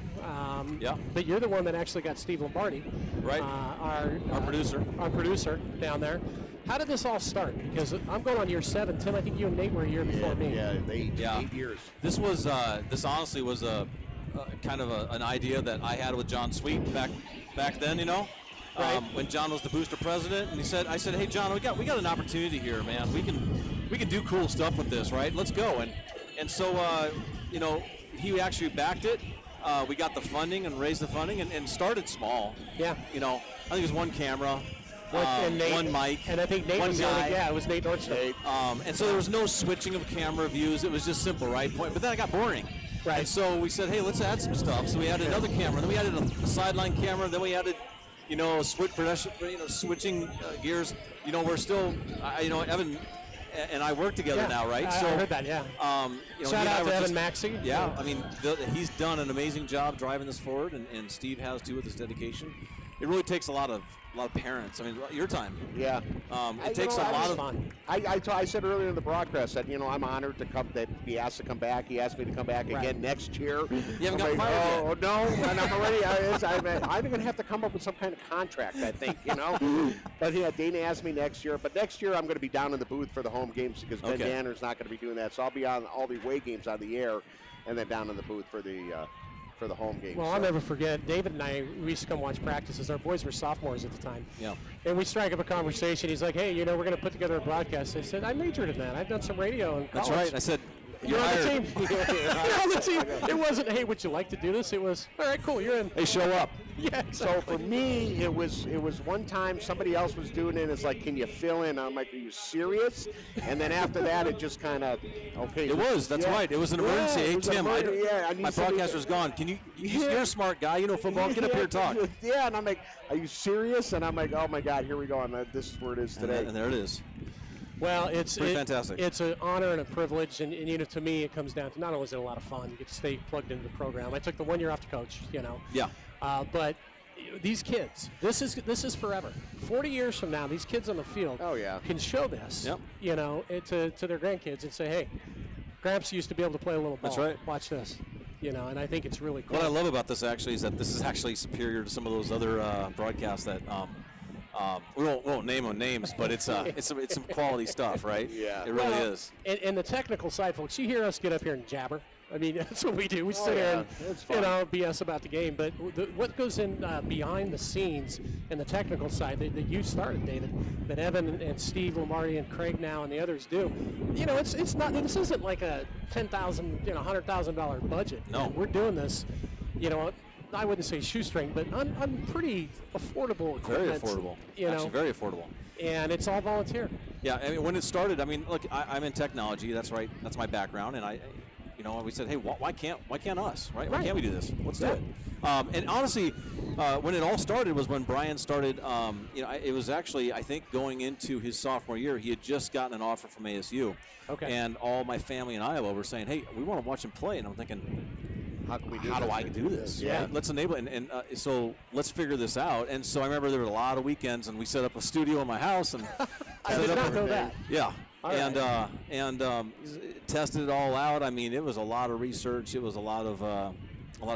Speaker 9: Yeah.
Speaker 5: But you're the one that actually got Steve Lombardi,
Speaker 9: Right.
Speaker 5: Our
Speaker 9: producer.
Speaker 5: our producer down there. How did this all start? Because I'm going on year 7. Tim, I think you and Nate were a year before me.
Speaker 4: Yeah,
Speaker 9: Yeah.
Speaker 4: 8 years.
Speaker 9: This was this honestly was a kind of an idea that I had with John Sweet back then,
Speaker 5: Right.
Speaker 9: when John was the booster president, and I said, hey John, we got an opportunity here, man. We can do cool stuff with this, right? Let's go. And so he actually backed it. We got the funding and raised the funding and started small.
Speaker 5: Yeah.
Speaker 9: I think it was one camera.
Speaker 5: And Nate,
Speaker 9: one mic,
Speaker 5: and I think Nate
Speaker 9: one
Speaker 5: was
Speaker 9: guy.
Speaker 5: it was Nate Nordstrom.
Speaker 9: And so there was no switching of camera views. It was just simple, right? But then it got boring.
Speaker 5: Right.
Speaker 9: And so we said, hey, let's add some stuff. So we added another camera. Then we added a sideline camera. Then we added, switching gears. We're still, and I work together now, right?
Speaker 5: I heard that, yeah.
Speaker 9: You know,
Speaker 5: Shout out to Evan Maxey.
Speaker 9: Yeah, I mean, he's done an amazing job driving this forward, and Steve has too with his dedication. It really takes a lot of parents. I mean, your time.
Speaker 4: Yeah.
Speaker 9: It takes a lot of
Speaker 5: fun.
Speaker 4: I said earlier in the broadcast that, you know, I'm honored to come, that he asked to come back. He asked me to come back again next year.
Speaker 9: You haven't got fired yet.
Speaker 4: No, and I'm already, I'm going to have to come up with some kind of contract, I think, you know. But yeah, Dana asked me next year. But next year I'm going to be down in the booth for the home games because Ben Danner's not going to be doing that. So I'll be on all the away games on the air and then down in the booth for the home games.
Speaker 5: Well, I'll never forget, David and I, we used to come watch practices. Our boys were sophomores at the time.
Speaker 9: Yeah.
Speaker 5: And we strike up a conversation. He's like, hey, you know, we're going to put together a broadcast. I said, I majored in that. I've done some radio in college.
Speaker 9: That's right. I said,
Speaker 5: you're on the team. You're on the team. It wasn't, hey, would you like to do this? It was, all right, cool, you're in.
Speaker 9: Hey, show up.
Speaker 5: Yeah, exactly.
Speaker 4: So for me, it was one time somebody else was doing it. It's like, can you fill in? I'm like, are you serious? And then after that, it just kind of, okay.
Speaker 9: It was. That's right. It was an emergency. Hey, Tim,
Speaker 4: I
Speaker 9: my broadcaster's gone. Can you? You're a smart guy. You know football. Get up here and talk.
Speaker 4: Yeah, and I'm like, are you serious? And I'm like, oh my God, here we go. And this is where it is today.
Speaker 9: And there it is.
Speaker 5: Well, it's
Speaker 9: fantastic.
Speaker 5: It's an honor and a privilege, and you know, to me, it comes down to not only is it a lot of fun, you get to stay plugged into the program. I took the 1 year off to coach, you know.
Speaker 9: Yeah.
Speaker 5: But these kids, this is forever. 40 years from now, these kids on the field can show this, you know, to their grandkids and say, hey, Gramps used to be able to play a little ball.
Speaker 9: That's right.
Speaker 5: Watch this. You know, and I think it's really cool.
Speaker 9: What I love about this actually is that this is actually superior to some of those other broadcasts that we won't name them names, but it's some quality stuff, right?
Speaker 4: Yeah,
Speaker 9: it really is.
Speaker 5: And the technical side, folks, you hear us get up here and jabber. I mean, that's what we do. We sit here and, you know, BS about the game. But what goes in behind the scenes and the technical side that you started, David, that Evan and Steve Lombardi and Craig now and the others do, you know, it's not. This isn't like a $10,000, $100,000 budget.
Speaker 9: No,
Speaker 5: we're doing this, you know. I wouldn't say shoestring, but on pretty affordable equipment.
Speaker 9: Very affordable.
Speaker 5: You know,
Speaker 9: actually, very affordable.
Speaker 5: And it's all volunteer.
Speaker 9: Yeah, I mean, when it started, I mean, look, I'm in technology. That's right. That's my background, and you know, we said, hey, why can't us, right? Why can't we do this? Let's do it. And honestly, when it all started was when Brian started. You know, it was actually, I think, going into his sophomore year, he had just gotten an offer from ASU.
Speaker 5: Okay.
Speaker 9: And all my family in Iowa were saying, hey, we want to watch him play, and I'm thinking, how do I do this?
Speaker 5: Yeah.
Speaker 9: Right? Let's enable it, and so let's figure this out. And so I remember there were a lot of weekends, and we set up a studio in my house, and
Speaker 5: I did not know that.
Speaker 9: Yeah.
Speaker 5: All
Speaker 9: and tested it all out. I mean, it was a lot of research. It was a lot of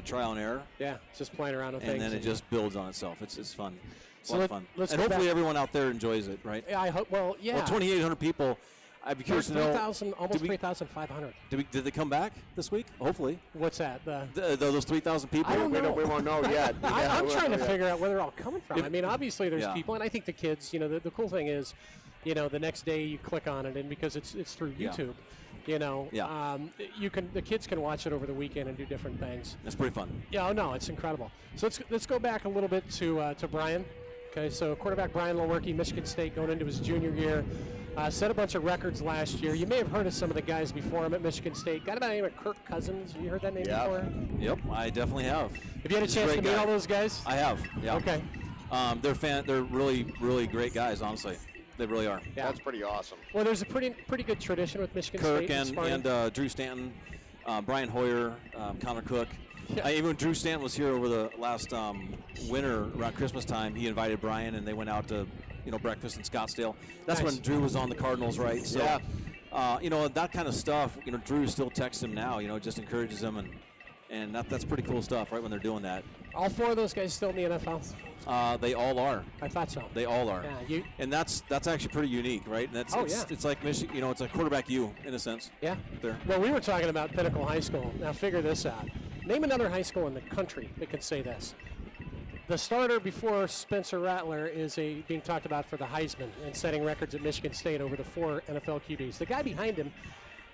Speaker 9: trial and error.
Speaker 5: Yeah, just playing around with
Speaker 9: and
Speaker 5: things.
Speaker 9: And then it just builds on itself. It's fun. It's a lot of fun.
Speaker 5: Let's
Speaker 9: and hopefully everyone out there enjoys it, right?
Speaker 5: Yeah, I hope. Well, yeah.
Speaker 9: Well, 2,800 people. I'd be curious to know.
Speaker 5: Almost 3,500.
Speaker 9: Did they come back this week? Hopefully.
Speaker 5: What's that?
Speaker 9: Those 3,000 people?
Speaker 5: I don't know.
Speaker 4: We won't know yet.
Speaker 5: I'm trying to figure out where they're all coming from. I mean, obviously there's people, and I think the kids, you know, the cool thing is, you know, the next day you click on it, and because it's through YouTube, you know, the kids can watch it over the weekend and do different things.
Speaker 9: That's pretty fun.
Speaker 5: Yeah, no, it's incredible. So let's go back a little bit to Brian. Okay, so quarterback Brian Lewerke, Michigan State, going into his junior year. Set a bunch of records last year. You may have heard of some of the guys before him at Michigan State. Got a name of Kirk Cousins. Have you heard that name before?
Speaker 9: Yep, I definitely have.
Speaker 5: Have you had a chance to meet all those guys?
Speaker 9: I have. Yeah.
Speaker 5: Okay.
Speaker 9: They're really, really great guys. Honestly, they really are.
Speaker 4: Yeah. That's pretty awesome.
Speaker 5: Well, there's a pretty good tradition with Michigan
Speaker 9: State.
Speaker 5: Kirk
Speaker 9: and Drew Stanton, Brian Hoyer, Connor Cook. Yeah. Even when Drew Stanton was here over the last winter around Christmas time, he invited Brian, and they went out to breakfast in Scottsdale. That's when Drew was on the Cardinals, right? So, that kind of stuff. Drew still texts him now. Just encourages him, and that's pretty cool stuff, right? When they're doing that.
Speaker 5: All four of those guys still in the NFL.
Speaker 9: They all are.
Speaker 5: I thought so.
Speaker 9: They all are.
Speaker 5: Yeah,
Speaker 9: and that's actually pretty unique, right? And it's like Michigan. It's like quarterback U in a sense.
Speaker 5: Yeah.
Speaker 9: There.
Speaker 5: Well, we were talking about Pinnacle High School. Now figure this out. Name another high school in the country that can say this. The starter before Spencer Rattler is being talked about for the Heisman and setting records at Michigan State over the 4 NFL QBs. The guy behind him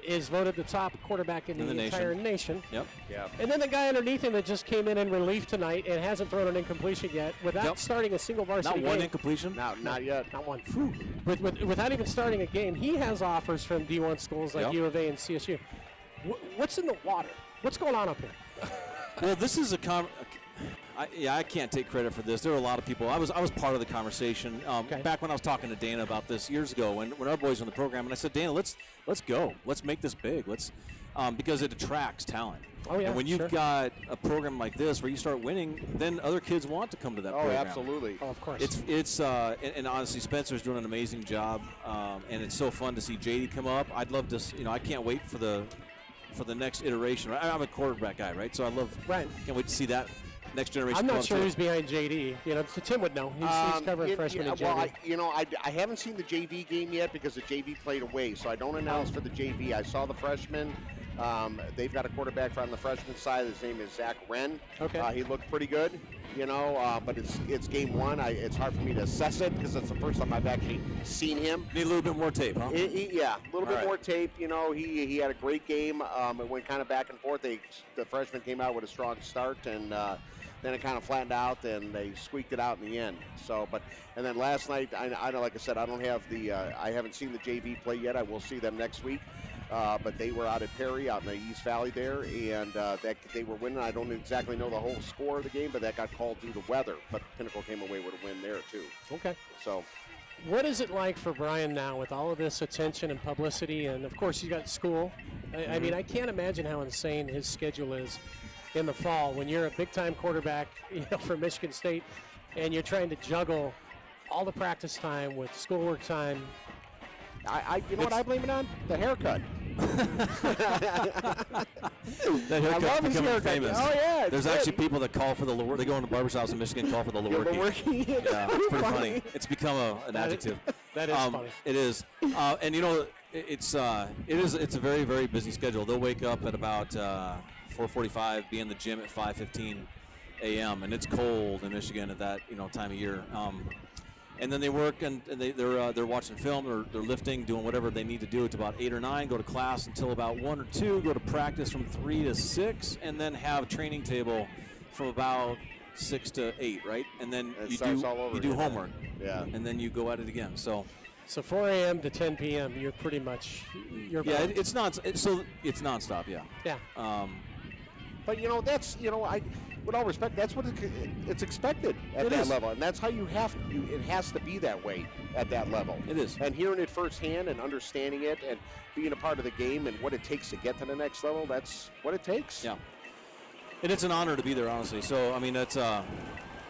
Speaker 5: is voted the top quarterback in the entire nation.
Speaker 9: Yep.
Speaker 4: Yeah.
Speaker 5: And then the guy underneath him that just came in relief tonight and hasn't thrown an incompletion yet without starting a single varsity game.
Speaker 9: Not one incompletion?
Speaker 4: No, not yet.
Speaker 5: Not one. Without even starting a game, he has offers from D1 schools like U of A and CSU. What's in the water? What's going on up here?
Speaker 9: Well, this is I can't take credit for this. There were a lot of people. I was part of the conversation back when I was talking to Dana about this years ago when our boys were in the program, and I said, Dana, let's go. Let's make this big. Because it attracts talent.
Speaker 5: Oh, yeah,
Speaker 9: and when you've got a program like this where you start winning, then other kids want to come to that program.
Speaker 4: Oh, absolutely.
Speaker 5: Oh, of course.
Speaker 9: It's and honestly, Spencer's doing an amazing job, and it's so fun to see JD come up. I'd love to, I can't wait for the next iteration. I'm a quarterback guy, right? So I love.
Speaker 5: Right.
Speaker 9: Can't wait to see that next generation.
Speaker 5: I'm not sure who's behind JD. So Tim would know. He's covering freshman and JV.
Speaker 4: Well, I haven't seen the JV game yet because the JV played away, so I don't announce for the JV. I saw the freshman. They've got a quarterback on the freshman side. His name is Zach Wren.
Speaker 5: Okay.
Speaker 4: He looked pretty good, but it's game one. It's hard for me to assess it because it's the first time I've actually seen him.
Speaker 9: Need a little bit more tape, huh?
Speaker 4: Yeah, a little bit more tape. He had a great game. It went kind of back and forth. The freshman came out with a strong start, and then it kind of flattened out, and they squeaked it out in the end. And then last night, I know, like I said, I haven't seen the JV play yet. I will see them next week. But they were out at Perry, out in the East Valley there, and they were winning. I don't exactly know the whole score of the game, but that got called due to weather. But Pinnacle came away with a win there, too.
Speaker 5: Okay.
Speaker 4: So,
Speaker 5: what is it like for Brian now with all of this attention and publicity? And, of course, he's got school. I mean, I can't imagine how insane his schedule is in the fall when you're a big-time quarterback for Michigan State and you're trying to juggle all the practice time with schoolwork time.
Speaker 4: You know what I blame it on? The haircut.
Speaker 9: That haircut's becoming famous.
Speaker 4: Oh, yeah.
Speaker 9: There's actually people that call for the Lewerke. They go into barbershops in Michigan and call for the Lewerke. Yeah, it's pretty funny. It's become an adjective.
Speaker 5: That is funny.
Speaker 9: It is. And, it's a very, very busy schedule. They'll wake up at about 4:45, be in the gym at 5:15 a.m., and it's cold in Michigan at that, time of year. And then they work and they're watching film or they're lifting, doing whatever they need to do. It's about 8 or 9. Go to class until about 1 or 2. Go to practice from 3 to 6, and then have a training table from about 6 to 8, right? And then you do homework.
Speaker 4: Yeah.
Speaker 9: And then you go at it again. So
Speaker 5: 4 a.m. to 10 p.m. You're pretty much
Speaker 9: it's nonstop. Yeah.
Speaker 5: Yeah.
Speaker 4: But that's with all respect, that's what it's expected at that level, and that's how you have to. It has to be that way at that level.
Speaker 9: It is.
Speaker 4: And hearing it firsthand and understanding it and being a part of the game and what it takes to get to the next level, that's what it takes.
Speaker 9: Yeah. And it's an honor to be there, honestly. So I mean, that's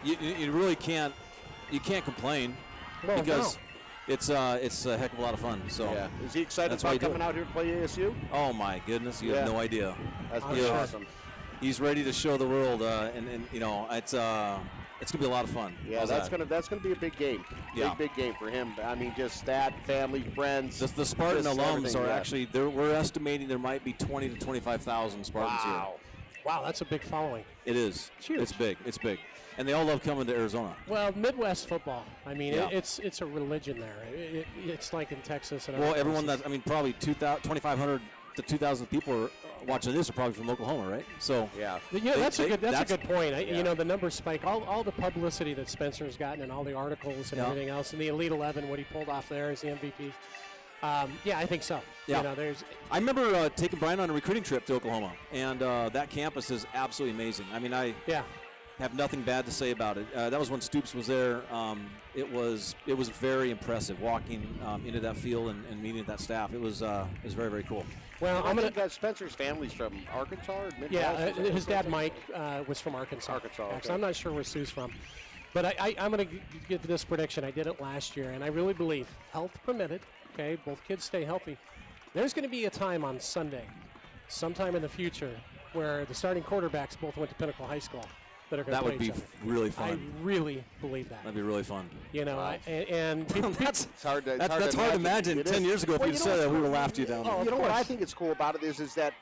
Speaker 9: you really can't complain because it's a heck of a lot of fun. So
Speaker 4: yeah. Is he excited about coming out here to play ASU?
Speaker 9: Oh my goodness, you have no idea.
Speaker 4: That's pretty awesome.
Speaker 9: He's ready to show the world, and it's gonna be a lot of fun.
Speaker 4: Yeah, that's gonna be a big game. Big game for him. I mean, just that, family, friends.
Speaker 9: The Spartan alums are actually we're estimating there might be 20 to 25,000 Spartans here.
Speaker 5: Wow, that's a big following.
Speaker 9: It is. It's big. It's big, and they all love coming to Arizona.
Speaker 5: Well, Midwest football. I mean, it's a religion there. It's like in Texas and.
Speaker 9: Well, everyone probably 2,500 to 2,000 people are watching this are probably from Oklahoma, right? So
Speaker 5: that's a good point. The numbers spike. All the publicity that Spencer's gotten and all the articles and everything else, and the Elite 11, what he pulled off there as the MVP. I think so.
Speaker 9: Yeah. I remember taking Brian on a recruiting trip to Oklahoma, and that campus is absolutely amazing. I mean, I have nothing bad to say about it. That was when Stoops was there. It was very impressive walking into that field and meeting that staff. It was very, very cool.
Speaker 4: Well, I think Spencer's family's from Arkansas or Midwest.
Speaker 5: Yeah, his dad Mike was from Arkansas.
Speaker 4: Okay.
Speaker 5: I'm not sure where Sue's from. But I'm going to give this prediction. I did it last year, and I really believe, health permitted, okay, both kids stay healthy. There's going to be a time on Sunday, sometime in the future, where the starting quarterbacks both went to Pinnacle High School.
Speaker 9: That would be really fun.
Speaker 5: I really believe that.
Speaker 9: That'd be really fun.
Speaker 5: And
Speaker 9: that's hard to imagine. 10
Speaker 4: It
Speaker 9: years ago, if you'd said that, we would have laughed you down.
Speaker 4: What I think is cool about it is that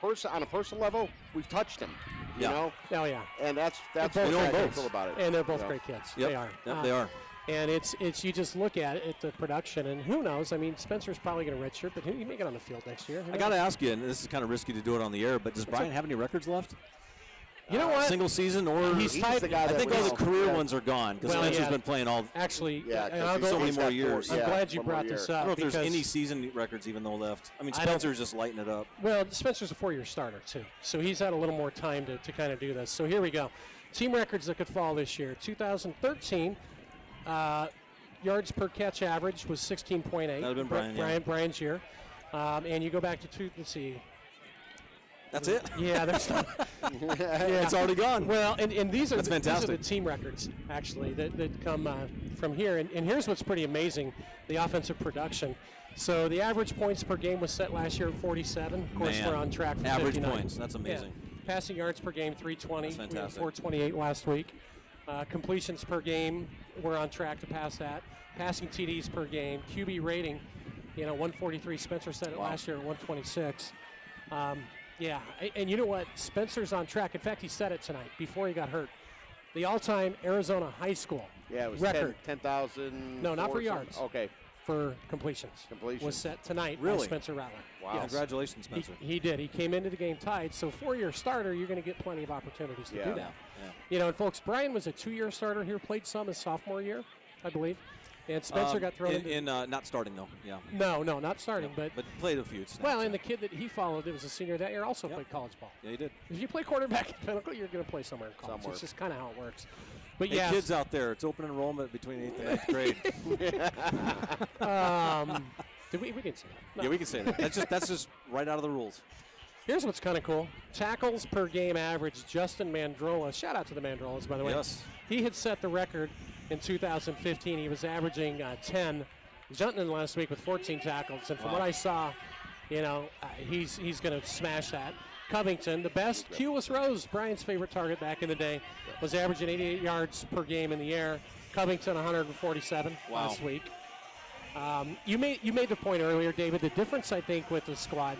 Speaker 4: on a personal level, we've touched him. You know?
Speaker 5: Oh, yeah.
Speaker 4: And that's what's cool about it.
Speaker 5: And they're both great kids.
Speaker 9: Yep.
Speaker 5: They are.
Speaker 9: Yep, they are.
Speaker 5: And it's you just look at it, the production, and who knows? I mean, Spencer's probably going to redshirt, but he may get on the field next year.
Speaker 9: I got to ask you, and this is kind of risky to do it on the air, but does Brian have any records left?
Speaker 5: You know what?
Speaker 9: Single season, or
Speaker 4: he's the guy.
Speaker 9: I think all the career ones are gone because Spencer's been playing all.
Speaker 5: Actually,
Speaker 9: so many more years.
Speaker 5: I'm glad you brought this up.
Speaker 9: I don't know if there's any season records even though left. I mean, Spencer's just lighting it up.
Speaker 5: Well, Spencer's a 4-year starter too, so he's had a little more time to kind of do this. So here we go. team records that could fall this year. 2013 yards per catch average was 16.8.
Speaker 9: That would have been Brian,
Speaker 5: Brian's year. And you go back to let's see.
Speaker 9: That's it?
Speaker 5: Yeah, that's not.
Speaker 9: Yeah, it's already gone.
Speaker 5: Well, and these are
Speaker 9: fantastic.
Speaker 5: the team records, actually, that come from here. And here's what's pretty amazing, the offensive production. So the average points per game was set last year at 47. Of course, we're on track for
Speaker 9: average
Speaker 5: 59.
Speaker 9: points. That's amazing.
Speaker 5: Yeah. Passing yards per game, 320.
Speaker 9: That's fantastic.
Speaker 5: 428 last week. Completions per game, we're on track to pass that. Passing TDs per game. QB rating, 143. Spencer set it last year at 126. Yeah, and you know what? Spencer's on track. In fact, he said it tonight before he got hurt. The all-time Arizona high school record.
Speaker 4: 10,000.
Speaker 5: No, not for yards.
Speaker 4: Okay.
Speaker 5: For completions. Was set tonight by Spencer Rattler.
Speaker 9: Wow. Yes. Congratulations, Spencer.
Speaker 5: He did. He came into the game tied. So four-year starter, you're going to get plenty of opportunities to do that.
Speaker 9: Yeah.
Speaker 5: And folks, Brian was a two-year starter here, played some his sophomore year, I believe. And Spencer got thrown
Speaker 9: in not starting, though. Yeah.
Speaker 5: No, not starting. But
Speaker 9: played a few snaps.
Speaker 5: Well, and the kid that he followed that was a senior that year also played college ball.
Speaker 9: Yeah, he did.
Speaker 5: If you play quarterback at Pinnacle, you're going to play somewhere in college. It's just kind of how it works. But
Speaker 9: hey, kids out there, it's open enrollment between 8th and 9th grade.
Speaker 5: We didn't say that. No.
Speaker 9: Yeah, we can say that. That's just right out of the rules.
Speaker 5: Here's what's kind of cool. Tackles per game average, Justin Mandrola. Shout out to the Mandrolas, by the way.
Speaker 9: Yes.
Speaker 5: He had set the record in 2015. He was averaging 10. Juntman last week with 14 tackles. And from what I saw, he's going to smash that. Covington, the best. Keyless Rose, Brian's favorite target back in the day, was averaging 88 yards per game in the air. Covington, 147 last week. You made the point earlier, David. The difference, I think, with the squad,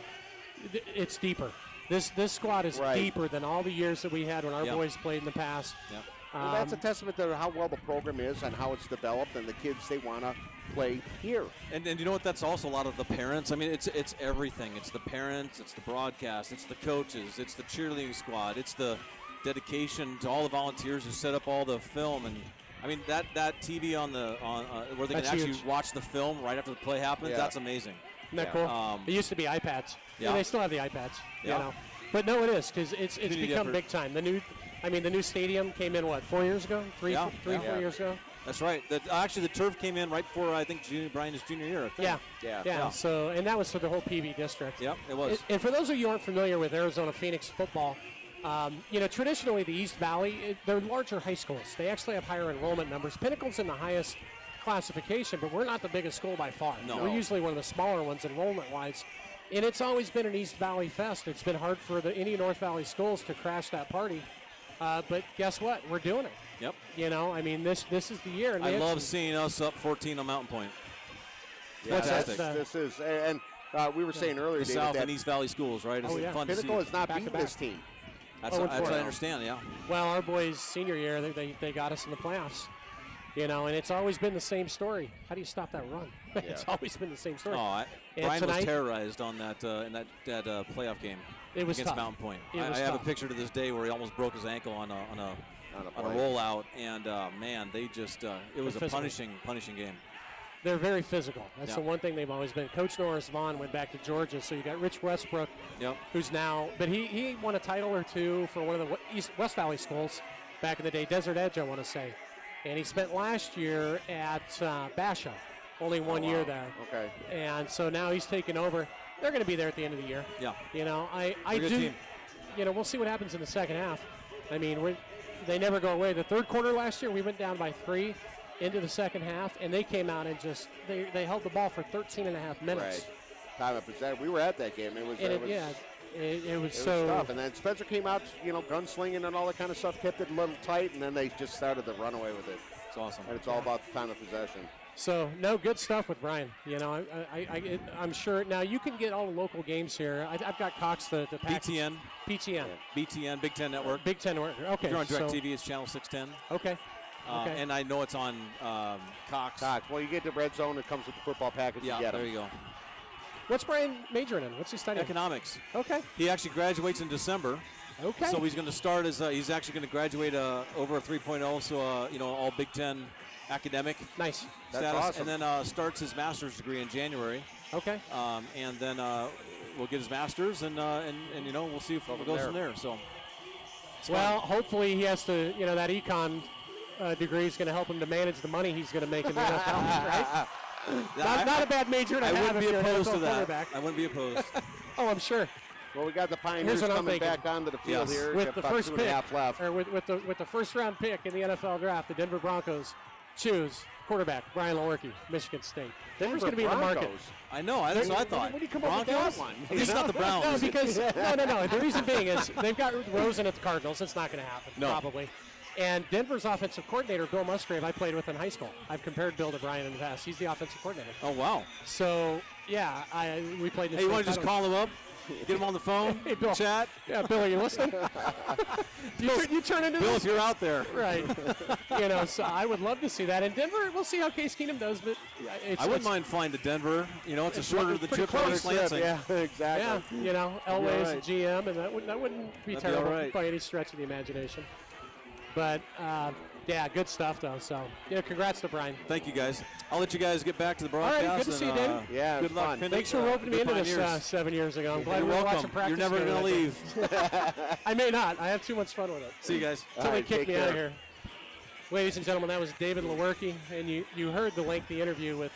Speaker 5: it's deeper. This squad is deeper than all the years that we had when our boys played in the past.
Speaker 9: Yep.
Speaker 4: Well, that's a testament to how well the program is and how it's developed and the kids, they want to play here.
Speaker 9: And you know what? That's also a lot of the parents. I mean, it's everything. It's the parents. It's the broadcast. It's the coaches. It's the cheerleading squad. It's the dedication to all the volunteers who set up all the film. And I mean, that TV on where they can actually watch the film right after the play happens. That's amazing.
Speaker 5: Isn't that cool? It used to be iPads. Yeah, they still have the iPads.
Speaker 9: Yeah.
Speaker 5: But no, it is because it's become big time. The new stadium came in 4 years ago, 4 years ago.
Speaker 9: That's right. Actually, the turf came in right before I think Brian's junior year. I think.
Speaker 5: Yeah. So and that was for the whole PV district.
Speaker 9: Yep, it was.
Speaker 5: And for those of you who aren't familiar with Arizona Phoenix football, traditionally the East Valley, they're larger high schools. They actually have higher enrollment numbers. Pinnacle's in the highest classification, but we're not the biggest school by far.
Speaker 9: No.
Speaker 5: We're usually one of the smaller ones enrollment-wise. And it's always been an East Valley fest. It's been hard for any North Valley schools to crash that party. But guess what? We're doing it.
Speaker 9: Yep.
Speaker 5: This is the year. And
Speaker 9: I love seeing us up 14 on Mountain Point.
Speaker 4: Yeah, this is, and we were saying earlier,
Speaker 9: the
Speaker 4: David,
Speaker 9: South and East Valley schools, right? It's fun to see.
Speaker 4: Pinnacle has not beaten this team.
Speaker 9: That's what I understand, yeah.
Speaker 5: Well, our boys' senior year, they got us in the playoffs. And it's always been the same story. How do you stop that run? It's always been the same story.
Speaker 9: Oh, Brian was terrorized on that in that playoff game.
Speaker 5: It was
Speaker 9: against
Speaker 5: tough.
Speaker 9: Mountain Point.
Speaker 5: I
Speaker 9: have a picture to this day where he almost broke his ankle on a rollout, and man, they just it was a punishing game.
Speaker 5: They're very physical. That's the one thing they've always been. Coach Norris Vaughn went back to Georgia, so you got Rich Westbrook, who's now, but he won a title or two for one of the West Valley schools back in the day, Desert Edge, I want to say. And he spent last year at Basha, only 1 year there.
Speaker 4: Okay.
Speaker 5: And so now he's taken over. They're going to be there at the end of the year.
Speaker 9: Yeah.
Speaker 5: I do.
Speaker 9: Team.
Speaker 5: We'll see what happens in the second half. I mean, they never go away. The third quarter last year, we went down by 3 into the second half, and they came out and just they held the ball for 13 and a half minutes.
Speaker 4: Right. Time of possession. We were at that game. It was so tough. And then Spencer came out, gunslinging and all that kind of stuff, kept it a little tight, and then they just started to run away with it.
Speaker 9: It's awesome.
Speaker 4: And it's all about the time of possession.
Speaker 5: So, no, good stuff with Brian. I'm sure. Now, you can get all the local games here. I've got Cox, the
Speaker 9: BTN.
Speaker 5: BTN.
Speaker 9: BTN, Big Ten Network.
Speaker 5: Big Ten Network. Okay.
Speaker 9: If you're on DirecTV, it's Channel 610.
Speaker 5: Okay.
Speaker 9: And I know it's on Cox.
Speaker 4: Well, you get the red zone. It comes with the football package.
Speaker 9: Yeah, there you go.
Speaker 5: What's Brian majoring in? What's he studying?
Speaker 9: Economics.
Speaker 5: Okay.
Speaker 9: He actually graduates in December.
Speaker 5: Okay.
Speaker 9: So he's going to start he's actually going to graduate over a 3.0, so all Big Ten academic
Speaker 5: nice
Speaker 9: status,
Speaker 4: That's awesome.
Speaker 9: and then starts his master's degree in January.
Speaker 5: Okay.
Speaker 9: And then we'll get his master's, and we'll see if it goes from there. So
Speaker 5: Well, hopefully he has to, that econ degree is going to help him to manage the money he's going to make in the NFL, right? Not a bad major to have.
Speaker 9: I wouldn't be opposed to
Speaker 5: that.
Speaker 9: I wouldn't be opposed.
Speaker 5: Oh, I'm sure.
Speaker 4: Well, we got the Pioneers coming back onto the field here.
Speaker 5: With the first pick,
Speaker 4: left.
Speaker 5: Or with the first round pick in the NFL draft, the Denver Broncos choose quarterback Brian Lewerke, Michigan State. Denver's going to be in the market.
Speaker 9: I know. That's what I thought.
Speaker 5: What do you come up with that one?
Speaker 9: At least not the Browns.
Speaker 5: No, because no. The reason being is they've got Rosen at the Cardinals. It's not going to happen, probably. And Denver's offensive coordinator, Bill Musgrave, I played with in high school. I've compared Bill to Brian in the past. He's the offensive coordinator.
Speaker 9: Oh, wow.
Speaker 5: So, yeah, we played in the
Speaker 9: Hey, you want to just call him up? Get him on the phone,
Speaker 5: hey, Bill.
Speaker 9: chat.
Speaker 5: Yeah, Bill, are you listening? you turn into
Speaker 9: Bill,
Speaker 5: this?
Speaker 9: if you're out there.
Speaker 5: Right. So I would love to see that. In Denver, we'll see how Case Keenum does, but
Speaker 9: I wouldn't mind flying to Denver. It's a shorter the trip
Speaker 5: close.
Speaker 9: Lansing.
Speaker 4: Yeah, exactly.
Speaker 5: Yeah, Elway's a GM, and that wouldn't be
Speaker 9: That'd
Speaker 5: terrible by any stretch of the imagination. But, good stuff, though. So, congrats to Brian.
Speaker 9: Thank you, guys. I'll let you guys get back to the broadcast.
Speaker 5: All right, good to see you, David.
Speaker 4: Yeah,
Speaker 9: good luck.
Speaker 4: fun.
Speaker 5: Thanks for roping me into this 7 years ago. I'm glad we were watching practice.
Speaker 9: You're never going to leave.
Speaker 5: I may not. I have too much fun with it.
Speaker 9: See you guys.
Speaker 5: Until they kick me out of here. Ladies and gentlemen, that was David Lewerke, and you heard the lengthy interview with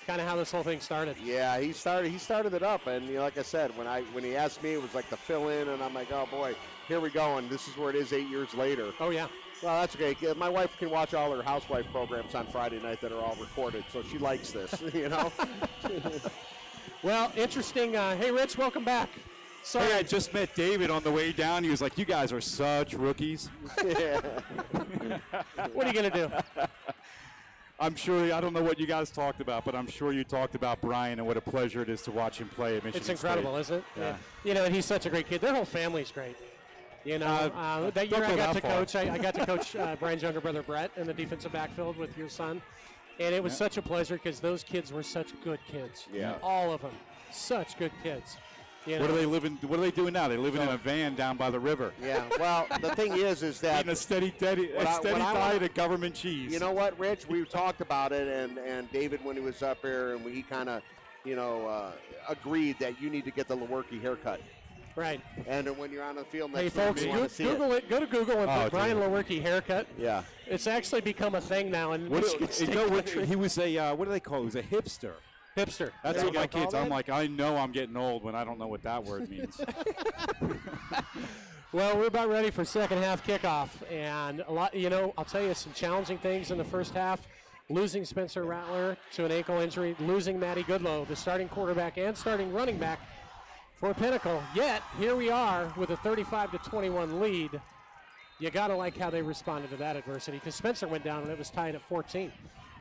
Speaker 5: kind of how this whole thing started.
Speaker 4: Yeah, he started it up, and like I said, when he asked me, it was like the fill in, and I'm like, oh boy, here we go, and this is where it is 8 years later.
Speaker 5: Oh yeah.
Speaker 4: Well, that's okay. My wife can watch all her housewife programs on Friday night that are all recorded, so she likes this,
Speaker 5: Well, interesting. Hey, Rich, welcome back. Sorry.
Speaker 8: Hey, I just met David on the way down. He was like, you guys are such rookies.
Speaker 4: Yeah.
Speaker 5: What are you going to do?
Speaker 8: I'm sure, I don't know what you guys talked about, but I'm sure you talked about Brian and what a pleasure it is to watch him play at Michigan
Speaker 5: It's incredible,
Speaker 8: State.
Speaker 5: isn't it?
Speaker 8: Yeah.
Speaker 5: And he's such a great kid. Their whole family's great. That year I got to coach. I got to coach Brian's younger brother Brett in the defensive backfield with your son, and it was such a pleasure because those kids were such good kids.
Speaker 4: Yeah,
Speaker 5: all of them, such good kids.
Speaker 8: What are they living? What are they doing now? They're living in a van down by the river.
Speaker 4: Yeah. Well, the thing is that
Speaker 8: eating a steady diet of government cheese.
Speaker 4: You know what, Rich? We talked about it, and David, when he was up here, and he kind of, agreed that you need to get the Lewerke haircut.
Speaker 5: Right.
Speaker 4: And when you're on the field
Speaker 5: hey,
Speaker 4: next
Speaker 5: folks, Google it. Go to Google and put Brian Lewerke haircut.
Speaker 4: Yeah.
Speaker 5: It's actually become a thing now in Michigan State country.
Speaker 8: He was a, what do they call it? He was a hipster.
Speaker 5: Hipster.
Speaker 8: That's what my kids, I'm like, I know I'm getting old when I don't know what that word means.
Speaker 5: Well, we're about ready for second half kickoff. And a lot, I'll tell you some challenging things in the first half. Losing Spencer Rattler to an ankle injury, losing Matty Goodlow, the starting quarterback and starting running back for Pinnacle. Yet, here we are with a 35-21 lead. You got to like how they responded to that adversity because Spencer went down and it was tied at 14.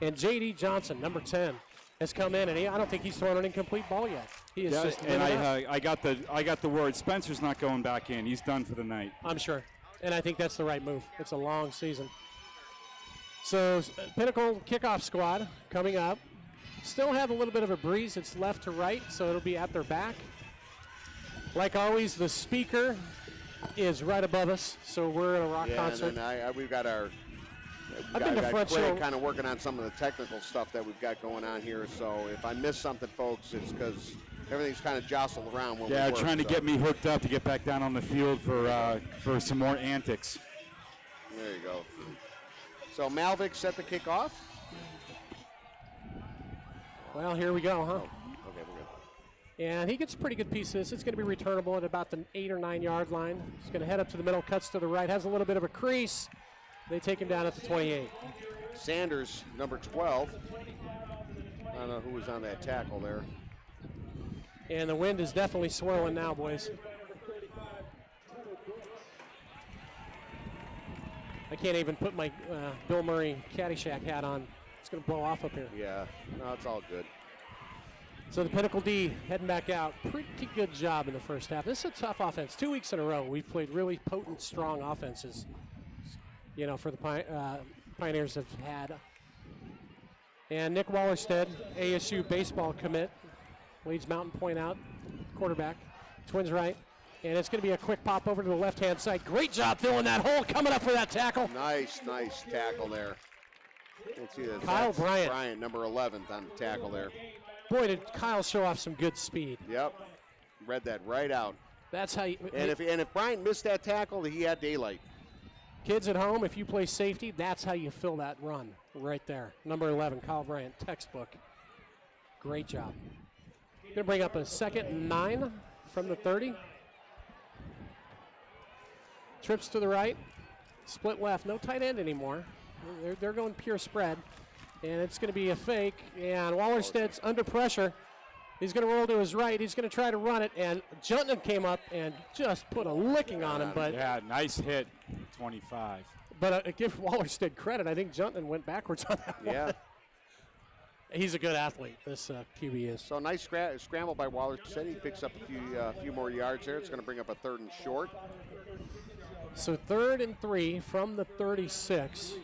Speaker 5: And J.D. Johnson, number 10, has come in, and I don't think he's thrown an incomplete ball yet. He is just
Speaker 8: and I got the word. Spencer's not going back in. He's done for the night.
Speaker 5: I'm sure, and I think that's the right move. It's a long season. So Pinnacle kickoff squad coming up. Still have a little bit of a breeze. It's left to right, so it'll be at their back. Like always, the speaker is right above us, so we're in a rock concert.
Speaker 4: And we've got our.
Speaker 5: I've been the front row.
Speaker 4: Kind of working on some of the technical stuff that we've got going on here. So if I miss something, folks, it's because everything's kind of jostled around when we work.
Speaker 8: Trying to get me hooked up to get back down on the field for some more antics.
Speaker 4: There you go. So Malvik set the kickoff.
Speaker 5: Well, here we go, huh?
Speaker 4: Okay, we're good.
Speaker 5: And he gets a pretty good piece of this. It's going to be returnable at about the 8 or 9 yard line. He's going to head up to the middle, cuts to the right, has a little bit of a crease. They take him down at the 28.
Speaker 4: Sanders, number 12. I don't know who was on that tackle there.
Speaker 5: And the wind is definitely swirling now, boys. I can't even put my Bill Murray Caddyshack hat on. It's going to blow off up here.
Speaker 4: Yeah, no, it's all good.
Speaker 5: So the Pinnacle D heading back out. Pretty good job in the first half. This is a tough offense. 2 weeks in a row, we've played really potent, strong offenses. For the Pioneers have had. And Nick Wallerstead, ASU baseball commit, leads Mountain Pointe out, quarterback, twins right. And it's going to be a quick pop over to the left-hand side. Great job filling that hole, coming up for that tackle.
Speaker 4: Nice tackle there. Let's see this.
Speaker 5: Kyle Bryant.
Speaker 4: Bryant, number 11, on the tackle there.
Speaker 5: Boy, did Kyle show off some good speed.
Speaker 4: Yep, read that right out.
Speaker 5: That's how you.
Speaker 4: And if Bryant missed that tackle, he had daylight.
Speaker 5: kids at home, if you play safety, that's how you fill that run right there. Number 11, Kyle Bryant, textbook. Great job. Going to bring up a 2nd and 9 from the 30. Trips to the right, split left, no tight end anymore. They're going pure spread, and it's going to be a fake, and Wallersted's under pressure. He's going to roll to his right. He's going to try to run it, and Juntman came up and just put a licking on him. But
Speaker 8: yeah, nice hit, 25.
Speaker 5: But give Wallerstead credit. I think Juntman went backwards on that one.
Speaker 4: Yeah.
Speaker 5: He's a good athlete, this QB is.
Speaker 4: So nice scramble by Wallerstead. He picks up a few more yards there. It's going to bring up a 3rd and short.
Speaker 5: So 3rd and 3 from the 36.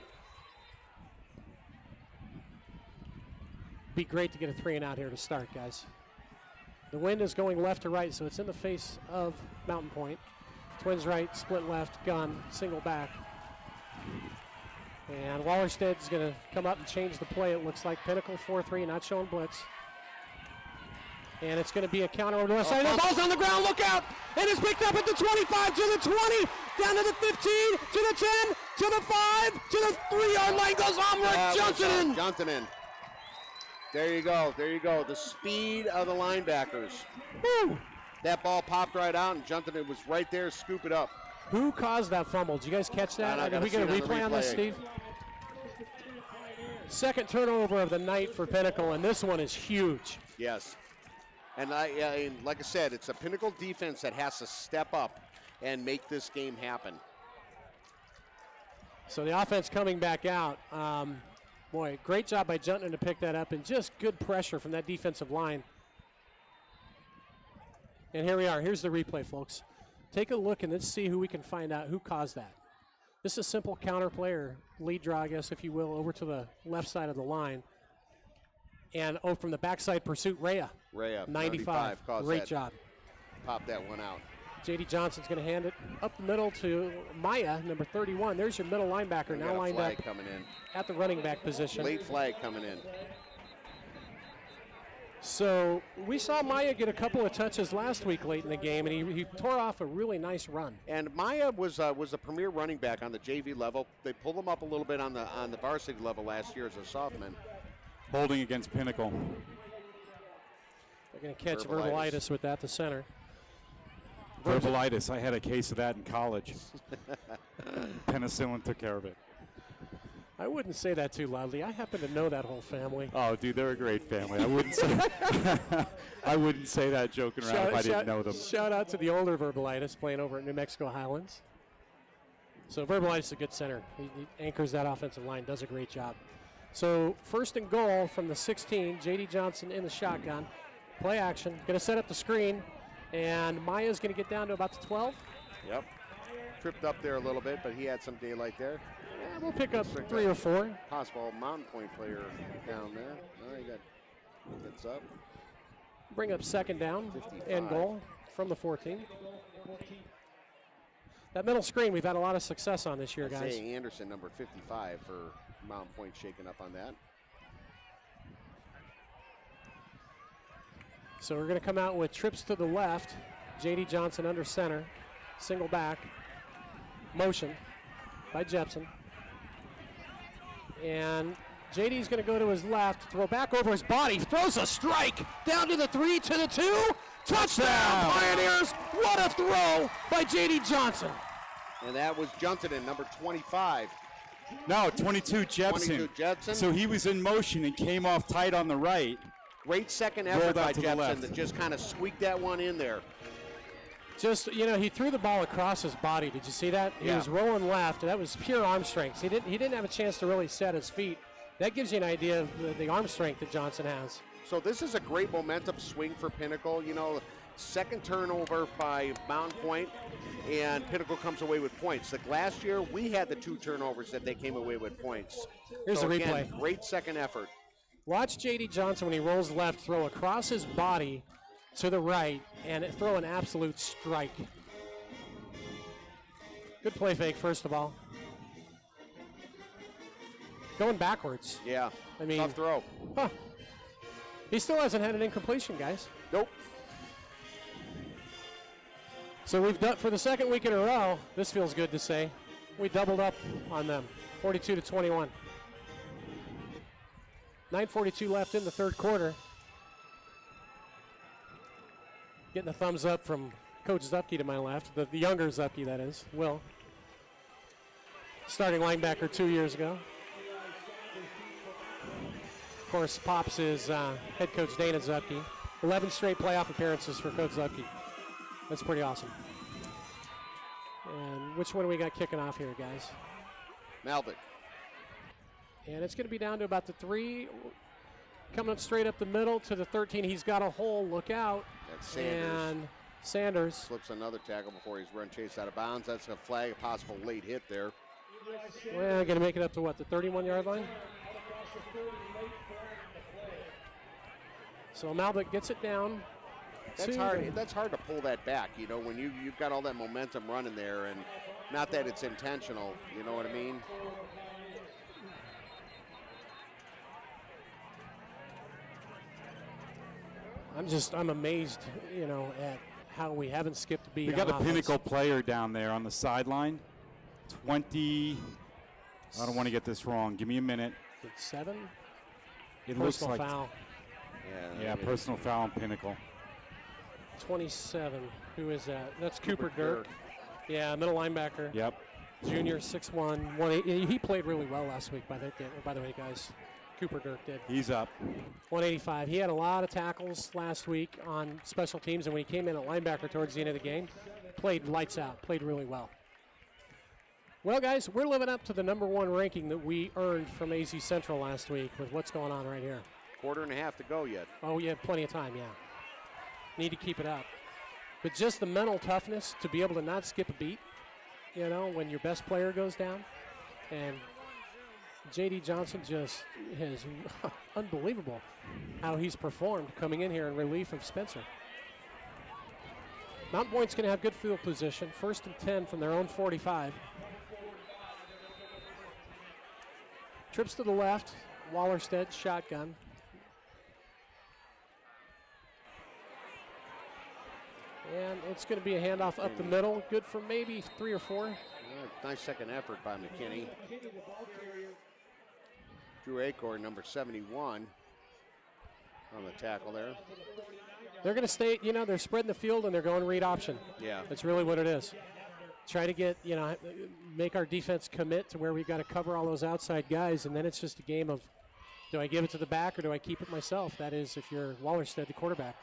Speaker 5: Be great to get a 3 and out here to start, guys. The wind is going left to right, so it's in the face of Mountain Pointe. Twins right, split left, gun, single back. And Wallersted's going to come up and change the play. It looks like Pinnacle 4-3, not showing blitz. And it's going to be a counter over the left side. The ball's on the ground, look out! And it's picked up at the 25, to the 20, down to the 15, to the 10, to the 5, to the 3-yard line, goes home, Johnson in.
Speaker 4: There you go, the speed of the linebackers.
Speaker 5: Woo.
Speaker 4: That ball popped right out, and Johnson was right there, scoop it up.
Speaker 5: Who caused that fumble? Did you guys catch that? Did we get a replay on this, Steve? 2nd turnover of the night for Pinnacle, and this one is huge.
Speaker 4: Yes. And like I said, it's a Pinnacle defense that has to step up and make this game happen.
Speaker 5: So the offense coming back out. Boy, great job by Juntman to pick that up, and just good pressure from that defensive line. And here we are. Here's the replay, folks. Take a look and let's see who we can find out who caused that. This is a simple counter play, or lead draw, I guess, if you will, over to the left side of the line. And from the backside pursuit, Rhea 95. Great job.
Speaker 4: Pop that one out.
Speaker 5: J.D. Johnson's going to hand it up the middle to Maya, number 31. There's your middle linebacker, now lined up
Speaker 4: coming in
Speaker 5: at the running back position.
Speaker 4: Late flag coming in.
Speaker 5: So we saw Maya get a couple of touches last week late in the game, and he tore off a really nice run.
Speaker 4: And Maya was a premier running back on the JV level. They pulled him up a little bit on the varsity level last year as a sophomore.
Speaker 8: Holding against Pinnacle.
Speaker 5: They're going to catch Verbalitis with that, the center.
Speaker 8: Verbalitis, I had a case of that in college. Penicillin took care of it.
Speaker 5: I wouldn't say that too loudly. I happen to know that whole family.
Speaker 8: Oh, dude, they're a great family. I wouldn't say I wouldn't say that joking around if I didn't know them.
Speaker 5: Shout out to the older Verbalitis playing over at New Mexico Highlands. So Verbalitis is a good center. He anchors that offensive line, does a great job. So 1st and goal from the 16, J.D. Johnson in the shotgun. Play action, going to set up the screen, and Maya's going to get down to about the 12.
Speaker 4: Yep. Tripped up there a little bit, but he had some daylight there.
Speaker 5: Yeah, we'll pick up 3 or 4.
Speaker 4: Possible Mountain Pointe player down there. Oh, he gets up.
Speaker 5: Bring up 2nd down
Speaker 4: 55.
Speaker 5: and goal from the 14. That middle screen we've had a lot of success on this year, guys.
Speaker 4: Say Anderson, number 55 for Mountain Pointe, shaking up on that.
Speaker 5: So we're going to come out with trips to the left. J.D. Johnson under center. Single back. Motion by Jepson. And J.D.'s going to go to his left, throw back over his body, throws a strike down to the 3, to the 2. Touchdown, Pioneers! What a throw by J.D. Johnson.
Speaker 4: And that was Johnson, number 25.
Speaker 8: No, 22 Jepson.
Speaker 4: 22 Jepson.
Speaker 8: So he was in motion and came off tight on the right.
Speaker 4: Great second effort by Jepson that just kind of squeaked that one in there.
Speaker 5: Just, he threw the ball across his body. Did you see that? He was rolling left. That was pure arm strength. He didn't have a chance to really set his feet. That gives you an idea of the arm strength that Johnson has.
Speaker 4: So this is a great momentum swing for Pinnacle. Second turnover by Mountain Pointe, and Pinnacle comes away with points. Like last year, we had the 2 turnovers that they came away with points.
Speaker 5: Here's the replay.
Speaker 4: Again, great second effort.
Speaker 5: Watch J.D. Johnson when he rolls left, throw across his body to the right, and throw an absolute strike. Good play fake, first of all. Going backwards.
Speaker 4: Yeah,
Speaker 5: I mean,
Speaker 4: tough throw.
Speaker 5: Huh. He still hasn't had an incompletion, guys.
Speaker 4: Nope.
Speaker 5: So we've done, for the second week in a row, this feels good to say, We doubled up on them, 42-21. 9:42 left in the third quarter. Getting a thumbs up from Coach Zupke to my left, the younger Zupke, that is, Will. Starting linebacker 2 years ago. Of course, Pops is head coach Dana Zupke. 11 straight playoff appearances for Coach Zupke. That's pretty awesome. And which one do we got kicking off here, guys?
Speaker 4: Malvic.
Speaker 5: And it's going to be down to about the 3. Coming up straight up the middle to the 13. He's got a hole. Look out.
Speaker 4: That's Sanders.
Speaker 5: And Sanders
Speaker 4: Slips another tackle before he's run chased out of bounds. That's a flag, a possible late hit there.
Speaker 5: Well, going to make it up to what, the 31-yard line? So Malvic gets it down.
Speaker 4: That's hard. That's hard to pull that back, you know, when you've got all that momentum running there, and not that it's intentional, you know what I mean?
Speaker 5: I'm amazed, you know, at how we haven't skipped a beat.
Speaker 8: We got
Speaker 5: on
Speaker 8: a
Speaker 5: offense.
Speaker 8: Pinnacle player down there on the sideline. 20. I don't want to get this wrong. Give me a minute.
Speaker 5: 7.
Speaker 8: It looks
Speaker 5: Personal
Speaker 8: like
Speaker 5: foul.
Speaker 8: Yeah, personal foul on Pinnacle.
Speaker 5: 27. Who is that? That's Cooper Dirk. Yeah, middle linebacker.
Speaker 8: Yep.
Speaker 5: Junior, 6'1", 180. He played really well last week, by the way, guys. Cooper Dirk did.
Speaker 8: He's up.
Speaker 5: 185. He had a lot of tackles last week on special teams, and when he came in at linebacker towards the end of the game, played lights out, played really well. Well, guys, we're living up to the #1 ranking that we earned from AZ Central last week with what's going on right here.
Speaker 4: Quarter and a half to go yet.
Speaker 5: Oh, you have plenty of time, yeah. Need to keep it up. But just the mental toughness to be able to not skip a beat, you know, when your best player goes down. And J.D. Johnson just is unbelievable how he's performed coming in here in relief of Spencer. Mount Pointe's going to have good field position. 1st and 10 from their own 45. Trips to the left. Wallerstedt, shotgun. And it's going to be a handoff up the middle. Good for maybe 3 or 4.
Speaker 4: Nice second effort by McKinney. Drew Acorn, number 71, on the tackle there.
Speaker 5: They're going to stay, you know, they're spreading the field and they're going read option.
Speaker 4: Yeah.
Speaker 5: That's really what it is. Try to get, you know, make our defense commit to where we've got to cover all those outside guys, and then it's just a game of, do I give it to the back or do I keep it myself? That is, if you're Wallerstedt, the quarterback.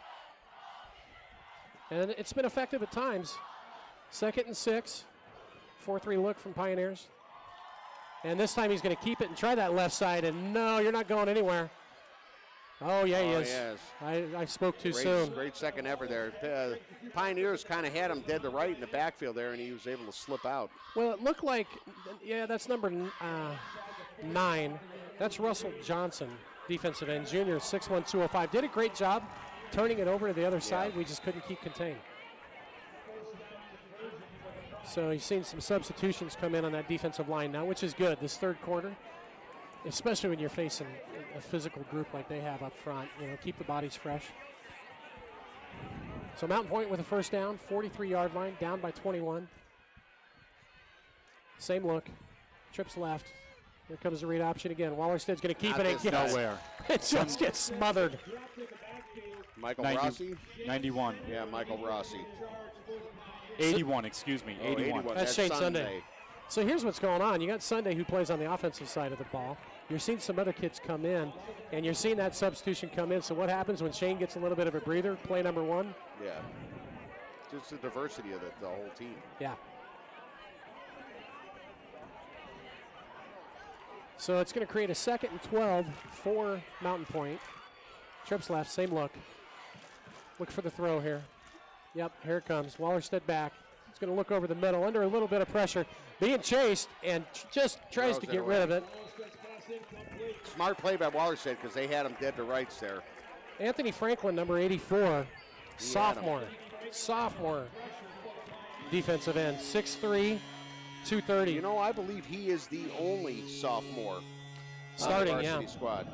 Speaker 5: And it's been effective at times. 2nd and 6. 4-3 look from Pioneers. And this time he's going to keep it and try that left side, and no, you're not going anywhere. Oh, yeah, he is.
Speaker 4: Yes.
Speaker 5: I spoke too soon.
Speaker 4: Great second effort there. Pioneers kind of had him dead to right in the backfield there, and he was able to slip out.
Speaker 5: Well, it looked like, yeah, that's number 9. That's Russell Johnson, defensive end, junior, 6'1", 205. Did a great job turning it over to the other side. We just couldn't keep contained. So you've seen some substitutions come in on that defensive line now, which is good this third quarter, especially when you're facing a physical group like they have up front. You know, keep the bodies fresh. So Mountain Pointe with a first down, 43-yard line, down by 21. Same look, trips left. Here comes the read option again. Wallerstedt's going to keep it again.
Speaker 8: Nowhere.
Speaker 5: It just gets smothered.
Speaker 4: Michael Rossi?
Speaker 8: 91.
Speaker 4: Yeah, Michael Rossi.
Speaker 8: 81, excuse me, 81.
Speaker 5: That's Shane Sunday. So here's what's going on. You got Sunday who plays on the offensive side of the ball. You're seeing some other kids come in, and you're seeing that substitution come in. So what happens when Shane gets a little bit of a breather, play number 1?
Speaker 4: Yeah. Just the diversity of the whole team.
Speaker 5: Yeah. So it's going to create a 2nd and 12 for Mountain Pointe. Trips left, same look. Look for the throw here. Yep, here it comes. Wallerstedt back. He's going to look over the middle under a little bit of pressure. Being chased and just tries to get rid of it.
Speaker 4: Smart play by Wallerstedt because they had him dead to rights there.
Speaker 5: Anthony Franklin, number 84, sophomore defensive end, 6'3", 230.
Speaker 4: You know, I believe he is the only sophomore
Speaker 5: starting,
Speaker 4: on the varsity squad.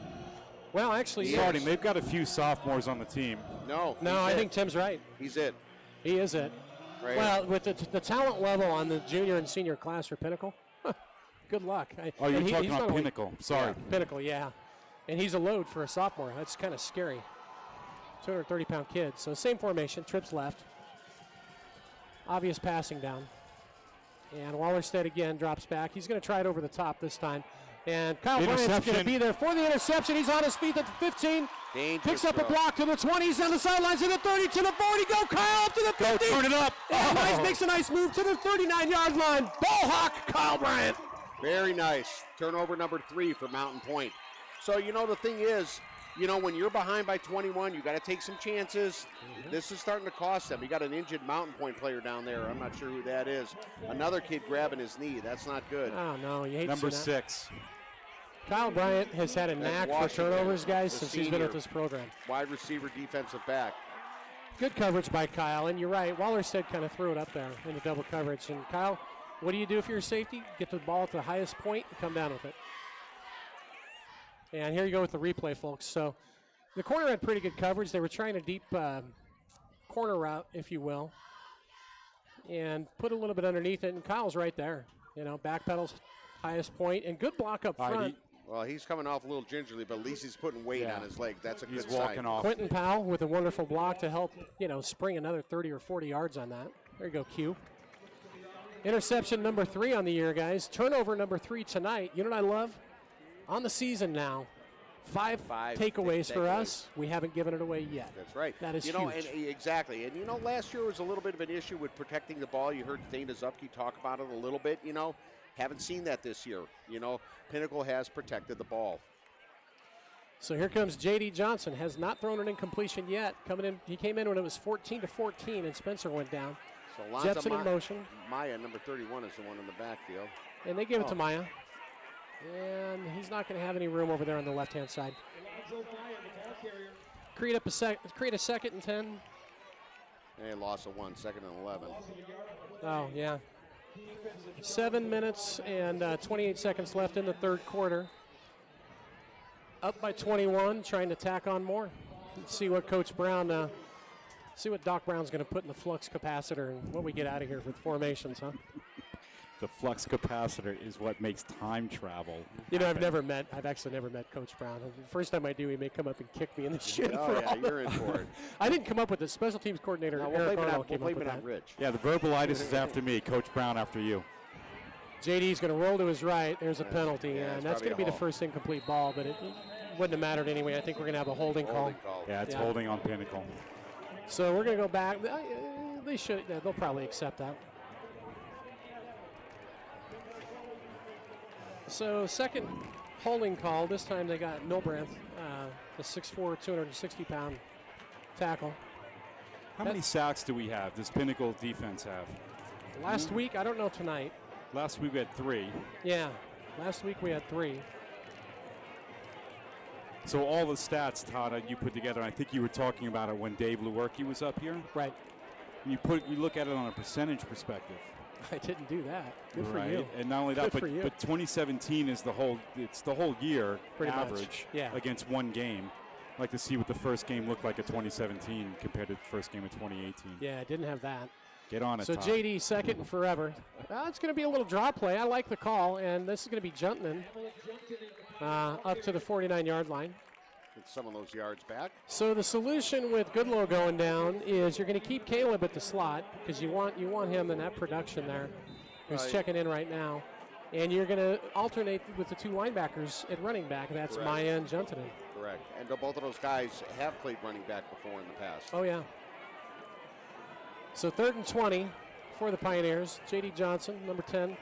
Speaker 5: Well, actually,
Speaker 8: starting. They've got a few sophomores on the team.
Speaker 4: No,
Speaker 5: I think Tim's right.
Speaker 4: He's it.
Speaker 5: He is it.
Speaker 4: Right
Speaker 5: well, with the talent level on the junior and senior class for Pinnacle, good luck.
Speaker 8: Oh, you're talking about Pinnacle. Sorry.
Speaker 5: Yeah, Pinnacle, yeah. And he's a load for a sophomore. That's kind of scary. 230-pound kid. So same formation, trips left. Obvious passing down. And Wallerstedt again drops back. He's going to try it over the top this time. And Kyle Bryant's going to be there for the interception. He's on his feet at the 15. Picks up a block to the 20. He's on the sidelines to the 30, to the 40. Go Kyle up to the 50.
Speaker 8: Go, turn it up.
Speaker 5: And makes a nice move to the 39-yard line. Ball hawk, Kyle Bryant.
Speaker 4: Very nice. Turnover number 3 for Mountain Pointe. So, the thing is, when you're behind by 21, you got to take some chances. This is starting to cost them. You got an injured Mountain Pointe player down there. I'm not sure who that is. Another kid grabbing his knee. That's not good.
Speaker 5: Oh, no. You hate
Speaker 8: number
Speaker 5: to see
Speaker 8: 6.
Speaker 5: Kyle Bryant has had a knack for turnovers, guys, since he's been with this program.
Speaker 4: Wide receiver, defensive back.
Speaker 5: Good coverage by Kyle, and you're right. Wallerstedt kind of threw it up there into double coverage. And Kyle, what do you do if you're a safety? Get the ball at the highest point and come down with it. And here you go with the replay, folks. So the corner had pretty good coverage. They were trying a deep corner route, if you will, and put a little bit underneath it, and Kyle's right there. Backpedals, highest point, and good block up front.
Speaker 4: Well, he's coming off a little gingerly, but at least he's putting weight on his leg. That's a good sign.
Speaker 8: He's walking off.
Speaker 5: Quentin Powell with a wonderful block to help, spring another 30 or 40 yards on that. There you go, Q. Interception number 3 on the year, guys. Turnover number 3 tonight. You know what I love? On the season now, 5 takeaways for us. We haven't given it away yet.
Speaker 4: That's right.
Speaker 5: That is huge.
Speaker 4: Exactly. And, last year was a little bit of an issue with protecting the ball. You heard Dana Zupke talk about it a little bit, Haven't seen that this year. Pinnacle has protected the ball.
Speaker 5: So here comes J.D. Johnson. Has not thrown an incompletion yet. Coming in, he came in when it was 14-14, and Spencer went down.
Speaker 4: So
Speaker 5: Jetson in motion.
Speaker 4: Maya, number 31, is the one in the backfield.
Speaker 5: And they give it to Maya. And he's not going to have any room over there on the left-hand side. Create a second and 10.
Speaker 4: And loss of 1, second and 11.
Speaker 5: Oh, yeah. 7 minutes and 28 seconds left in the third quarter. Up by 21, trying to tack on more. Let's see what Coach Brown, see what Doc Brown's going to put in the flux capacitor and what we get out of here with formations, huh?
Speaker 8: The flux capacitor is what makes time travel.
Speaker 5: I've actually never met Coach Brown. The first time I do, he may come up and kick me in the shin.
Speaker 4: You're in for it.
Speaker 5: I didn't come up with it. Special teams coordinator Eric Arnold came up with that.
Speaker 4: Rich.
Speaker 8: Yeah, the verbalitis is after me. Coach Brown after you.
Speaker 5: JD's going to roll to his right. There's a penalty, and that's going to be the first incomplete ball, but it wouldn't have mattered anyway. I think we're going to have a holding call.
Speaker 8: Yeah, it's holding on Pinnacle.
Speaker 5: So we're going to go back. They'll probably accept that. So second holding call. This time they got Milbrandt, the 6'4", 260-pound tackle.
Speaker 8: How many sacks do we have? Does Pinnacle defense have?
Speaker 5: Last week, I don't know tonight.
Speaker 8: Last week we had 3.
Speaker 5: Yeah, last week we had 3.
Speaker 8: So all the stats, Todd, you put together, I think you were talking about it when Dave Lewerke was up here.
Speaker 5: Right.
Speaker 8: You look at it on a percentage perspective.
Speaker 5: I didn't do that. Good for you.
Speaker 8: And not only that, but 2017 is the whole year
Speaker 5: pretty
Speaker 8: average against one game. I'd like to see what the first game looked like at 2017 compared to the first game of 2018.
Speaker 5: Yeah, didn't have that.
Speaker 8: Get on it,
Speaker 5: So
Speaker 8: Todd.
Speaker 5: JD second and forever. It's going to be a little draw play. I like the call, and this is going to be Juntman up to the 49-yard line.
Speaker 4: Get some of those yards back.
Speaker 5: So the solution with Goodlow going down is you're going to keep Caleb at the slot because you want him in that production there, who's checking in right now, and you're going to alternate with the 2 linebackers at running back. That's Maya and Juntanen.
Speaker 4: Correct. And both of those guys have played running back before in the past.
Speaker 5: Oh yeah. So 3rd and 20 for the Pioneers. J.D. Johnson, number 10,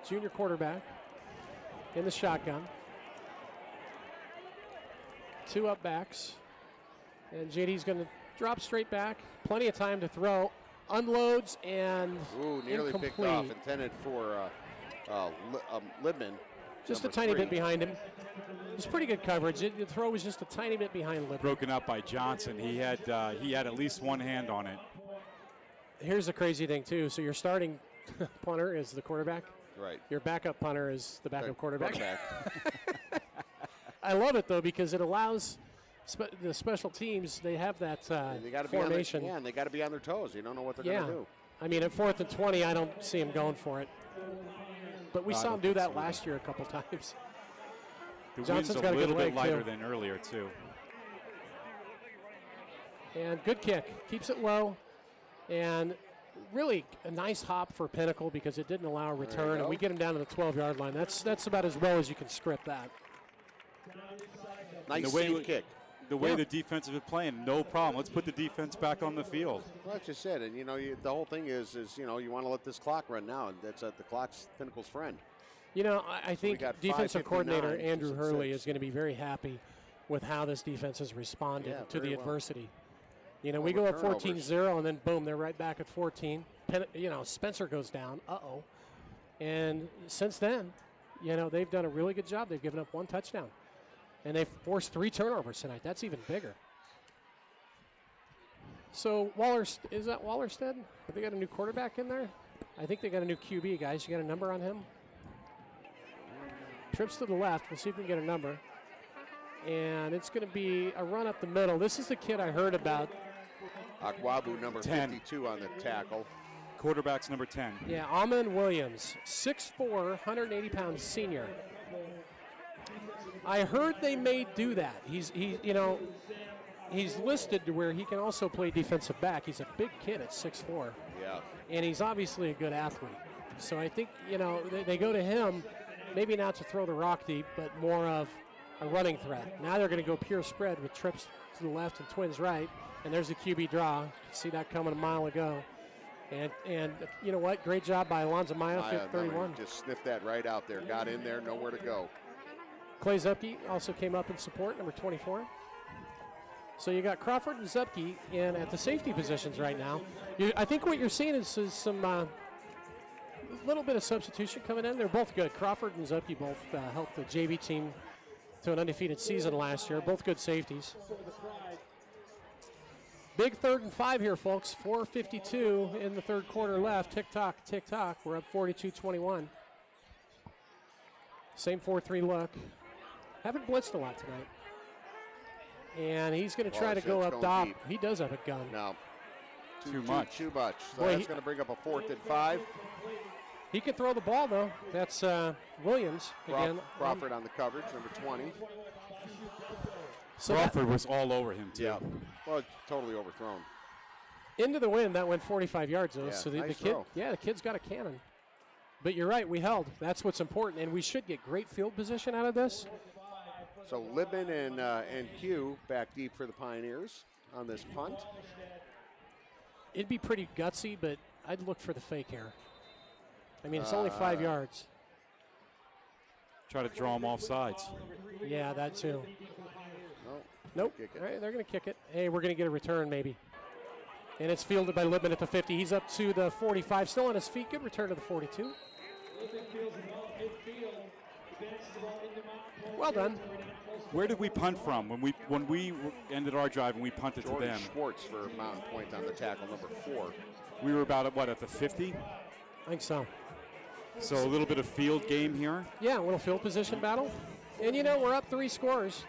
Speaker 5: junior quarterback, in the shotgun. 2 up backs. And JD's going to drop straight back. Plenty of time to throw. Unloads and
Speaker 4: nearly
Speaker 5: incomplete.
Speaker 4: picked off. Intended for Libman.
Speaker 5: Just a tiny bit behind him. It was pretty good coverage. The throw was just a tiny bit behind Libman.
Speaker 8: Broken up by Johnson. He had at least one hand on it.
Speaker 5: Here's the crazy thing, too. So your starting punter is the quarterback.
Speaker 4: Right.
Speaker 5: Your backup punter is the backup quarterback. I love it, though, because it allows the special teams, they have that formation.
Speaker 4: And they got to be on their toes. You don't know what they're going to do.
Speaker 5: I mean, at 4th and 20, I don't see them going for it. but we saw him do that last year a couple times.
Speaker 8: The
Speaker 5: Johnson's
Speaker 8: wind's
Speaker 5: got
Speaker 8: a
Speaker 5: a good
Speaker 8: little bit
Speaker 5: leg,
Speaker 8: lighter
Speaker 5: too.
Speaker 8: than earlier, too.
Speaker 5: And good kick. Keeps it low. And really a nice hop for Pinnacle because it didn't allow a return. And we get him down to the 12-yard line. That's about as well as you can script that.
Speaker 4: Nice safe kick.
Speaker 8: The way the defense is playing, no problem. Let's put the defense back on the field.
Speaker 4: Well, that's just it. And, you know, the whole thing is you know, you want to let this clock run now. And that's the clock's Pinnacle's friend.
Speaker 5: You know, I think
Speaker 4: got
Speaker 5: defensive
Speaker 4: 5:59,
Speaker 5: coordinator Andrew
Speaker 4: just at
Speaker 5: Hurley
Speaker 4: 6.
Speaker 5: is going to be very happy with how this defense has responded to the
Speaker 4: very well.
Speaker 5: adversity. You know,
Speaker 4: Well,
Speaker 5: we go up
Speaker 4: turnovers.
Speaker 5: 14-0, and then boom, they're right back at 14. You know, Spencer goes down. Uh-oh. And since then, you know, they've done a really good job. They've given up 1 touchdown. And they've forced 3 turnovers tonight. That's even bigger. So, is that Wallerstead? Have they got a new quarterback in there? I think they got a new QB, guys. You got a number on him? Trips to the left. We'll see if we can get a number. And it's going to be a run up the middle. This is the kid I heard about.
Speaker 4: Akwabu, number
Speaker 8: 10.
Speaker 4: 52 on the tackle.
Speaker 8: Quarterback's number 10.
Speaker 5: Yeah, Almond Williams, 6'4", 180-pound senior. I heard they may do that. He's listed to where he can also play defensive back. He's a big kid at 6'4".
Speaker 4: Yeah.
Speaker 5: And he's obviously a good athlete. So I think, you know, they go to him, maybe not to throw the rock deep, but more of a running threat. Now they're going to go pure spread with trips to the left and twins right. And there's a QB draw. You can see that coming a mile ago. And you know what? Great job by Alonzo Maya, 31.
Speaker 4: Just sniffed that right out there. Got in there, nowhere to go.
Speaker 5: Clay Zupke also came up in support, number 24. So you got Crawford and Zupke in at the safety positions right now. I think what you're seeing is some little bit of substitution coming in. They're both good. Crawford and Zupke both helped the JV team to an undefeated season last year. Both good safeties. Big 3rd and 5 here, folks. 4:52 in the third quarter left. Tick-tock, tick-tock. We're up 42-21. Same 4-3 look. Haven't blitzed a lot tonight. And he's going to try to go up top.
Speaker 4: Deep.
Speaker 5: He does have a gun.
Speaker 4: No.
Speaker 8: Too much.
Speaker 4: Too much. So
Speaker 5: Boy,
Speaker 4: that's going to bring up a 4th and 5.
Speaker 5: He can throw the ball, though. That's Williams again.
Speaker 4: Crawford on the coverage, number 20.
Speaker 5: So
Speaker 8: Crawford was all over him, too.
Speaker 4: Yeah. Well, it's totally overthrown.
Speaker 5: into the wind, that went 45 yards, though.
Speaker 4: Yeah,
Speaker 5: So
Speaker 4: nice
Speaker 5: the kid,
Speaker 4: throw.
Speaker 5: the kid's got a cannon. But you're right, we held. That's what's important, and we should get great field position out of this.
Speaker 4: So Libman and Q back deep for the Pioneers on this punt.
Speaker 5: It'd be pretty gutsy, but I'd look for the fake here. I mean, it's only 5 yards.
Speaker 8: Try to draw him off sides.
Speaker 5: Yeah, that too.
Speaker 4: No.
Speaker 5: Nope.
Speaker 4: Kick it.
Speaker 5: All right, they're going to kick it. Hey, we're going to get a return maybe. And it's fielded by Libman at the 50. He's up to the 45, still on his feet. Good return to the 42. Well done.
Speaker 8: Where did we punt from when we ended our drive and we punted
Speaker 4: Jordan
Speaker 8: to them?
Speaker 4: Schwartz for Mountain Pointe on the tackle, number 4.
Speaker 8: We were about at the 50.
Speaker 5: I think so.
Speaker 8: So a little bit of field game here.
Speaker 5: Yeah, a little field position battle. And, we're up 3 scores.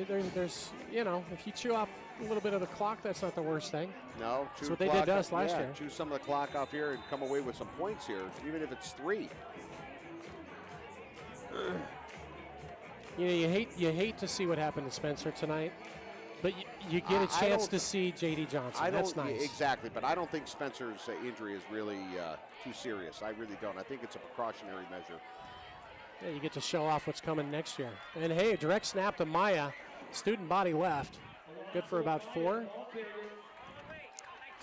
Speaker 5: There's, if you chew off a little bit of the clock, that's not the worst thing.
Speaker 4: No,
Speaker 5: That's what they did to us last year.
Speaker 4: Chew some of the clock off here and come away with some points here, even if it's 3.
Speaker 5: You hate to see what happened to Spencer tonight, but you get a chance to see J.D. Johnson. That's nice.
Speaker 4: Exactly, but I don't think Spencer's injury is really too serious. I really don't. I think it's a precautionary measure.
Speaker 5: Yeah, you get to show off what's coming next year. And, hey, a direct snap to Maya. Student body left. Good for about 4. Did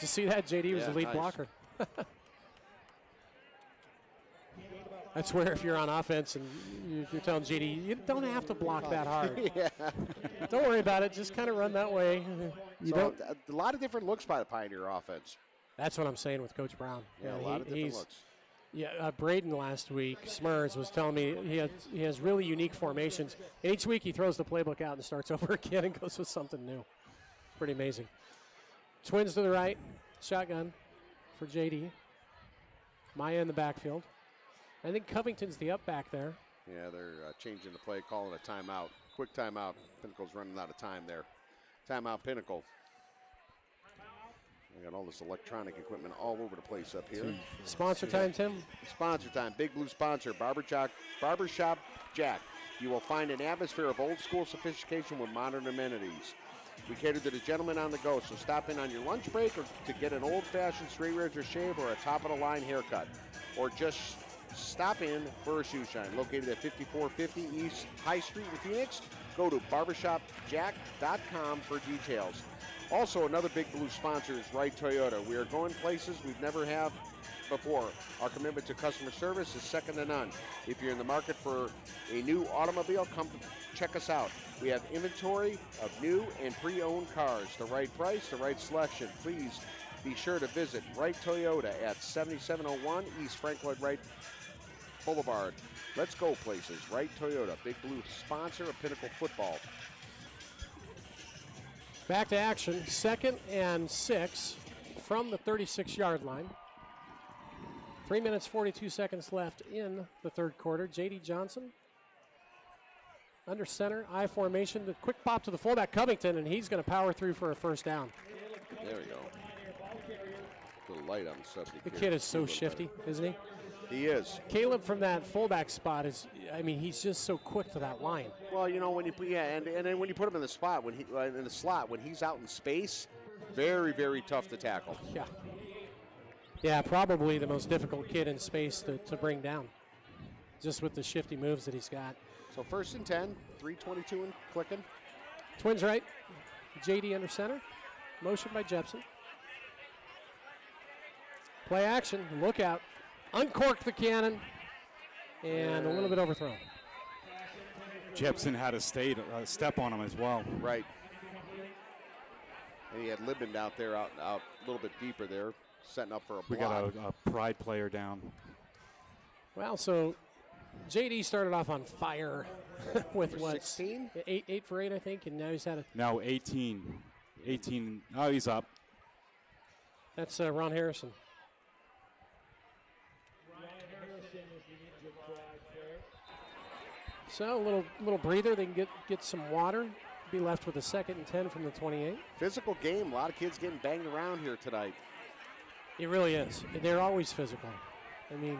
Speaker 5: you see that? J.D. was the lead
Speaker 4: nice.
Speaker 5: blocker. That's where if you're on offense and you're telling J.D., you don't have to block that hard.
Speaker 4: Yeah.
Speaker 5: Don't worry about it. Just kind of run that way.
Speaker 4: A lot of different looks by the Pioneer offense.
Speaker 5: That's what I'm saying with Coach Brown.
Speaker 4: Yeah, a lot of different looks.
Speaker 5: Yeah, Braden last week, Smurs, was telling me he has really unique formations. And each week he throws the playbook out and starts over again and goes with something new. Pretty amazing. Twins to the right, shotgun for J.D. Maya in the backfield. I think Covington's the up back there.
Speaker 4: Yeah, they're changing the play, calling a timeout. Quick timeout. Pinnacle's running out of time there. Timeout, Pinnacle. I got all this electronic equipment all over the place up here.
Speaker 5: Sponsor time, Tim?
Speaker 4: Sponsor time. Big Blue sponsor, Barbershop Jack. You will find an atmosphere of old school sophistication with modern amenities. We cater to the gentleman on the go, so stop in on your lunch break or to get an old-fashioned straight razor shave or a top-of-the-line haircut. Or just stop in for a shoe shine. Located at 5450 East High Street in Phoenix. Go to barbershopjack.com for details. Also, another Big Blue sponsor is Wright Toyota. We are going places we've never have before. Our commitment to customer service is second to none. If you're in the market for a new automobile, come check us out. We have inventory of new and pre-owned cars. The right price, the right selection. Please be sure to visit Wright Toyota at 7701 East Frank Lloyd Wright Boulevard. Let's go places. Wright Toyota, Big Blue sponsor of Pinnacle football.
Speaker 5: Back to action, 2nd and 6 from the 36-yard line. 3 minutes, 42 seconds left in the third quarter. J.D. Johnson under center, I formation. The quick pop to the fullback, Covington, and he's going to power through for a first down.
Speaker 4: There we go. A little light on the subject.
Speaker 5: The kid is so shifty, isn't he?
Speaker 4: He is.
Speaker 5: Caleb from that fullback spot is, I mean, he's just so quick to that line.
Speaker 4: Well, you know, when you put, and then when you put him in the spot, when he in the slot, when he's out in space, very, very tough to tackle.
Speaker 5: Yeah. Yeah, probably the most difficult kid in space to bring down, just with the shifty moves that he's got.
Speaker 4: So 1st and 10, 3:22 and clicking.
Speaker 5: Twins right, JD under center, motion by Jepson. Play action, look out. Uncork the cannon, and a little bit overthrown.
Speaker 8: Jepson had a step on him as well.
Speaker 4: Right. And he had Libman out there, out a little bit deeper there, setting up for a block.
Speaker 8: We got a pride player down.
Speaker 5: Well, so JD started off on fire with what?
Speaker 4: 16?
Speaker 5: 8 for 8, I think, and now he's had a.
Speaker 8: No, 18. 18. Oh, he's up.
Speaker 5: That's Ron Harrison. So a little breather. They can get some water. Be left with a 2nd and 10 from the 28.
Speaker 4: Physical game. A lot of kids getting banged around here tonight.
Speaker 5: It really is. They're always physical. I mean,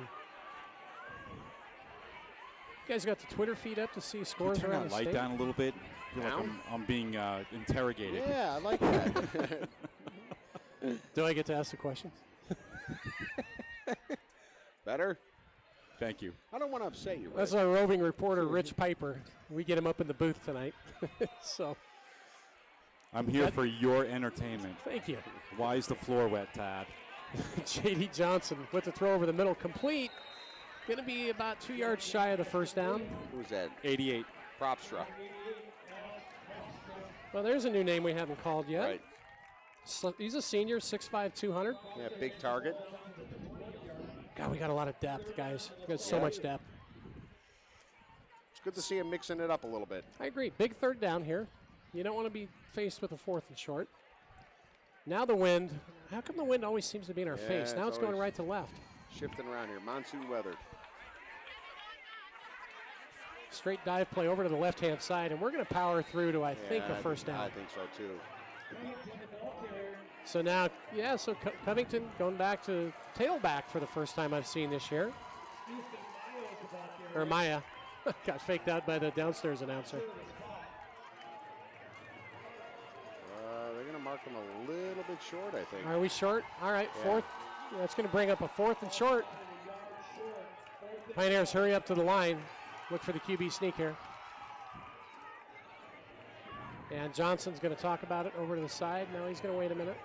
Speaker 5: you guys got the Twitter feed up to see scores
Speaker 8: Can you
Speaker 5: around
Speaker 8: turn
Speaker 5: the
Speaker 8: that light
Speaker 5: state?
Speaker 8: down a little bit? I feel like I'm being interrogated.
Speaker 4: Yeah, I like that.
Speaker 5: Do I get to ask the questions?
Speaker 4: Better?
Speaker 8: Thank you.
Speaker 4: I don't want to upset you.
Speaker 5: That's our roving reporter, Rich Piper. We get him up in the booth tonight. So
Speaker 8: I'm here for your entertainment.
Speaker 5: Thank you.
Speaker 8: Why is the floor wet, Tad?
Speaker 5: J.D. Johnson with the throw over the middle, complete. Going to be about 2 yards shy of the first down.
Speaker 4: Who's that?
Speaker 8: 88.
Speaker 4: Propstra.
Speaker 5: Well, there's a new name we haven't called yet.
Speaker 4: Right.
Speaker 5: So he's a senior, 6'5", 200.
Speaker 4: Yeah, big target.
Speaker 5: God, we got a lot of depth, guys. We got so much depth.
Speaker 4: It's good to see him mixing it up a little bit.
Speaker 5: I agree. Big third down here. You don't want to be faced with a 4th and short. Now the wind. How come the wind always seems to be in our face? Now it's going right to left.
Speaker 4: Shifting around here. Monsoon weather.
Speaker 5: Straight dive play over to the left-hand side, and we're going to power through to, I think, a first down.
Speaker 4: I think so, too.
Speaker 5: So now, so Covington going back to tailback for the first time I've seen this year. Or Maya got faked out by the downstairs announcer.
Speaker 4: They're going to mark him a little bit short, I think.
Speaker 5: Are we short? All right,
Speaker 4: Yeah.
Speaker 5: 4th. That's going to bring up a 4th and short. Pioneers hurry up to the line. Look for the QB sneak here. And Johnson's going to talk about it over to the side. No, he's going to wait a minute.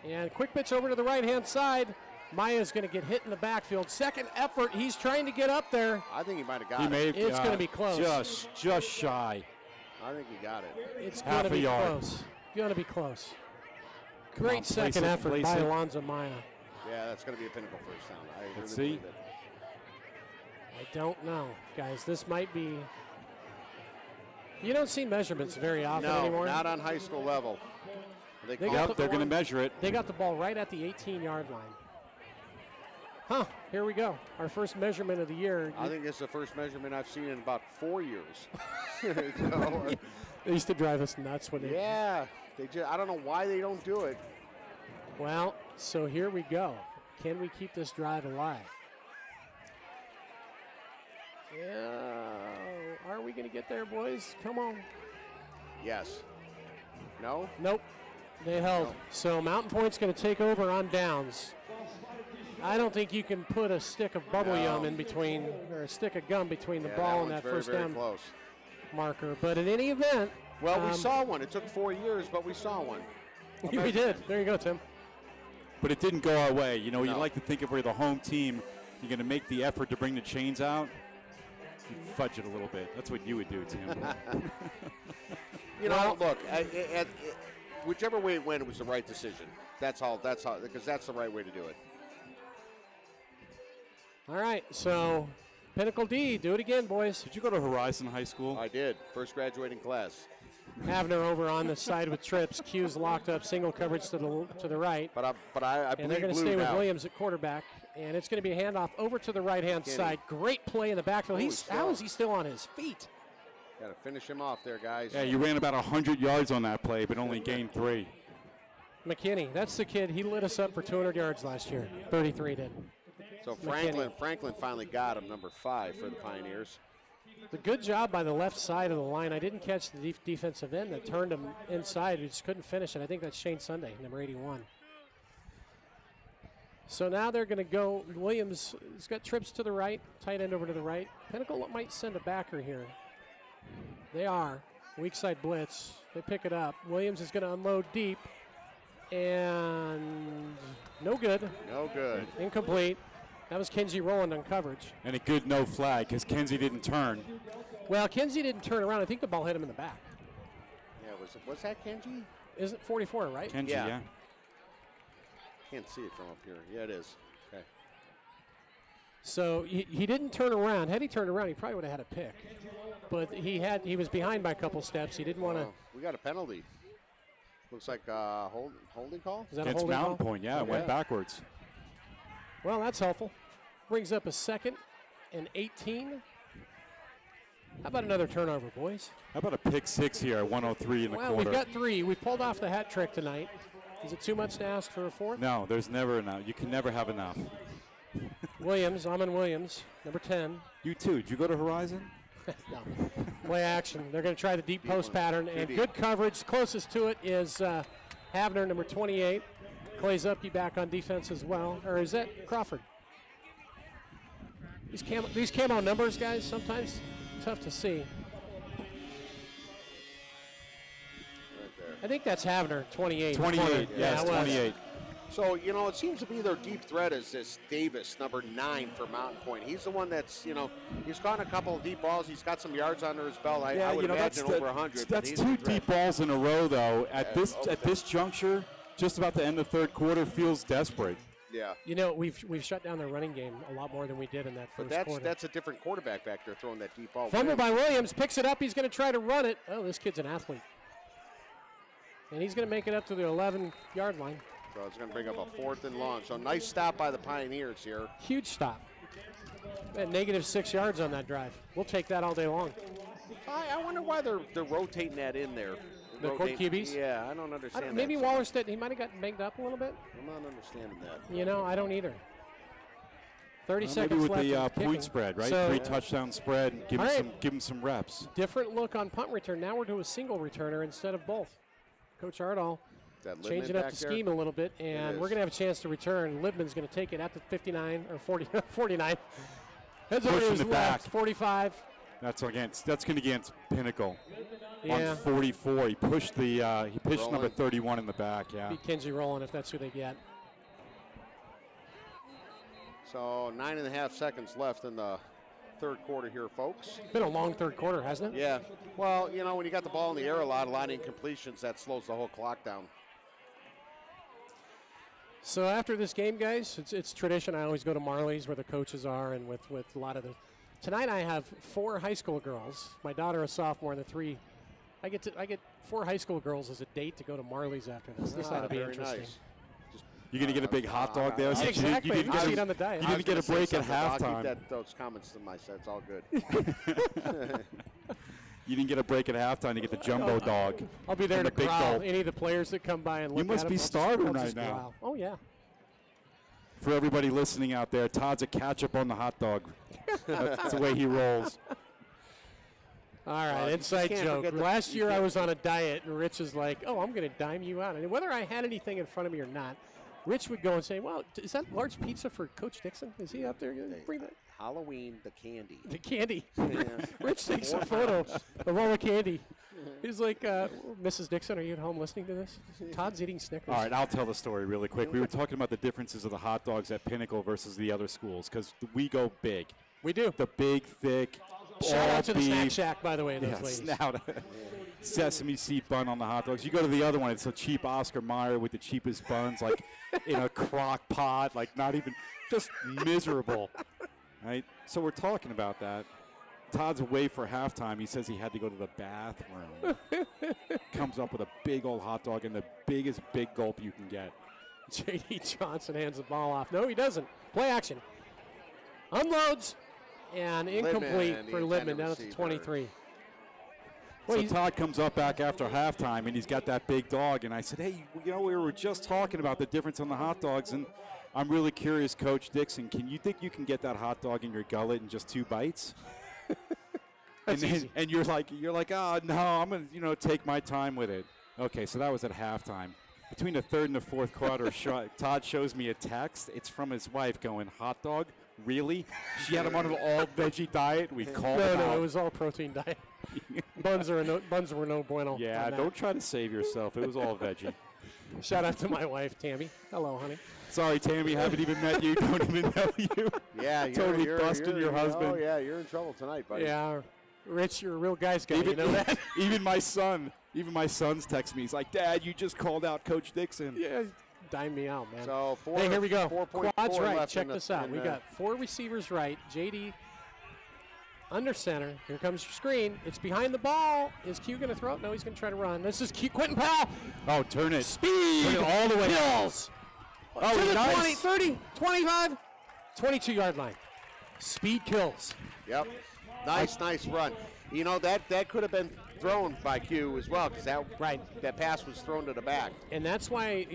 Speaker 5: And quick pitch over to the right-hand side. Maya's going to get hit in the backfield. Second effort. He's trying to get up there.
Speaker 4: I think he might have got it.
Speaker 5: It's going to be close.
Speaker 8: Just shy.
Speaker 4: I think he got it.
Speaker 5: It's going to be close. Going to be close. Great second effort by Alonzo Maya.
Speaker 4: Yeah, that's going to be a Pinnacle first down. I really
Speaker 8: Let's
Speaker 4: believe
Speaker 8: see.
Speaker 4: it.
Speaker 5: I don't know, guys. This might be. You don't see measurements very often anymore.
Speaker 4: No, not on high school level.
Speaker 8: They're going to measure it.
Speaker 5: They got the ball right at the 18-yard line. Huh, here we go. Our first measurement of the year.
Speaker 4: I think it's the first measurement I've seen in about 4 years.
Speaker 5: They used to drive us nuts when they.
Speaker 4: Yeah, I don't know why they don't do it.
Speaker 5: Well, so here we go. Can we keep this drive alive? Yeah. Are we going to get there, boys? Come on.
Speaker 4: Yes. No?
Speaker 5: Nope. They held.
Speaker 4: Nope.
Speaker 5: So Mountain Pointe's going to take over on downs. I don't think you can put a stick of bubble yum in between, or a stick of gum between the ball and that first down
Speaker 4: close
Speaker 5: marker. But in any event.
Speaker 4: Well, we saw one. It took 4 years, but we saw one.
Speaker 5: We did. There you go, Tim.
Speaker 8: But it didn't go our way. You know, you like to think if we're the home team, you're going to make the effort to bring the chains out. You fudge it a little bit. That's what you would do, Tim.
Speaker 4: You know, look, whichever way it went, it was the right decision. That's all, because that's the right way to do it.
Speaker 5: All right, so Pinnacle D, do it again, boys.
Speaker 8: Did you go to Horizon High School?
Speaker 4: I did. First graduating class.
Speaker 5: Havner over on the side with trips. Q's locked up, single coverage to the right.
Speaker 4: But I
Speaker 5: and
Speaker 4: believe
Speaker 5: they're going to stay with
Speaker 4: now.
Speaker 5: Williams at quarterback, and it's going to be a handoff over to the right-hand side. Great play in the backfield. How is he still on his feet?
Speaker 4: Got to finish him off there, guys.
Speaker 8: Yeah, you ran about 100 yards on that play, but only gained 3.
Speaker 5: McKinney, that's the kid. He lit us up for 200 yards last year. 33 did.
Speaker 4: So Franklin finally got him, number 5 for the Pioneers.
Speaker 5: The good job by the left side of the line. I didn't catch the defensive end that turned him inside. We just couldn't finish it. I think that's Shane Sunday, number 81. So now they're going to go. Williams has got trips to the right, tight end over to the right. Pinnacle might send a backer here. They are. Weak side blitz. They pick it up. Williams is going to unload deep. And no good.
Speaker 4: No good.
Speaker 5: Incomplete. That was Kenzie Rowland on coverage.
Speaker 8: And a good no flag because Kenzie didn't turn.
Speaker 5: Well, Kenzie didn't turn around. I think the ball hit him in the back.
Speaker 4: Yeah, was that Kenzie?
Speaker 5: Isn't 44, right?
Speaker 8: Kenzie, yeah.
Speaker 4: Can't see it from up here. Yeah, it is. Okay.
Speaker 5: So he didn't turn around. Had he turned around, he probably would have had a pick. But he was behind by a couple steps. He didn't want to.
Speaker 4: We got a penalty. Looks like a holding call.
Speaker 5: Is that
Speaker 8: Against
Speaker 5: a holding
Speaker 8: Mountain
Speaker 5: call?
Speaker 8: Point, yeah, it went backwards.
Speaker 5: Well, that's helpful. Brings up a 2nd and 18. How about another turnover, boys?
Speaker 8: How about a pick 6 here at 103 in the quarter?
Speaker 5: Well, we've got 3. We've pulled off the hat trick tonight. Is it too much to ask for a 4th?
Speaker 8: No, there's never enough. You can never have enough.
Speaker 5: Williams, Amon Williams, number 10.
Speaker 8: You too. Did you go to Horizon?
Speaker 5: No. Play action. They're going to try the deep post pattern, and good coverage. Closest to it is Havner, number 28. Clay's up, back on defense as well. Or is that Crawford? These camo numbers, guys, sometimes tough to see.
Speaker 4: Right there.
Speaker 5: I think that's Havner, 28.
Speaker 8: 28, yes, 28.
Speaker 4: So, you know, it seems to be their deep threat is this Davis, number 9 for Mountain Point. He's the one that's, you know, he's caught a couple of deep balls. He's got some yards under his belt. I would imagine over 100.
Speaker 8: That's 2 deep balls in a row, though. At this juncture, just about the end of the 3rd quarter, feels desperate.
Speaker 4: Yeah.
Speaker 5: You know, we've shut down their running game a lot more than we did in that first quarter.
Speaker 4: That's a different quarterback back there throwing that deep ball.
Speaker 5: Fumble by Williams, picks it up. He's going to try to run it. Oh, this kid's an athlete. And he's going to make it up to the 11-yard line.
Speaker 4: So it's going to bring up a 4th and long. So nice stop by the Pioneers here.
Speaker 5: Huge stop. At -6 yards on that drive. We'll take that all day long.
Speaker 4: I wonder why they're rotating that in there.
Speaker 5: The court QBs?
Speaker 4: Yeah, I don't understand that.
Speaker 5: Maybe Wallerstedt, he might have gotten banged up a little bit.
Speaker 4: I'm not understanding that.
Speaker 5: You know, I don't either. 30 seconds
Speaker 8: maybe with
Speaker 5: left.
Speaker 8: the point spread, right?
Speaker 5: So,
Speaker 8: 3 touchdown spread. Give him some reps.
Speaker 5: Different look on punt return. Now we're to a single returner instead of both. Coach Ardall changing up the scheme a little bit, and we're going to have a chance to return. Libman's going to take it at the 59 or 40, 49. Heads over to his left, 45.
Speaker 8: That's going against Pinnacle.
Speaker 5: Yeah.
Speaker 8: On 44, he pushed number 31 in the back. Yeah.
Speaker 5: Beat Kenzie Rowland if that's who they get.
Speaker 4: So 9.5 seconds left in the 3rd quarter here, folks.
Speaker 5: It's been a long 3rd quarter, hasn't it?
Speaker 4: Yeah. Well, you know, when you got the ball in the air a lot of incompletions, that slows the whole clock down.
Speaker 5: So after this game, guys, it's tradition. I always go to Marley's where the coaches are, and with a lot of the. Tonight I have 4 high school girls. My daughter a sophomore, and the 3. I get 4 high school girls as a date to go to Marley's after this. This ought to be interesting.
Speaker 4: Nice.
Speaker 8: You're going to get a big hot dog there?
Speaker 5: Yeah, exactly. You didn't on the diet.
Speaker 8: You didn't get a break at halftime.
Speaker 4: I'll keep those comments to myself. It's all good.
Speaker 8: You didn't get a break at halftime to get the jumbo dog.
Speaker 5: I'll be there
Speaker 8: and
Speaker 5: to
Speaker 8: the big
Speaker 5: corral
Speaker 8: gulp.
Speaker 5: any of the players that come by and look
Speaker 8: You must
Speaker 5: at
Speaker 8: be
Speaker 5: them.
Speaker 8: starving
Speaker 5: I'll
Speaker 8: right
Speaker 5: just
Speaker 8: now.
Speaker 5: corral. Oh, yeah.
Speaker 8: For everybody listening out there, Todd's a ketchup on the hot dog. That's the way he rolls.
Speaker 5: All right, inside joke. Last year I was on a diet, and Rich is like, oh, I'm going to dime you out. And whether I had anything in front of me or not, Rich would go and say, well, is that large pizza for Coach Dixon? Is he up there? Bring that.
Speaker 4: Halloween, the candy.
Speaker 5: The candy.
Speaker 4: Yeah.
Speaker 5: Rich takes a photo of all the candy. He's like, Mrs. Dixon, are you at home listening to this? Todd's eating Snickers.
Speaker 8: All right, I'll tell the story really quick. We were talking about the differences of the hot dogs at Pinnacle versus the other schools because we go big.
Speaker 5: We do.
Speaker 8: The big, thick,
Speaker 5: Shout
Speaker 8: all
Speaker 5: out to the
Speaker 8: beef.
Speaker 5: Snack Shack, by the way, those
Speaker 8: Yeah,
Speaker 5: ladies.
Speaker 8: snout. Sesame seed bun on the hot dogs. You go to the other one, it's a cheap Oscar Mayer with the cheapest buns, like in a crock pot, like not even, just miserable. Right? So we're talking about that. Todd's away for halftime. He says he had to go to the bathroom. Comes up with a big old hot dog and the biggest big gulp you can get.
Speaker 5: J.D. Johnson hands the ball off. No, he doesn't. Play action. Unloads. And incomplete for Littman down at the 23.
Speaker 8: So Todd comes up back after halftime, and he's got that big dog. And I said, hey, we were just talking about the difference on the hot dogs, and I'm really curious, Coach Dixon, can you think you can get that hot dog in your gullet in just 2 bites? And you're like, oh, no, I'm going to take my time with it. Okay, so that was at halftime. Between the third and the fourth quarter, Todd shows me a text. It's from his wife going, hot dog? Really? She had him on an all-veggie diet. We called him out.
Speaker 5: No, it was all protein diet. Buns were no bueno.
Speaker 8: Yeah, don't try to save yourself. It was all veggie.
Speaker 5: Shout out to my wife, Tammy. Hello, honey.
Speaker 8: Sorry, Tammy, haven't even met you. Don't even know you.
Speaker 4: Yeah,
Speaker 8: totally busted your husband.
Speaker 4: Oh, yeah, you're in trouble tonight, buddy.
Speaker 5: Yeah, Rich, you're a real guy's guy. You know that?
Speaker 8: Even my son's text me. He's like, Dad, you just called out Coach Dixon.
Speaker 5: Yeah. Dime me out, man.
Speaker 4: So
Speaker 5: hey, here we go.
Speaker 4: 4.4
Speaker 5: Quads right.
Speaker 4: left.
Speaker 5: Check this out. We got 4 receivers right. JD under center. Here comes your screen. It's behind the ball. Is Q going to throw it? No, he's going to try to run. This is Q. Quentin Powell.
Speaker 8: Oh, turn it.
Speaker 5: Speed.
Speaker 8: Turn it all the way.
Speaker 5: Kills.
Speaker 8: Oh,
Speaker 5: to the
Speaker 8: nice.
Speaker 5: 20, 30, 25, 22-yard line. Speed kills.
Speaker 4: Yep. Nice run. You know, that could have been thrown by Q as well because that pass was thrown to the back.
Speaker 5: And that's why,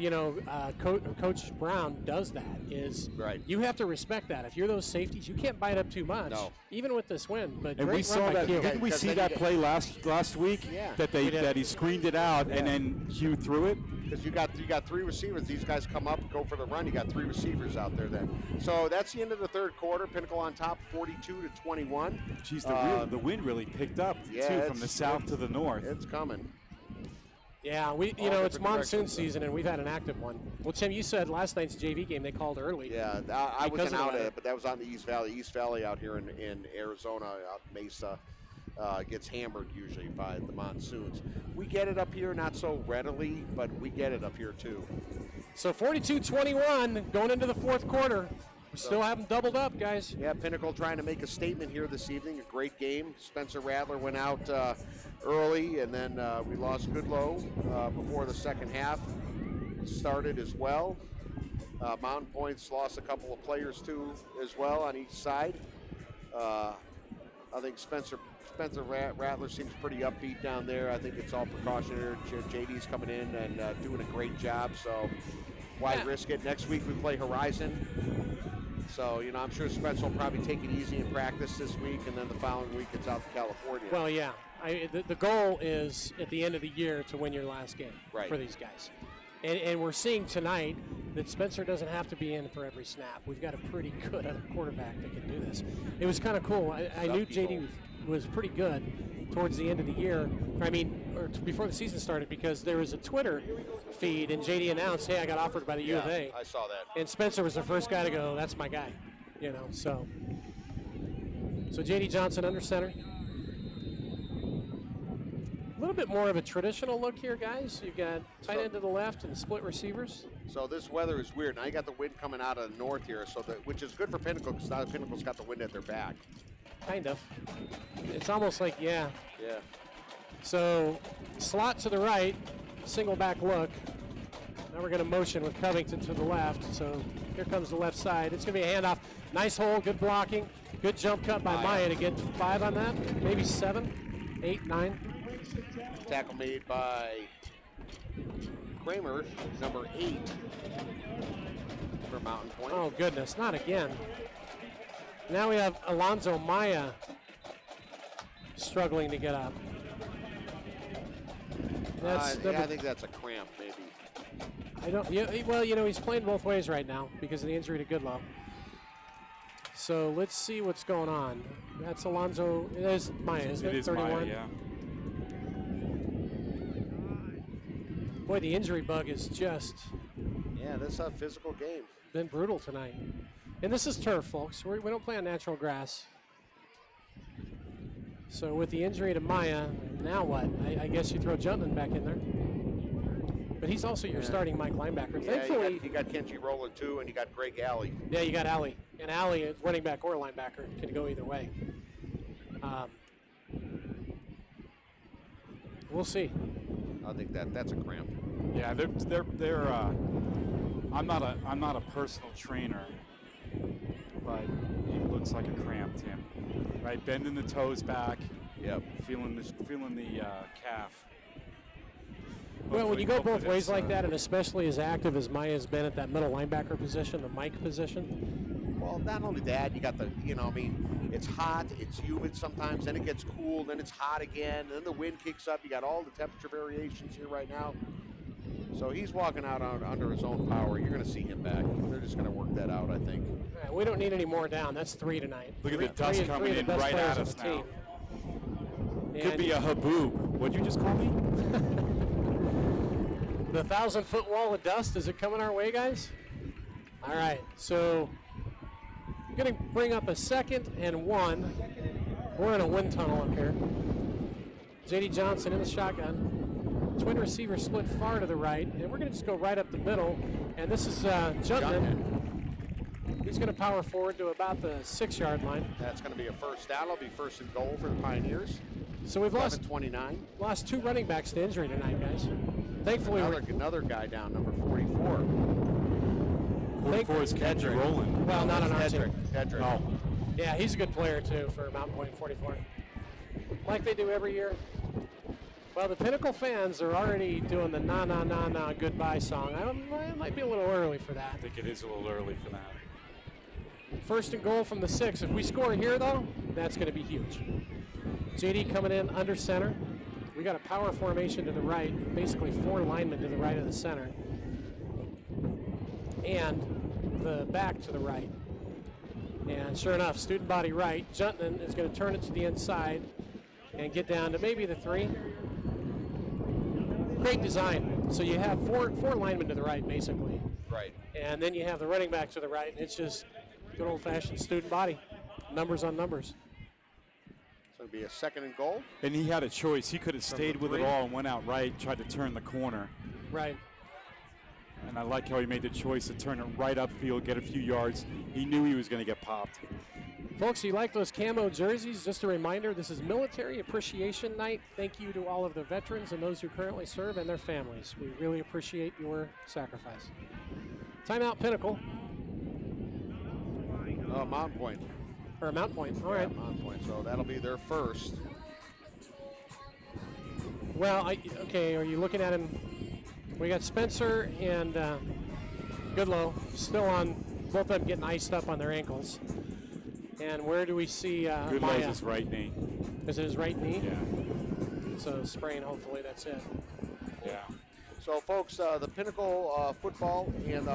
Speaker 5: Coach Brown does that is you have to respect that. If you're those safeties, you can't bite up too much, even with this win. But
Speaker 8: and we saw that. Didn't we see that play last week?
Speaker 4: Yeah.
Speaker 8: That he screened it out and then Q threw it.
Speaker 4: Because you got 3 receivers. These guys come up, go for the run. You got 3 receivers out there then. So that's the end of the third quarter. Pinnacle on top, 42-21.
Speaker 8: Geez, the wind really picked up too from the south to the north.
Speaker 4: It's coming.
Speaker 5: Yeah, it's monsoon season and we've had an active one. Well, Tim, you said last night's JV game they called early.
Speaker 4: Yeah, I wasn't out at it, but that was on the East Valley. East Valley out here in Arizona, out Mesa. Gets hammered usually by the monsoons. We get it up here, not so readily, but we get it up here too.
Speaker 5: So 42-21 going into the fourth quarter. We still haven't doubled up, guys.
Speaker 4: Yeah, Pinnacle trying to make a statement here this evening. A great game. Spencer Rattler went out early, and then we lost Goodlow before the second half started as well. Mountain Pointe's lost a couple of players too as well on each side. I think Spencer Rattler seems pretty upbeat down there. I think it's all precautionary. JD's coming in and doing a great job, so why risk it? Next week we play Horizon. So, I'm sure Spencer will probably take it easy in practice this week, and then the following week it's out to California.
Speaker 5: Well, yeah. The goal is at the end of the year to win your last game for these guys. And we're seeing tonight that Spencer doesn't have to be in for every snap. We've got a pretty good other quarterback that can do this. It was kind of cool. I knew JD was pretty good towards the end of the year. Or before the season started, because there was a Twitter feed and JD announced, hey, I got offered by the U of A.
Speaker 4: I saw that.
Speaker 5: And Spencer was the first guy to go, that's my guy. So JD Johnson under center. A little bit more of a traditional look here, guys. You've got tight end to the left and split receivers.
Speaker 4: So this weather is weird. Now you got the wind coming out of the north here, which is good for Pinnacle because now Pinnacle's got the wind at their back.
Speaker 5: Kind of. It's almost like, yeah.
Speaker 4: Yeah.
Speaker 5: So slot to the right, single back look. Now we're going to motion with Covington to the left. So here comes the left side. It's going to be a handoff. Nice hole, good blocking. Good jump cut by Maya to get 5 on that, maybe 7. 8, 9.
Speaker 4: Tackle made by Kramer, number 8 for Mountain Point.
Speaker 5: Oh, goodness, not again. Now we have Alonzo Maya struggling to get up.
Speaker 4: I think that's a cramp, maybe.
Speaker 5: I don't. Yeah, well, you know, he's playing both ways right now because of the injury to Goodlow. So let's see what's going on. That's Alonzo. It is Maya, isn't it?
Speaker 8: It is
Speaker 5: 31.
Speaker 8: Maya, yeah.
Speaker 5: Boy, the injury bug is just
Speaker 4: Yeah, this is a physical game.
Speaker 5: been brutal tonight. And this is turf, folks. We don't play on natural grass. So with the injury to Maya, now what? I guess you throw Juntman back in there. But he's also your starting Mike linebacker.
Speaker 4: Yeah,
Speaker 5: Thankfully,
Speaker 4: you got Kenji Rowland too, and you got Greg Alley.
Speaker 5: yeah, you got Alley. And Alley is running back or linebacker. Can go either way. We'll see.
Speaker 4: I think that's a cramp.
Speaker 8: Yeah, they're I'm not a personal trainer, but it looks like a cramp, Tim. Right, bending the toes back.
Speaker 4: Yep.
Speaker 8: Feeling the calf.
Speaker 5: Well, when you go
Speaker 8: Hopefully
Speaker 5: both ways
Speaker 8: that's,
Speaker 5: like that, and especially as active as Maya's been at that middle linebacker position, the Mike position.
Speaker 4: Well, not only that, you got the, it's hot, it's humid sometimes, then it gets cool, then it's hot again, then the wind kicks up. You got all the temperature variations here right now. So he's walking out under his own power. You're going to see him back. They're just going to work that out, I think.
Speaker 5: All right, we don't need any more down. That's 3 tonight.
Speaker 8: Look at the dust coming in right at us now. Could be a haboob. What'd you just call me?
Speaker 5: The 1,000-foot wall of dust, is it coming our way, guys? All right, so I'm going to bring up a 2nd and 1. We're in a wind tunnel up here. J.D. Johnson in the shotgun. Twin receivers split far to the right, and we're going to just go right up the middle. And this is Juntman. He's going to power forward to about the 6-yard line.
Speaker 4: That's going to be a first down. It'll be 1st and goal for the Pioneers.
Speaker 5: So we've lost
Speaker 4: 29.
Speaker 5: Lost 2 running backs to injury tonight, guys. Thankfully,
Speaker 4: another guy down, number 44.
Speaker 8: 44 is Kenji Rowland.
Speaker 5: Well, not on our team.
Speaker 4: Tedrick.
Speaker 5: Oh. Yeah, he's a good player, too, for Mountain Point 44. Like they do every year. Well, the Pinnacle fans are already doing the na na na na goodbye song. It might be a little early for that.
Speaker 8: I think it is a little early for that.
Speaker 5: 1st and goal from the 6. If we score here, though, that's going to be huge. JD coming in under center. We got a power formation to the right, basically 4 linemen to the right of the center. And the back to the right. And sure enough, student body right. Juntman is going to turn it to the inside and get down to maybe the 3. Great design. So you have four linemen to the right, basically.
Speaker 4: Right.
Speaker 5: And then you have the running back to the right. And it's just good old-fashioned student body. Numbers on numbers.
Speaker 4: So it'll be a 2nd and goal.
Speaker 8: And he had a choice. He could have stayed with it all and went out right, tried to turn the corner.
Speaker 5: Right.
Speaker 8: And I like how he made the choice to turn it right upfield, get a few yards. He knew he was going to get popped.
Speaker 5: Folks, you like those camo jerseys? Just a reminder, this is Military Appreciation Night. Thank you to all of the veterans and those who currently serve and their families. We really appreciate your sacrifice. Timeout, Pinnacle.
Speaker 4: Mountain Point.
Speaker 5: Or Mountain Point, all right.
Speaker 4: Mountain Point, so that'll be their first.
Speaker 5: Well, okay, are you looking at him? We got Spencer and Goodlow still on, both of them getting iced up on their ankles. And where do we see
Speaker 8: Goodlow's
Speaker 5: Maya?
Speaker 8: his right knee.
Speaker 5: Is it his right knee?
Speaker 8: Yeah.
Speaker 5: So sprain, hopefully that's it.
Speaker 8: Yeah.
Speaker 4: So, folks, the Pinnacle football and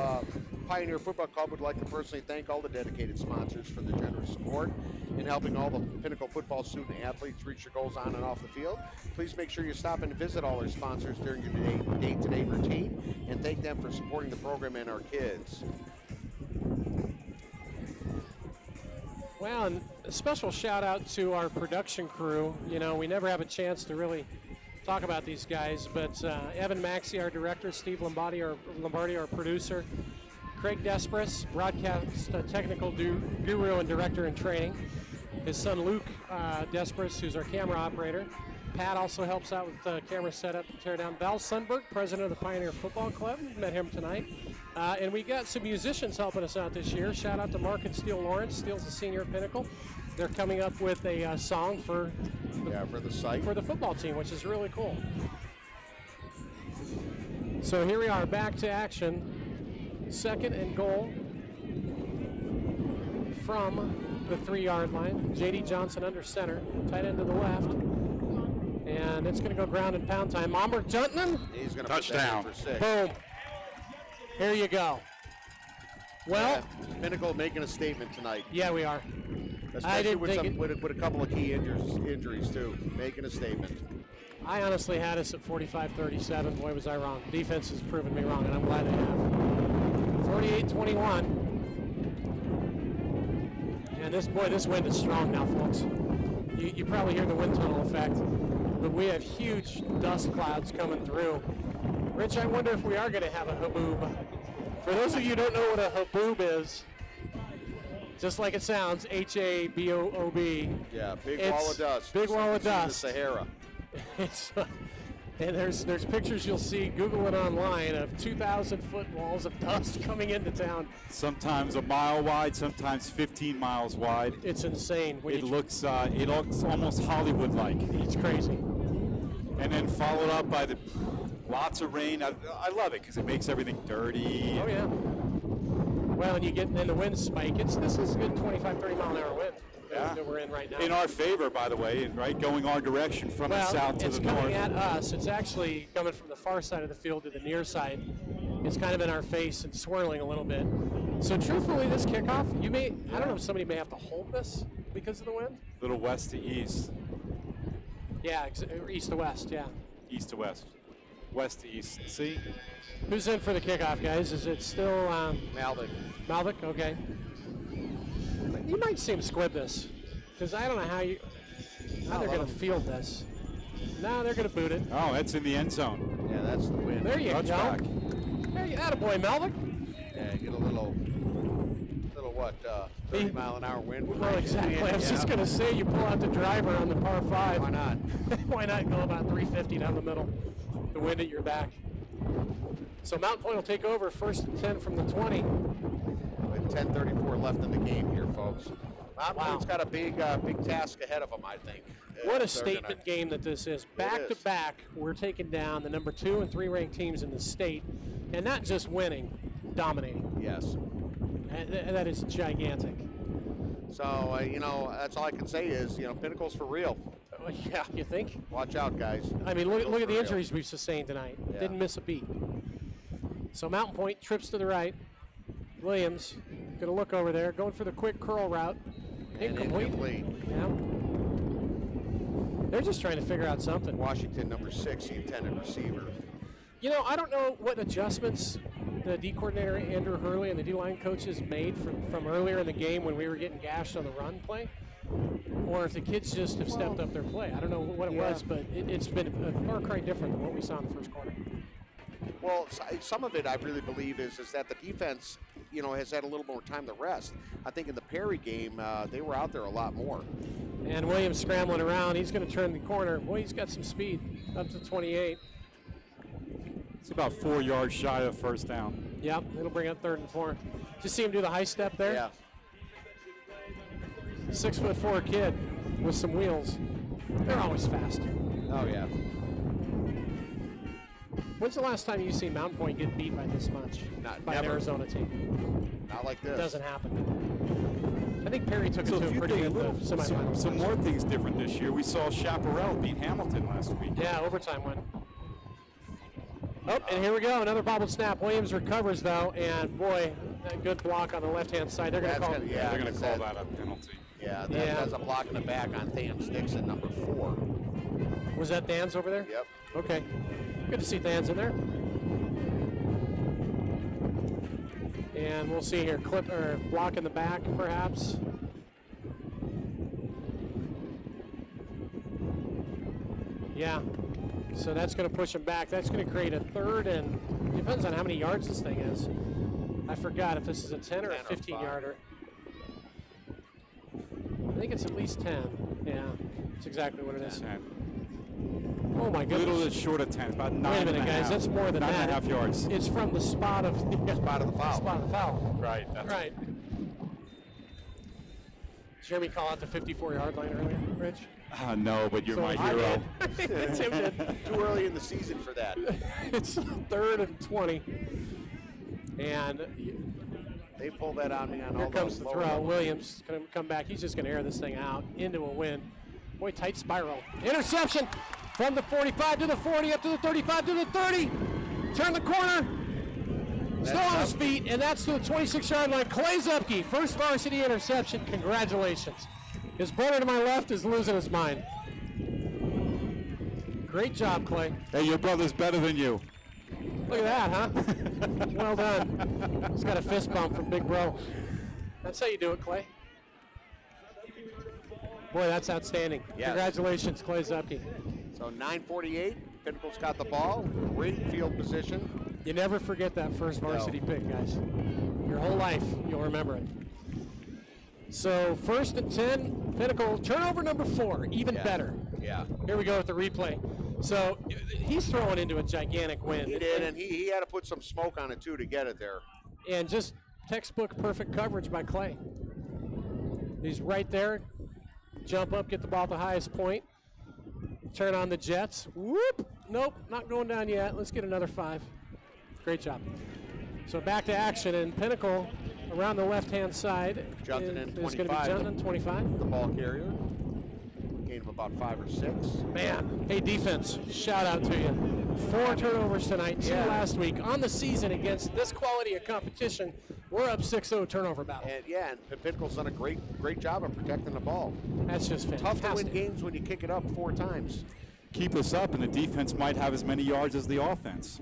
Speaker 4: Pioneer Football Club would like to personally thank all the dedicated sponsors for the generous support in helping all the Pinnacle football student athletes reach their goals on and off the field. Please make sure you stop and visit all our sponsors during your day-to-day routine and thank them for supporting the program and our kids.
Speaker 5: Well, and a special shout out to our production crew. You know, we never have a chance to really talk about these guys, but Evan Maxey, our director, Steve Lombardi, our producer, Craig Despres, broadcast technical guru and director in training, his son Luke Despres, who's our camera operator, Pat also helps out with the camera setup and tear down. Val Sundberg, president of the Pioneer Football Club. Met him tonight. And we got some musicians helping us out this year. Shout out to Mark and Steele Lawrence. Steele's a senior at Pinnacle. They're coming up with a song for
Speaker 4: the site.
Speaker 5: For the football team, which is really cool. So here we are, back to action. 2nd and goal from the 3-yard line. J.D. Johnson under center, tight end to the left. And it's going to go ground and pound time. Momber Juntman.
Speaker 4: He's going to
Speaker 8: touchdown.
Speaker 4: For 6.
Speaker 5: Boom. Here you go. Well,
Speaker 4: Pinnacle making a statement tonight.
Speaker 5: Yeah, we are.
Speaker 4: Especially with a couple of key injuries too. Making a statement.
Speaker 5: I honestly had us at 45-37. Boy, was I wrong. Defense has proven me wrong, and I'm glad they have. 48-21. And this wind is strong now, folks. You probably hear the wind tunnel effect, but we have huge dust clouds coming through. Rich, I wonder if we are going to have a haboob. For those of you who don't know what a haboob is, just like it sounds, H-A-B-O-O-B.
Speaker 4: Yeah, big wall of dust.
Speaker 5: Big wall of dust.
Speaker 4: The Sahara.
Speaker 5: And there's pictures you'll see, Google it online, of 2,000-foot walls of dust coming into town.
Speaker 8: Sometimes a mile wide, sometimes 15 miles wide.
Speaker 5: It's insane.
Speaker 8: It looks almost Hollywood-like.
Speaker 5: It's crazy.
Speaker 8: And then followed up by the lots of rain. I love it because it makes everything dirty.
Speaker 5: Oh yeah. Well, and you get in the wind spike. This is a good 25, 30 mile an hour wind that we're in right now.
Speaker 8: In our favor, by the way, right? Going our direction from the south to the north.
Speaker 5: It's coming at us. It's actually coming from the far side of the field to the near side. It's kind of in our face and swirling a little bit. So truthfully, this kickoff, I don't know if somebody may have to hold this because of the wind.
Speaker 8: A little west to east.
Speaker 5: Yeah, east to west, yeah.
Speaker 8: East to west. West to east. See?
Speaker 5: Who's in for the kickoff, guys? Is it still
Speaker 4: Malvic?
Speaker 5: Malvic, okay. You might see him squib this, because I don't know how they're going to field this. No, they're going to boot it.
Speaker 8: Oh, that's in the end zone.
Speaker 4: Yeah, that's the wind.
Speaker 5: There you go. There you, attaboy, Malvic.
Speaker 4: Yeah, get a little 30-mile-an-hour wind.
Speaker 5: Well, exactly. I was just going to say, you pull out the driver on the par 5.
Speaker 4: Why not?
Speaker 5: Why not go about 350 down the middle? The wind at your back. So Mountain Pointe will take over, 1st and 10 from the 20.
Speaker 4: With 10:34 left in the game here, folks. Mountain Pointe's got a big task ahead of them, I think.
Speaker 5: What a statement game that this is. Back to back, we're taking down the number 2 and 3 ranked teams in the state, and not just winning, dominating.
Speaker 4: Yes.
Speaker 5: And that is gigantic.
Speaker 4: So, that's all I can say is, Pinnacle's for real.
Speaker 5: Yeah, you think?
Speaker 4: Watch out, guys.
Speaker 5: I mean, look at the injuries we've sustained tonight. Yeah. Didn't miss a beat. So Mountain Pointe trips to the right. Williams going to look over there, going for the quick curl route. Incomplete. Yeah. They're just trying to figure out something.
Speaker 4: Washington, number 6, the intended receiver.
Speaker 5: I don't know what adjustments the D coordinator Andrew Hurley and the D-line coaches made from earlier in the game when we were getting gashed on the run play, or if the kids just have stepped up their play. I don't know what it was, but it's been a far cry different than what we saw in the first quarter.
Speaker 4: Well, some of it I really believe is that the defense, has had a little more time to rest. I think in the Perry game, they were out there a lot more.
Speaker 5: And Williams scrambling around. He's going to turn the corner. Boy, he's got some speed up to 28.
Speaker 8: It's about 4 yards shy of first down.
Speaker 5: Yep, it'll bring up 3rd and 4. Just see him do the high step there?
Speaker 4: Yeah.
Speaker 5: 6'4" kid with some wheels. They're always fast.
Speaker 4: Oh, yeah.
Speaker 5: When's the last time you've seen Mountain Pointe get beat by this much? By an Arizona team?
Speaker 4: Not like this.
Speaker 5: It doesn't happen. I think Perry took it to a pretty good semifinal.
Speaker 8: Some more things different this year. We saw Chaparral beat Hamilton last week.
Speaker 5: Yeah, overtime win. Oh, and here we go. Another bobbled snap. Williams recovers, though, and boy, that good block on the left-hand side. They're going to call
Speaker 8: that a penalty.
Speaker 4: Yeah, that's a block in the back on Thams Dixon, number 4.
Speaker 5: Was that Thans over there?
Speaker 4: Yep.
Speaker 5: Okay. Good to see Thans in there. And we'll see here, block in the back, perhaps. Yeah. So that's going to push him back. That's going to create a 3rd and depends on how many yards this thing is. I forgot if this is a 10 or a 15-yarder. I think it's at least 10. Yeah, that's exactly what it is.
Speaker 8: 10.
Speaker 5: Oh my
Speaker 8: A
Speaker 5: goodness.
Speaker 8: little bit short of 10. It's about 9
Speaker 5: Wait a minute,
Speaker 8: and
Speaker 5: guys.
Speaker 8: half.
Speaker 5: That's more than
Speaker 8: 9.5 yards.
Speaker 5: It's from the spot of the
Speaker 4: Spot of the foul.
Speaker 5: Spot of the foul.
Speaker 8: Right. That's
Speaker 5: Right. Jeremy call out the 54-yard line earlier, Rich?
Speaker 8: No, but you're
Speaker 5: So
Speaker 8: my
Speaker 5: I
Speaker 8: hero.
Speaker 5: did. Tim did.
Speaker 4: Too early in the season for that.
Speaker 5: It's 3rd and 20. And
Speaker 4: They pull that on me on
Speaker 5: here
Speaker 4: all
Speaker 5: comes
Speaker 4: those
Speaker 5: the
Speaker 4: lower
Speaker 5: throw.
Speaker 4: levels.
Speaker 5: Williams going to come back. He's just going to air this thing out into a win. Boy, tight spiral. Interception from the 45 to the 40, up to the 35 to the 30. Turn the corner. Still on his feet, and that's to the 26-yard line. Clay Zupke, first varsity interception. Congratulations. His brother to my left is losing his mind. Great job, Clay.
Speaker 8: Hey, your brother's better than you.
Speaker 5: Look at that, huh? Well done. He's got a fist bump from Big Bro. That's how you do it, Clay. Boy, that's outstanding.
Speaker 4: Yes.
Speaker 5: Congratulations, Clay Zupke.
Speaker 4: So 9:48, Pinnacle's got the ball, great field position.
Speaker 5: You never forget that first varsity pick, guys. Your whole life, you'll remember it. So 1st and 10, Pinnacle, turnover number 4, even better.
Speaker 4: Yeah.
Speaker 5: Here we go with the replay. So he's throwing into a gigantic win.
Speaker 4: He did, and he had to put some smoke on it too to get it there.
Speaker 5: And just textbook perfect coverage by Clay. He's right there. Jump up, get the ball at the highest point. Turn on the jets. Whoop! Nope, not going down yet. Let's get another 5. Great job. So back to action, and Pinnacle around the left-hand side.
Speaker 4: Jumping in
Speaker 5: is going to be
Speaker 4: 25.
Speaker 5: Jumping 25.
Speaker 4: The ball carrier. Gain of about 5 or 6.
Speaker 5: Man, hey, defense, shout out to you. 4 turnovers tonight, 2 last week. On the season against this quality of competition, we're up 6-0 turnover battle.
Speaker 4: And Pinnacle's done a great job of protecting the ball.
Speaker 5: That's just fantastic.
Speaker 4: Tough to win games when you kick it up 4 times.
Speaker 8: Keep us up, and the defense might have as many yards as the offense.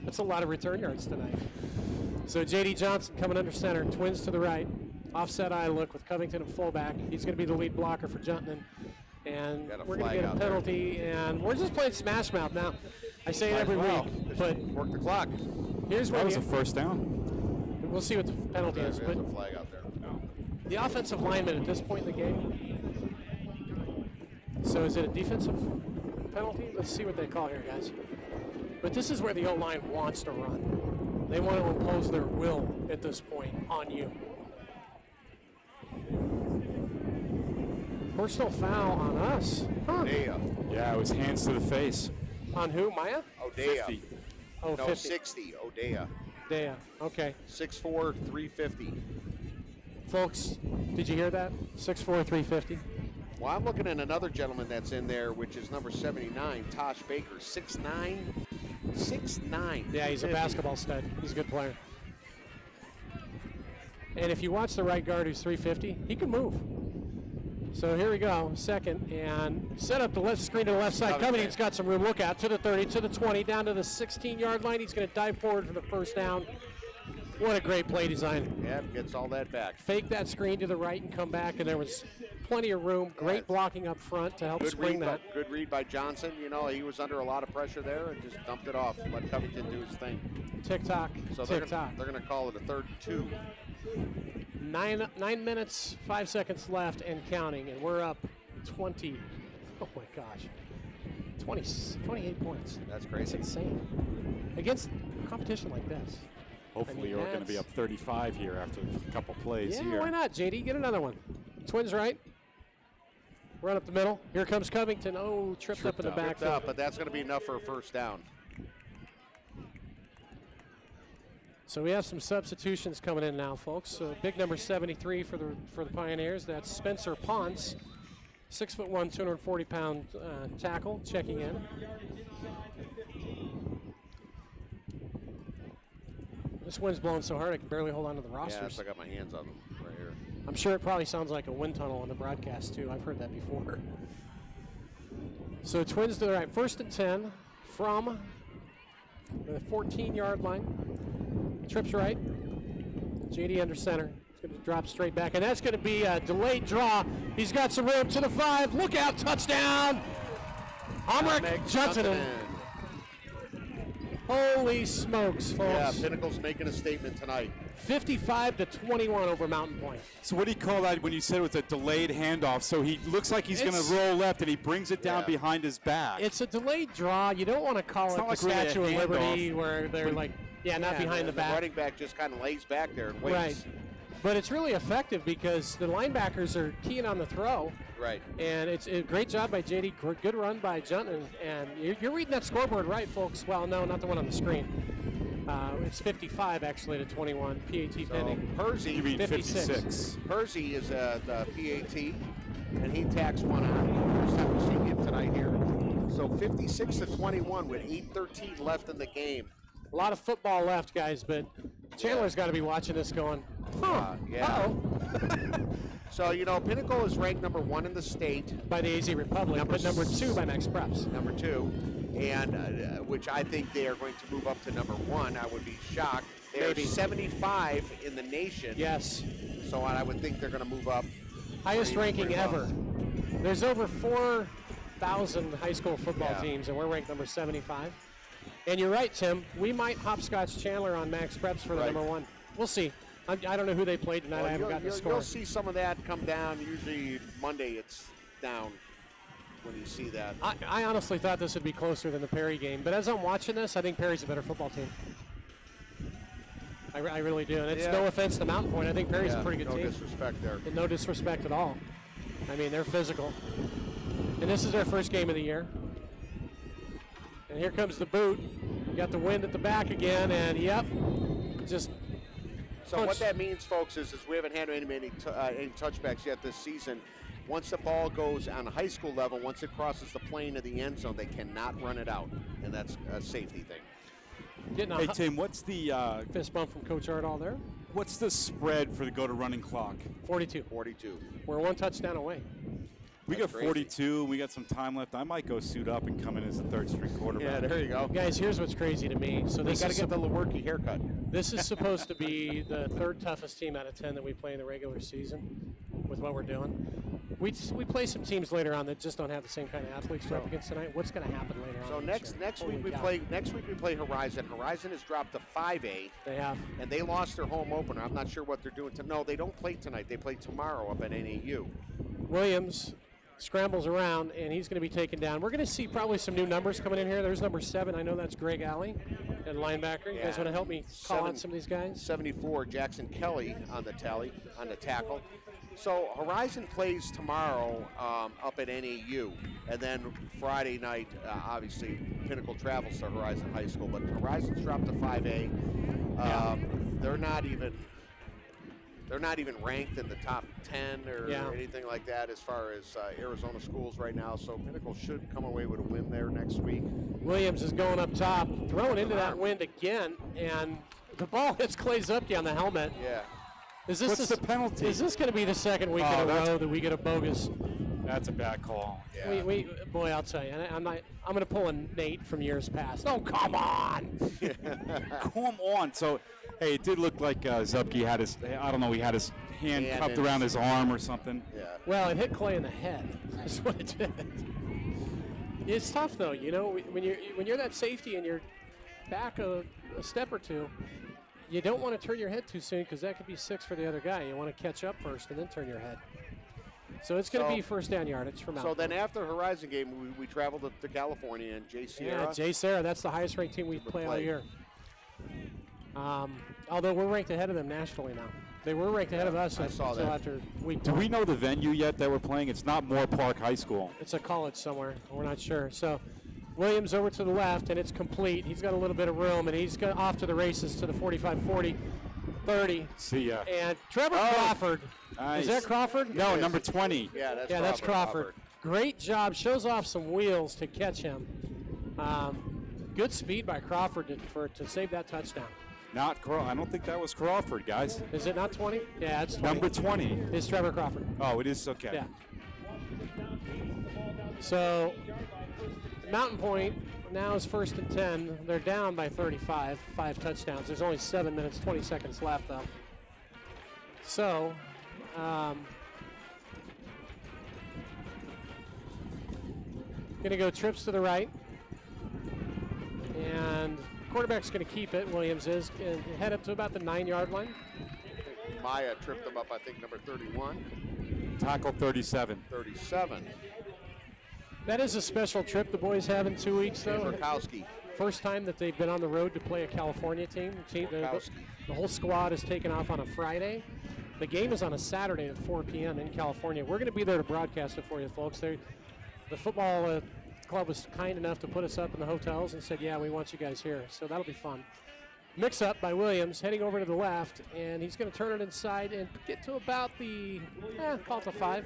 Speaker 5: That's a lot of return yards tonight. So J.D. Johnson coming under center, Twins to the right. Offset eye look with Covington at fullback. He's going to be the lead blocker for Juntman. And we're going to get a penalty, and we're just playing smash mouth now. I say it every week, but
Speaker 4: work the clock.
Speaker 5: Here's where
Speaker 8: That was a first down.
Speaker 5: We'll see what the penalty is.
Speaker 4: There's
Speaker 5: But
Speaker 4: a flag out there.
Speaker 5: the offensive lineman at this point in the game. So is it a defensive penalty? Let's see what they call here, guys. But this is where the O-line wants to run. They want to impose their will at this point on you. Personal foul on us. Huh.
Speaker 4: Odea.
Speaker 8: Yeah, it was hands to the face.
Speaker 5: On who, Maya?
Speaker 4: Odea.
Speaker 8: 50.
Speaker 5: Oh,
Speaker 4: No,
Speaker 5: 50.
Speaker 4: 60. Odea.
Speaker 5: Dea. Okay.
Speaker 4: 6'4", 350.
Speaker 5: Folks, did you hear that? 6'4", 350.
Speaker 4: Well, I'm looking at another gentleman that's in there, which is number 79, Tosh Baker, 6'9". 6'9".
Speaker 5: Yeah, he's a basketball stud. He's a good player. And if you watch the right guard who's 350, he can move. So here we go, second, and set up the left screen to the left side. Covington's got some room. Look out to the 30, to the 20, down to the 16-yard line. He's going to dive forward for the first down. What a great play design.
Speaker 4: Yeah, gets all that back.
Speaker 5: Fake that screen to the right and come back, and there was plenty of room. Great blocking up front to help spring that.
Speaker 4: Good read by Johnson. You know, he was under a lot of pressure there and just dumped it off. Let Covington do his thing.
Speaker 5: Tick-tock,
Speaker 4: So
Speaker 5: tick-tock.
Speaker 4: they're going to call it a 3rd and 2.
Speaker 5: 9 minutes, 5 seconds left and counting, and we're up 20. Oh my gosh. 28 points.
Speaker 4: That's
Speaker 5: That's
Speaker 4: crazy.
Speaker 5: insane. Against competition like this.
Speaker 8: Hopefully, we're going to be up 35 here after a couple plays
Speaker 5: Yeah,
Speaker 8: here.
Speaker 5: why not, JD? Get another one. Twins right. Run up the middle. Here comes Covington. Oh, tripped up in the
Speaker 4: Tripped
Speaker 5: backfield.
Speaker 4: up, but that's going to be enough for a first down.
Speaker 5: So we have some substitutions coming in now, folks. So big number 73 for the Pioneers. That's Spencer Ponce, 6'1", 240-pound tackle, checking in. This wind's blowing so hard I can barely hold on to the
Speaker 4: Yeah,
Speaker 5: rosters.
Speaker 4: so I got my hands on them right here.
Speaker 5: I'm sure it probably sounds like a wind tunnel on the broadcast too. I've heard that before. So Twins to the right, 1st and 10 from the 14-yard line. Trips right. JD under center. It's going to drop straight back, and that's going to be a delayed draw. He's got some room to the 5. Look out, touchdown! Amrik Johnson. Holy smokes, folks.
Speaker 4: Yeah, Pinnacle's making a statement tonight.
Speaker 5: 55-21 over Mountain Pointe.
Speaker 8: So what do you call that when you said it was a delayed handoff? So he looks like he's going to roll left, and he brings it down behind his back.
Speaker 5: It's a delayed draw. You don't want to call it the
Speaker 8: like really
Speaker 5: Statue of Liberty,
Speaker 8: handoff.
Speaker 5: where they're like, not behind the back.
Speaker 4: The running back just kind of lays back there and waits.
Speaker 5: Right. But it's really effective because the linebackers are keying on the throw.
Speaker 4: Right.
Speaker 5: And it's a great job by JD. Good run by Junton. And you're reading that scoreboard right, folks. Well, no, not the one on the screen. It's 55 actually to 21. PAT pending.
Speaker 4: Percy,
Speaker 8: You mean 56.
Speaker 4: Percy is the PAT, and he tacks one on. First time we're seeing him tonight here. So 56-21 with 8:13 left in the game.
Speaker 5: A lot of football left, guys, but Chandler's got to be watching this going,
Speaker 4: So, Pinnacle is ranked number 1 in the state.
Speaker 5: By the AZ Republic, but number 2 by Max Preps.
Speaker 4: Number 2, and which I think they are going to move up to number 1. I would be shocked. They're 75 in the nation.
Speaker 5: Yes.
Speaker 4: So I would think they're going to move up.
Speaker 5: Highest ranking ever. There's over 4,000 high school football teams, and we're ranked number 75. And you're right, Tim. We might hopscotch Chandler on Max Preps for the number 1. We'll see. I don't know who they played tonight. I haven't gotten the score.
Speaker 4: You'll see some of that come down. Usually Monday it's down when you see that.
Speaker 5: I honestly thought this would be closer than the Perry game, but as I'm watching this, I think Perry's a better football team. I really do. And it's no offense to Mountain Pointe. I think Perry's a pretty good team.
Speaker 4: No disrespect there.
Speaker 5: And no disrespect at all. I mean, they're physical. And this is their first game of the year. And here comes the boot. Got the wind at the back again, and just.
Speaker 4: So what that means, folks, is we haven't had any touchbacks yet this season. Once the ball goes on a high school level, once it crosses the plane of the end zone, they cannot run it out, and that's a safety thing.
Speaker 8: Hey, Tim, what's the
Speaker 5: fist bump from Coach Ardall there?
Speaker 8: What's the spread for the go-to-running clock?
Speaker 5: 42.
Speaker 4: 42.
Speaker 5: We're 1 touchdown away.
Speaker 8: We got 42. We got some time left. I might go suit up and come in as a third-string quarterback.
Speaker 4: Yeah, there you go.
Speaker 5: Guys, here's what's crazy to me. So
Speaker 4: they got to get the Lewerke haircut.
Speaker 5: This is supposed to be the 3rd toughest team out of 10 that we play in the regular season with what we're doing. We play some teams later on that just don't have the same kind of athletes we're up against tonight. What's going to happen later on?
Speaker 4: So next week we play Horizon. Horizon has dropped to 5A.
Speaker 5: They have.
Speaker 4: And they lost their home opener. I'm not sure what they're doing. No, they don't play tonight. They play tomorrow up at NAU.
Speaker 5: Williams scrambles around, and he's going to be taken down. We're going to see probably some new numbers coming in here. There's number 7. I know that's Greg Alley at linebacker. You guys want to help me call out some of these guys?
Speaker 4: 74, Jackson Kelly on the tackle. So Horizon plays tomorrow up at NAU, and then Friday night, obviously, Pinnacle travels to Horizon High School, but Horizon's dropped to 5A. They're not even ranked in the top 10 or anything like that as far as Arizona schools right now. So Pinnacle should come away with a win there next week.
Speaker 5: Williams is going up top, throwing into that wind again, and the ball hits Clay Zupke on the helmet.
Speaker 4: Yeah.
Speaker 5: What's the penalty? Is this going to be the second week in a row that we get a bogus?
Speaker 8: That's a bad call.
Speaker 4: Yeah.
Speaker 5: Boy, I'll tell you, I'm going to pull a Nate from years past. Oh, come on!
Speaker 8: Come on. So, hey, it did look like Zupke had his, he had his hand cupped around his arm or something.
Speaker 4: Yeah.
Speaker 5: Well, it hit Clay in the head. That's what it did. It's tough, though. When you're that safety and you're back a step or two, you don't want to turn your head too soon because that could be 6 for the other guy. You want to catch up first and then turn your head. So it's going to be first down yardage from Mountain.
Speaker 4: So then after the Horizon game, we traveled to California, and Jay Sierra.
Speaker 5: Yeah, Jay Sierra, that's the highest ranked team we play all year. Although we're ranked ahead of them nationally now. They were ranked ahead of us until after week 2.
Speaker 8: Do we know the venue yet that we're playing? It's not Moore Park High School.
Speaker 5: It's a college somewhere. We're not sure. So Williams over to the left, and it's complete. He's got a little bit of room, and he's off to the races to the 45-40. 30.
Speaker 8: See ya.
Speaker 5: And Trevor Crawford.
Speaker 8: Nice.
Speaker 5: Is that Crawford?
Speaker 8: No, number 20.
Speaker 4: Yeah,
Speaker 5: that's Crawford. Great job. Shows off some wheels to catch him. Good speed by Crawford to save that touchdown.
Speaker 8: I don't think that was Crawford, guys.
Speaker 5: Is it not 20? Yeah, it's 20.
Speaker 8: Number 20.
Speaker 5: It's Trevor Crawford.
Speaker 8: Oh, it is? Okay.
Speaker 5: Yeah. So, Mountain Pointe now is 1st and 10. They're down by 35, 5 touchdowns. There's only 7 minutes, 20 seconds left, though. So, going to go trips to the right. And Quarterback's going to keep it, Williams is, and head up to about the 9-yard line.
Speaker 4: Maya tripped him up, I think, number 31.
Speaker 8: Tackle 37.
Speaker 4: 37.
Speaker 5: That is a special trip the boys have in 2 weeks, though.
Speaker 4: Murkowski.
Speaker 5: First time that they've been on the road to play a California team. The whole squad is taken off on a Friday. The game is on a Saturday at 4 p.m. in California. We're going to be there to broadcast it for you, folks. The football club was kind enough to put us up in the hotels and said, yeah, we want you guys here. So that'll be fun. Mix up by Williams, heading over to the left, and he's going to turn it inside and get to about the, call it the 5.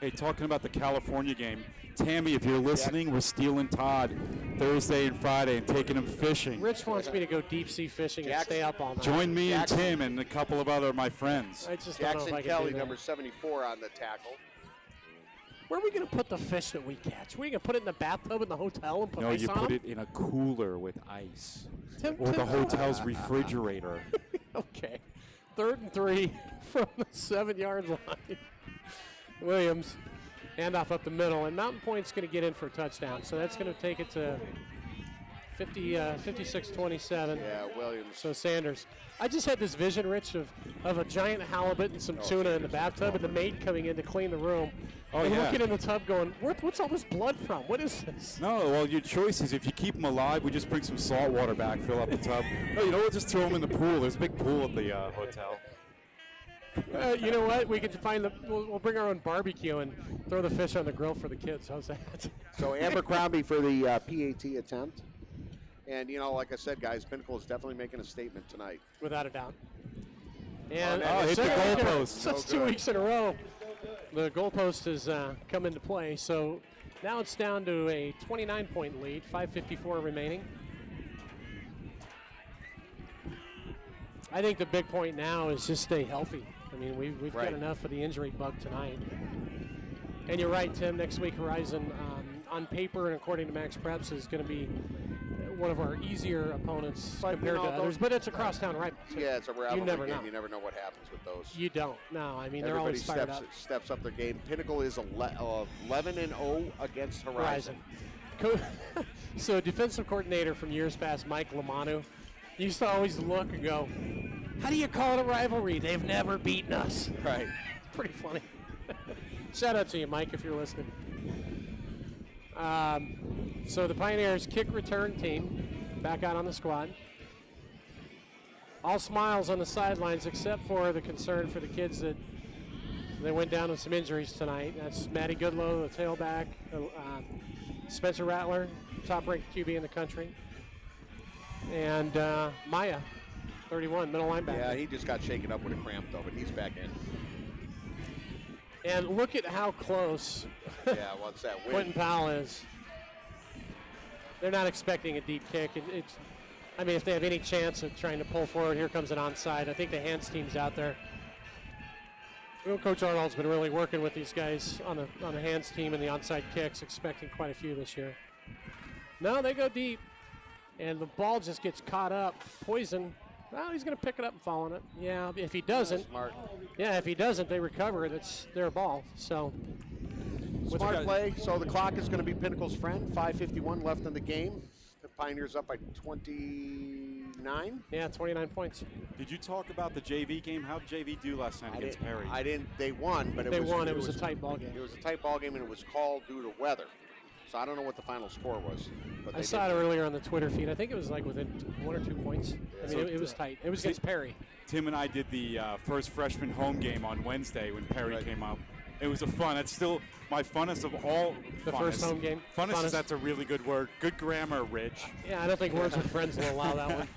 Speaker 8: Hey, talking about the California game, Tammy, if you're listening, we're stealing Todd Thursday and Friday and taking him fishing.
Speaker 5: Rich wants me to go deep sea fishing and stay up all night.
Speaker 8: Join me and Tim and a couple of other my friends.
Speaker 5: I just don't know if I can
Speaker 4: Kelly,
Speaker 5: do that.
Speaker 4: number 74 on the tackle.
Speaker 5: Where are we going to put the fish that we catch? We're going to put it in the bathtub in the hotel and put
Speaker 8: No,
Speaker 5: ice
Speaker 8: you
Speaker 5: on
Speaker 8: put
Speaker 5: them?
Speaker 8: it in a cooler with ice.
Speaker 5: Or
Speaker 8: the hotel's refrigerator.
Speaker 5: Okay. 3rd and 3 from the 7-yard line. Williams, handoff up the middle, and Mountain Pointe's going to get in for a touchdown. So that's going to take it to 56-27.
Speaker 4: Yeah, Williams.
Speaker 5: So Sanders. I just had this vision, Rich, of a giant halibut and some tuna in the bathtub and the maid coming in to clean the room.
Speaker 8: Oh,
Speaker 5: and
Speaker 8: yeah.
Speaker 5: looking in the tub going, what's all this blood from? What is this?
Speaker 8: No, well, your choice is if you keep them alive, we just bring some salt water back, fill up the tub. No, you know what? Just throw them in the pool. There's a big pool at the hotel.
Speaker 5: You know what? We could find we'll bring our own barbecue and throw the fish on the grill for the kids. How's that?
Speaker 4: So Abercrombie for the PAT attempt. And, like I said, guys, Pinnacle is definitely making a statement tonight.
Speaker 5: Without a doubt. And
Speaker 8: hit the goalpost.
Speaker 5: That's 2 weeks in a row. The goalpost has come into play. So now it's down to a 29-point lead, 5:54 remaining. I think the big point now is just stay healthy. I mean, we've got enough of the injury bug tonight. And you're right, Tim, next week Horizon, on paper and according to Max Preps, is going to be one of our easier opponents compared to others. But it's a crosstown rival.
Speaker 4: Yeah, it's a rivalry
Speaker 5: You never
Speaker 4: game.
Speaker 5: know.
Speaker 4: You never know what happens with those.
Speaker 5: You don't. No, I mean, they're
Speaker 4: Everybody
Speaker 5: always fired up.
Speaker 4: steps up their game. Pinnacle is 11-0 against Horizon.
Speaker 5: So defensive coordinator from years past, Mike Lamanu, used to always look and go, how do you call it a rivalry? They've never beaten us.
Speaker 4: Right.
Speaker 5: It's pretty funny. Shout out to you, Mike, if you're listening. So the Pioneers kick return team back out on the squad. All smiles on the sidelines except for the concern for the kids that they went down with some injuries tonight. That's Matty Goodlow, the tailback, Spencer Rattler, top-ranked QB in the country, and Maya, 31, middle linebacker.
Speaker 4: Yeah, he just got shaken up with a cramp, though, but he's back in.
Speaker 5: And look at how close
Speaker 4: Yeah, what's that win?
Speaker 5: Quentin Powell is. They're not expecting a deep kick. I mean, if they have any chance of trying to pull forward, here comes an onside. I think the hands team's out there. Coach Arnold's been really working with these guys on the hands team and the onside kicks, expecting quite a few this year. No, they go deep, and the ball just gets caught up. Poison, well, he's going to pick it up and fall on it. Yeah, if he doesn't,
Speaker 4: Smart.
Speaker 5: Yeah, if he doesn't, they recover it. It's their ball. So
Speaker 4: Smart play. So the clock is going to be Pinnacle's friend. 5:51 left in the game. The Pioneers up by 29.
Speaker 5: Yeah, 29 points.
Speaker 8: Did you talk about the JV game? How did JV do last night against Perry?
Speaker 4: I didn't. They won, but
Speaker 5: They won. It was a tight ball game.
Speaker 4: It was a tight ball game, and it was called due to weather. So I don't know what the final score was. But
Speaker 5: I saw it earlier on the Twitter feed. I think it was like within 1 or 2 points. I mean, it was tight. It was against Perry.
Speaker 8: Tim and I did the first freshman home game on Wednesday when Perry came up. It was a fun. That's still my funnest of all.
Speaker 5: The first home game?
Speaker 8: Funnest. That's a really good word. Good grammar, Rich.
Speaker 5: Yeah, I don't think Words with Friends will allow that one.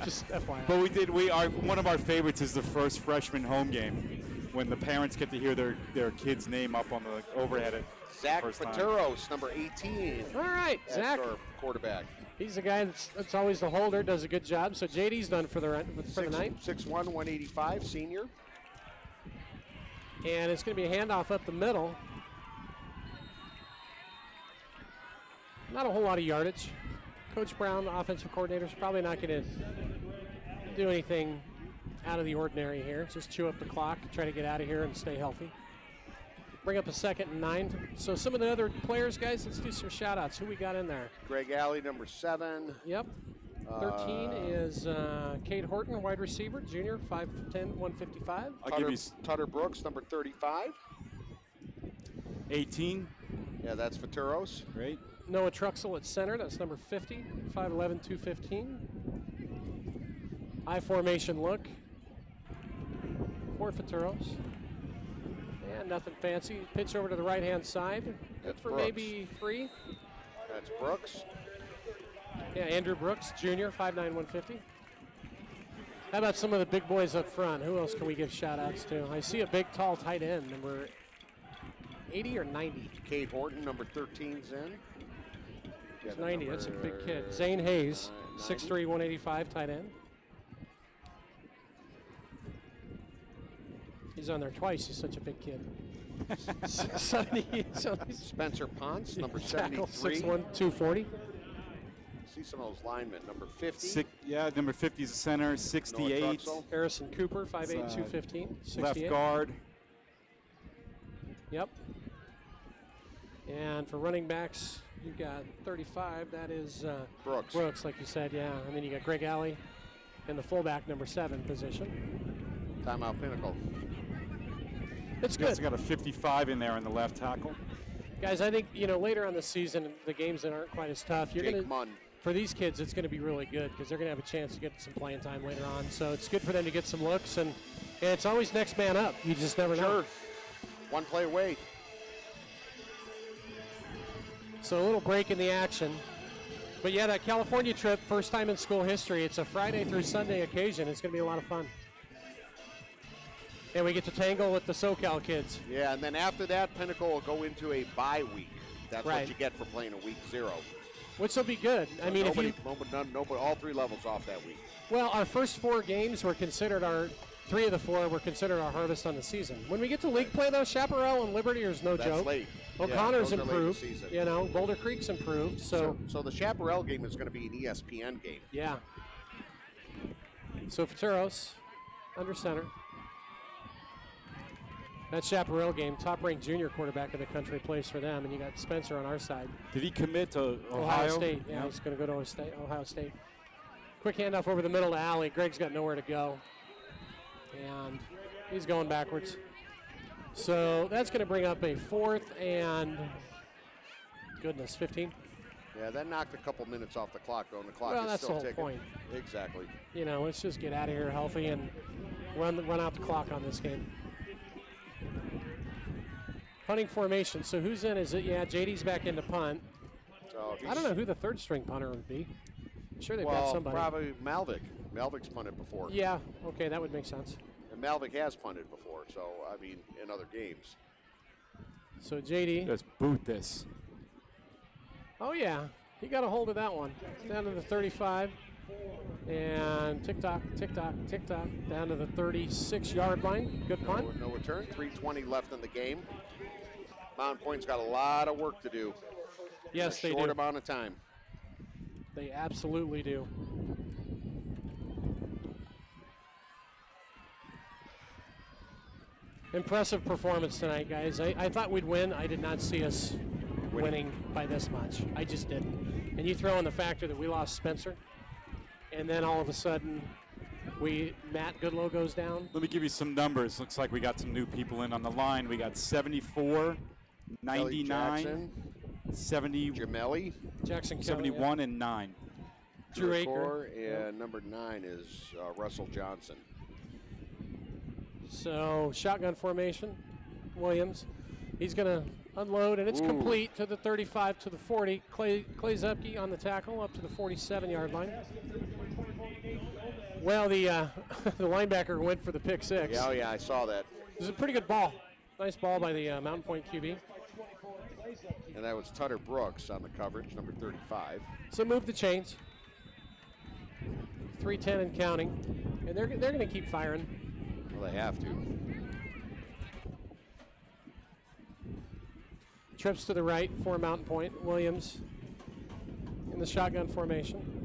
Speaker 5: Just FYI.
Speaker 8: But one of our favorites is the first freshman home game when the parents get to hear their kid's name up on the overhead at
Speaker 4: Zach
Speaker 8: first time.
Speaker 4: Faturos, number 18.
Speaker 5: All right, Zach.
Speaker 4: Our quarterback.
Speaker 5: He's the guy that's always the holder, does a good job. So JD's done for the night.
Speaker 4: 6'1", 185, senior.
Speaker 5: And it's going to be a handoff up the middle. Not a whole lot of yardage. Coach Brown, the offensive coordinator, is probably not going to do anything out of the ordinary here. Just chew up the clock, try to get out of here and stay healthy. Bring up a 2nd and 9. So some of the other players, guys, let's do some shout-outs. Who we got in there?
Speaker 4: Greg Alley, number 7.
Speaker 5: Yep. 13 is Cade Horton, wide receiver, junior, 5'10", 155.
Speaker 8: I'll give you
Speaker 4: Tutter Brooks, number 35.
Speaker 8: 18.
Speaker 4: Yeah, that's Futuros.
Speaker 8: Great.
Speaker 5: Noah Truxell at center, that's number 50, 5'11", 215. I formation look for Futuros. And nothing fancy. Pitch over to the right-hand side. Good
Speaker 4: That's
Speaker 5: for
Speaker 4: Brooks.
Speaker 5: maybe 3.
Speaker 4: That's Brooks.
Speaker 5: Yeah, Andrew Brooks, junior, 5'9", 150. How about some of the big boys up front? Who else can we give shout-outs to? I see a big, tall tight end, number 80 or 90?
Speaker 4: Cade Horton, number 13's in.
Speaker 5: He's 90, that's a big kid. Zane Hayes, 6'3", 185, tight end. He's on there twice, he's such a big kid. 70,
Speaker 4: Spencer Ponce, number
Speaker 5: tackle,
Speaker 4: 73.
Speaker 5: 6'1", 240.
Speaker 4: See some of those linemen. Number 50.
Speaker 8: Number 50 is the center, 68.
Speaker 4: Noah Truxell.
Speaker 5: Harrison Cooper, 5'8", 215, 68.
Speaker 8: Left guard.
Speaker 5: Yep. And for running backs, you've got 35. That is
Speaker 4: Brooks.
Speaker 5: Brooks, like you said, yeah. And then you got Greg Alley in the fullback, number 7 position.
Speaker 4: Timeout Pinnacle.
Speaker 5: It's
Speaker 8: You guys
Speaker 5: good.
Speaker 8: got a 55 in there in the left tackle.
Speaker 5: Guys, I think, later on the season, the games that aren't quite as tough,
Speaker 4: Jake Munn.
Speaker 5: for these kids, it's going to be really good because they're going to have a chance to get some playing time later on. So it's good for them to get some looks, and it's always next man up. You just never know.
Speaker 4: Sure. One play away.
Speaker 5: So a little break in the action. But yeah, that California trip, first time in school history. It's a Friday through Sunday occasion. It's going to be a lot of fun. And we get to tangle with the SoCal kids.
Speaker 4: Yeah, and then after that, Pinnacle will go into a bye week. That's
Speaker 5: Right.
Speaker 4: what you get for playing a week 0.
Speaker 5: Which will be good. I mean,
Speaker 4: nobody, all 3 levels off that week.
Speaker 5: Well, our first 4 games were considered 3 of the 4 were considered our harvest on the season. When we get to league play, though, Chaparral and Liberty is no
Speaker 4: That's
Speaker 5: joke.
Speaker 4: late.
Speaker 5: O'Connor's
Speaker 4: Yeah, those are late in the
Speaker 5: improved.
Speaker 4: season.
Speaker 5: Boulder Creek's improved. So
Speaker 4: the Chaparral game is going to be an ESPN game.
Speaker 5: yeah. So Futuros under center. That Chaparral game, top-ranked junior quarterback in the country, plays for them, and you got Spencer on our side.
Speaker 8: Did he commit to
Speaker 5: Ohio State. Yeah, he's going to go to Ohio State. Quick handoff over the middle to Alley. Greg's got nowhere to go. And he's going backwards. So that's going to bring up a 4th and, 15.
Speaker 4: Yeah, that knocked a couple minutes off the clock, though, and the clock
Speaker 5: Well,
Speaker 4: is
Speaker 5: that's
Speaker 4: still
Speaker 5: the whole
Speaker 4: ticking.
Speaker 5: point.
Speaker 4: Exactly.
Speaker 5: Let's just get out of here healthy and run out the clock on this game. Punting formation. So who's in? Is it? Yeah, JD's back into punt.
Speaker 4: So
Speaker 5: I don't know who the 3rd string punter would be. I'm sure they've got
Speaker 4: Well,
Speaker 5: somebody.
Speaker 4: probably Malvik. Malvik's punted before.
Speaker 5: Yeah, okay, that would make sense.
Speaker 4: And Malvik has punted before, so, I mean, in other games.
Speaker 5: So JD.
Speaker 8: Just boot this.
Speaker 5: Oh, yeah. He got a hold of that one. Down to the 35. And tick-tock, tick-tock, tick-tock. Down to the 36-yard line. Good punt.
Speaker 4: No return. 3:20 left in the game. Mountain Pointe's got a lot of work to do.
Speaker 5: Yes,
Speaker 4: in a
Speaker 5: they
Speaker 4: short
Speaker 5: do.
Speaker 4: amount of time.
Speaker 5: They absolutely do. Impressive performance tonight, guys. I thought we'd win. I did not see us winning by this much. I just didn't. And you throw in the factor that we lost Spencer, and then all of a sudden, Matt Goodlow goes down.
Speaker 8: Let me give you some numbers. Looks like we got some new people in on the line. We got 74, 99, 70,
Speaker 4: Jamelli,
Speaker 5: Jackson Kelly,
Speaker 8: 71, and 9.
Speaker 5: Drew Aker.
Speaker 4: And number 9 is Russell Johnson.
Speaker 5: So shotgun formation, Williams. He's going to unload, and it's
Speaker 4: Ooh.
Speaker 5: complete to the 35 to the 40. Clay Zupke on the tackle up to the 47-yard line. Well, the the linebacker went for the pick 6.
Speaker 4: Yeah, oh yeah, I saw that.
Speaker 5: It was a pretty good ball. Nice ball by the Mountain Point QB.
Speaker 4: And that was Tutter Brooks on the coverage, number 35.
Speaker 5: So move the chains. 3:10 and counting. And they're going to keep firing.
Speaker 4: Well, they have to.
Speaker 5: Trips to the right for Mountain Point. Williams in the shotgun formation.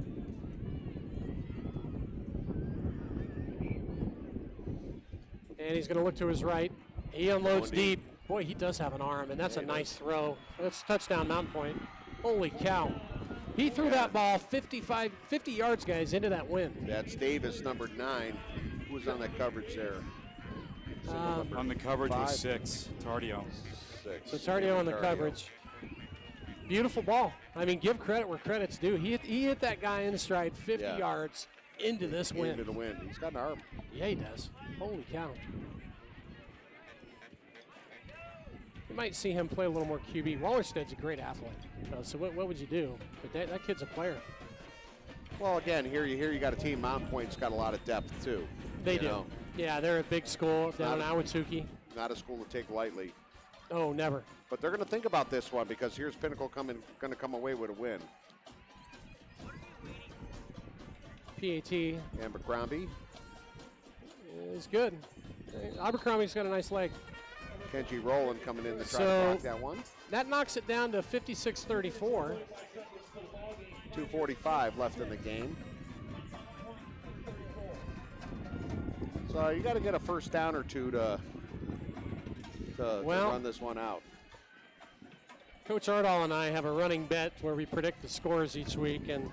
Speaker 5: And he's going to look to his right. He unloads deep. Boy, he does have an arm, and that's a nice throw. That's touchdown Mountain Point. Holy cow. He threw that ball 50 yards, guys, into that wind.
Speaker 4: That's Davis, number 9. Who was on that coverage there?
Speaker 8: On the coverage
Speaker 4: 5.
Speaker 8: was 6, Tardio.
Speaker 4: 6.
Speaker 5: So Tardio on the coverage. Beautiful ball. I mean, give credit where credit's due. He hit that guy in stride 50 yards into this wind.
Speaker 4: Into the wind. He's got an arm.
Speaker 5: Yeah, he does. Holy cow. You might see him play a little more QB. Wallersted's a great athlete. So what would you do? But that kid's a player.
Speaker 4: Well, again, here you got a team. Mountain Pointe's got a lot of depth, too.
Speaker 5: They do.
Speaker 4: know.
Speaker 5: Yeah, they're a big school down in Ahwatukee.
Speaker 4: Not a school to take lightly.
Speaker 5: Oh, never.
Speaker 4: But they're going to think about this one because here's Pinnacle going to come away with a win.
Speaker 5: PAT
Speaker 4: Abercrombie.
Speaker 5: is good. Abercrombie's got a nice leg.
Speaker 4: Kenji Rowland coming in to try to
Speaker 5: So
Speaker 4: block that one.
Speaker 5: that knocks it down to 56-34.
Speaker 4: 2:45 left in the game. So you got to get a first down or two to run this one out.
Speaker 5: Coach Ardall and I have a running bet where we predict the scores each week, and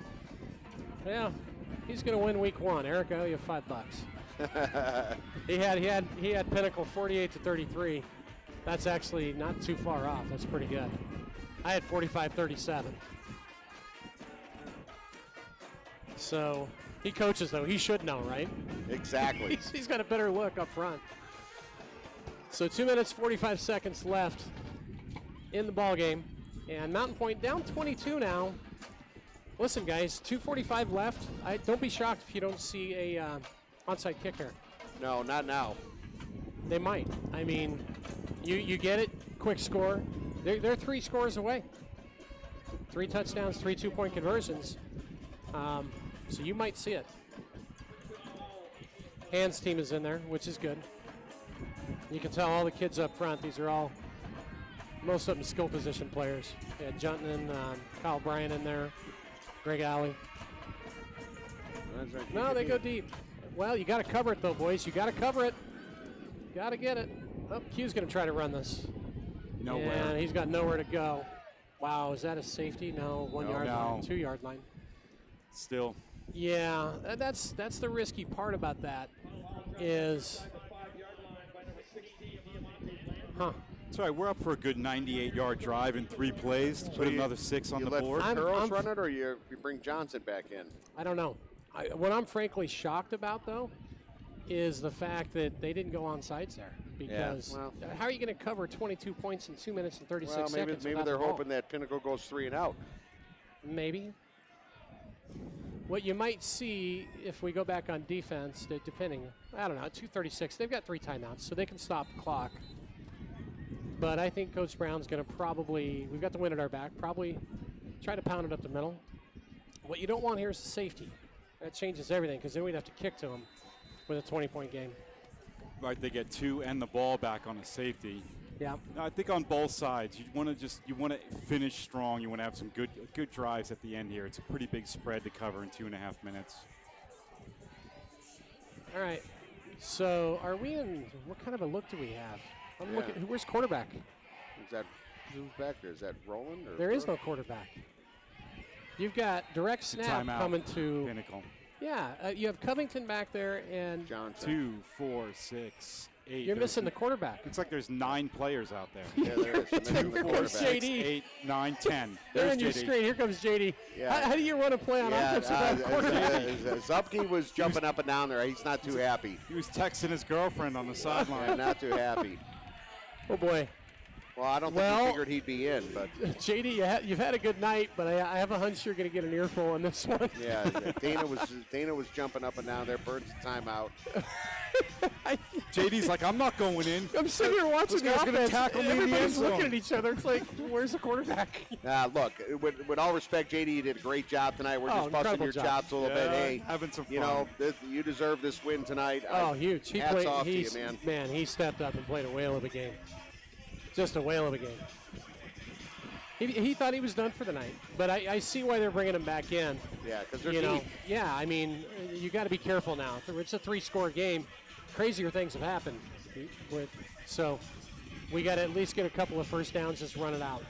Speaker 5: yeah, he's going to win week 1. Eric, I owe you $5. He had Pinnacle 48-33. That's actually not too far off. That's pretty good. I had 45-37. So he coaches, though. He should know, right?
Speaker 4: Exactly.
Speaker 5: He's got a better look up front. So 2 minutes, 45 seconds left in the ball game. And Mountain Pointe down 22 now. Listen, guys, 2:45 left. Don't be shocked if you don't see a onside kick here.
Speaker 4: No, not now.
Speaker 5: They might. I mean, you get it, quick score. They're 3 scores away. 3 touchdowns, 3 2-point conversions. So you might see it. Hans team is in there, which is good. You can tell all the kids up front, these are all, most of them skill position players. Yeah, Junton, Kyle Bryan in there, Greg Alley. No, they go deep. Well, you got to cover it, though, boys. You got to cover it. Got to get it. Oh, Q's going to try to run this.
Speaker 8: Nowhere.
Speaker 5: And he's got nowhere to go. Wow, is that a safety? No, 1 yard line, 2 yard line.
Speaker 8: Still.
Speaker 5: Yeah, that's the risky part about that is,
Speaker 8: That's right. We're up for a good 98-yard drive in 3 plays to put another 6 on the board.
Speaker 4: You let Curls run it, or you bring Johnson back in?
Speaker 5: I don't know. What I'm frankly shocked about, though, is the fact that they didn't go on sides there. Because how are you going to cover 22 points in 2 minutes and 36 seconds?
Speaker 4: Maybe they're hoping that Pinnacle goes 3 and out.
Speaker 5: Maybe. What you might see if we go back on defense, depending, I don't know, 2:36, they've got 3 timeouts, so they can stop the clock. But I think Coach Brown's going to probably, we've got the wind at our back, probably try to pound it up the middle. What you don't want here is the safety. That changes everything, because then we'd have to kick to them with a 20-point game.
Speaker 8: Right, they get 2 and the ball back on a safety.
Speaker 5: Yeah.
Speaker 8: I think on both sides, you want to finish strong. You want to have some good drives at the end here. It's a pretty big spread to cover in 2.5 minutes.
Speaker 5: All right. So are we in? What kind of a look do we have? I'm looking. Where's quarterback?
Speaker 4: Who's back there? Is that Roland? Or
Speaker 5: there is no quarterback. You've got direct snap coming to
Speaker 8: Pinnacle.
Speaker 5: Yeah, you have Covington back there and
Speaker 4: Johnson.
Speaker 8: 2, 4, 6, 8.
Speaker 5: You're missing the quarterback.
Speaker 8: Looks like there's 9 players out there.
Speaker 4: Yeah, there is.
Speaker 8: 2, 4, 6,
Speaker 5: JD.
Speaker 8: 8, 9, 10.
Speaker 5: They're
Speaker 8: There's
Speaker 5: on your
Speaker 8: JD.
Speaker 5: screen. Here comes JD.
Speaker 4: Yeah.
Speaker 5: How do you run a play on offense without a quarterback?
Speaker 4: Zupke was jumping up and down there. He's not too happy.
Speaker 8: He was texting his girlfriend on the sideline.
Speaker 4: Yeah, not too happy.
Speaker 5: Oh, boy.
Speaker 4: Well, I don't think he figured he'd be in, but
Speaker 5: JD, you've had a good night, but I have a hunch you're going to get an earful on this one.
Speaker 4: yeah, Dana was jumping up and down there. Bird's timeout.
Speaker 8: JD's like, I'm not going in.
Speaker 5: I'm sitting here watching
Speaker 8: This guy's
Speaker 5: the
Speaker 8: gonna
Speaker 5: offense.
Speaker 8: tackle me in the end
Speaker 5: Everybody's looking
Speaker 8: zone.
Speaker 5: at each other. It's like, where's the quarterback?
Speaker 4: Look, with all respect, JD, you did a great job tonight. We're just busting
Speaker 5: incredible
Speaker 4: your
Speaker 5: job.
Speaker 4: chops a little bit. Hey,
Speaker 8: having some fun.
Speaker 4: you know, you deserve this win tonight.
Speaker 5: Oh, huge.
Speaker 4: Hats off to you, man.
Speaker 5: Man, he stepped up and played a whale of a game. Just a whale of a game. He thought he was done for the night, but I see why they're bringing him back in.
Speaker 4: Yeah, because they're deep.
Speaker 5: Yeah, I mean, you got to be careful now. It's a 3-score game. Crazier things have happened. So we got to at least get a couple of first downs, just run it out.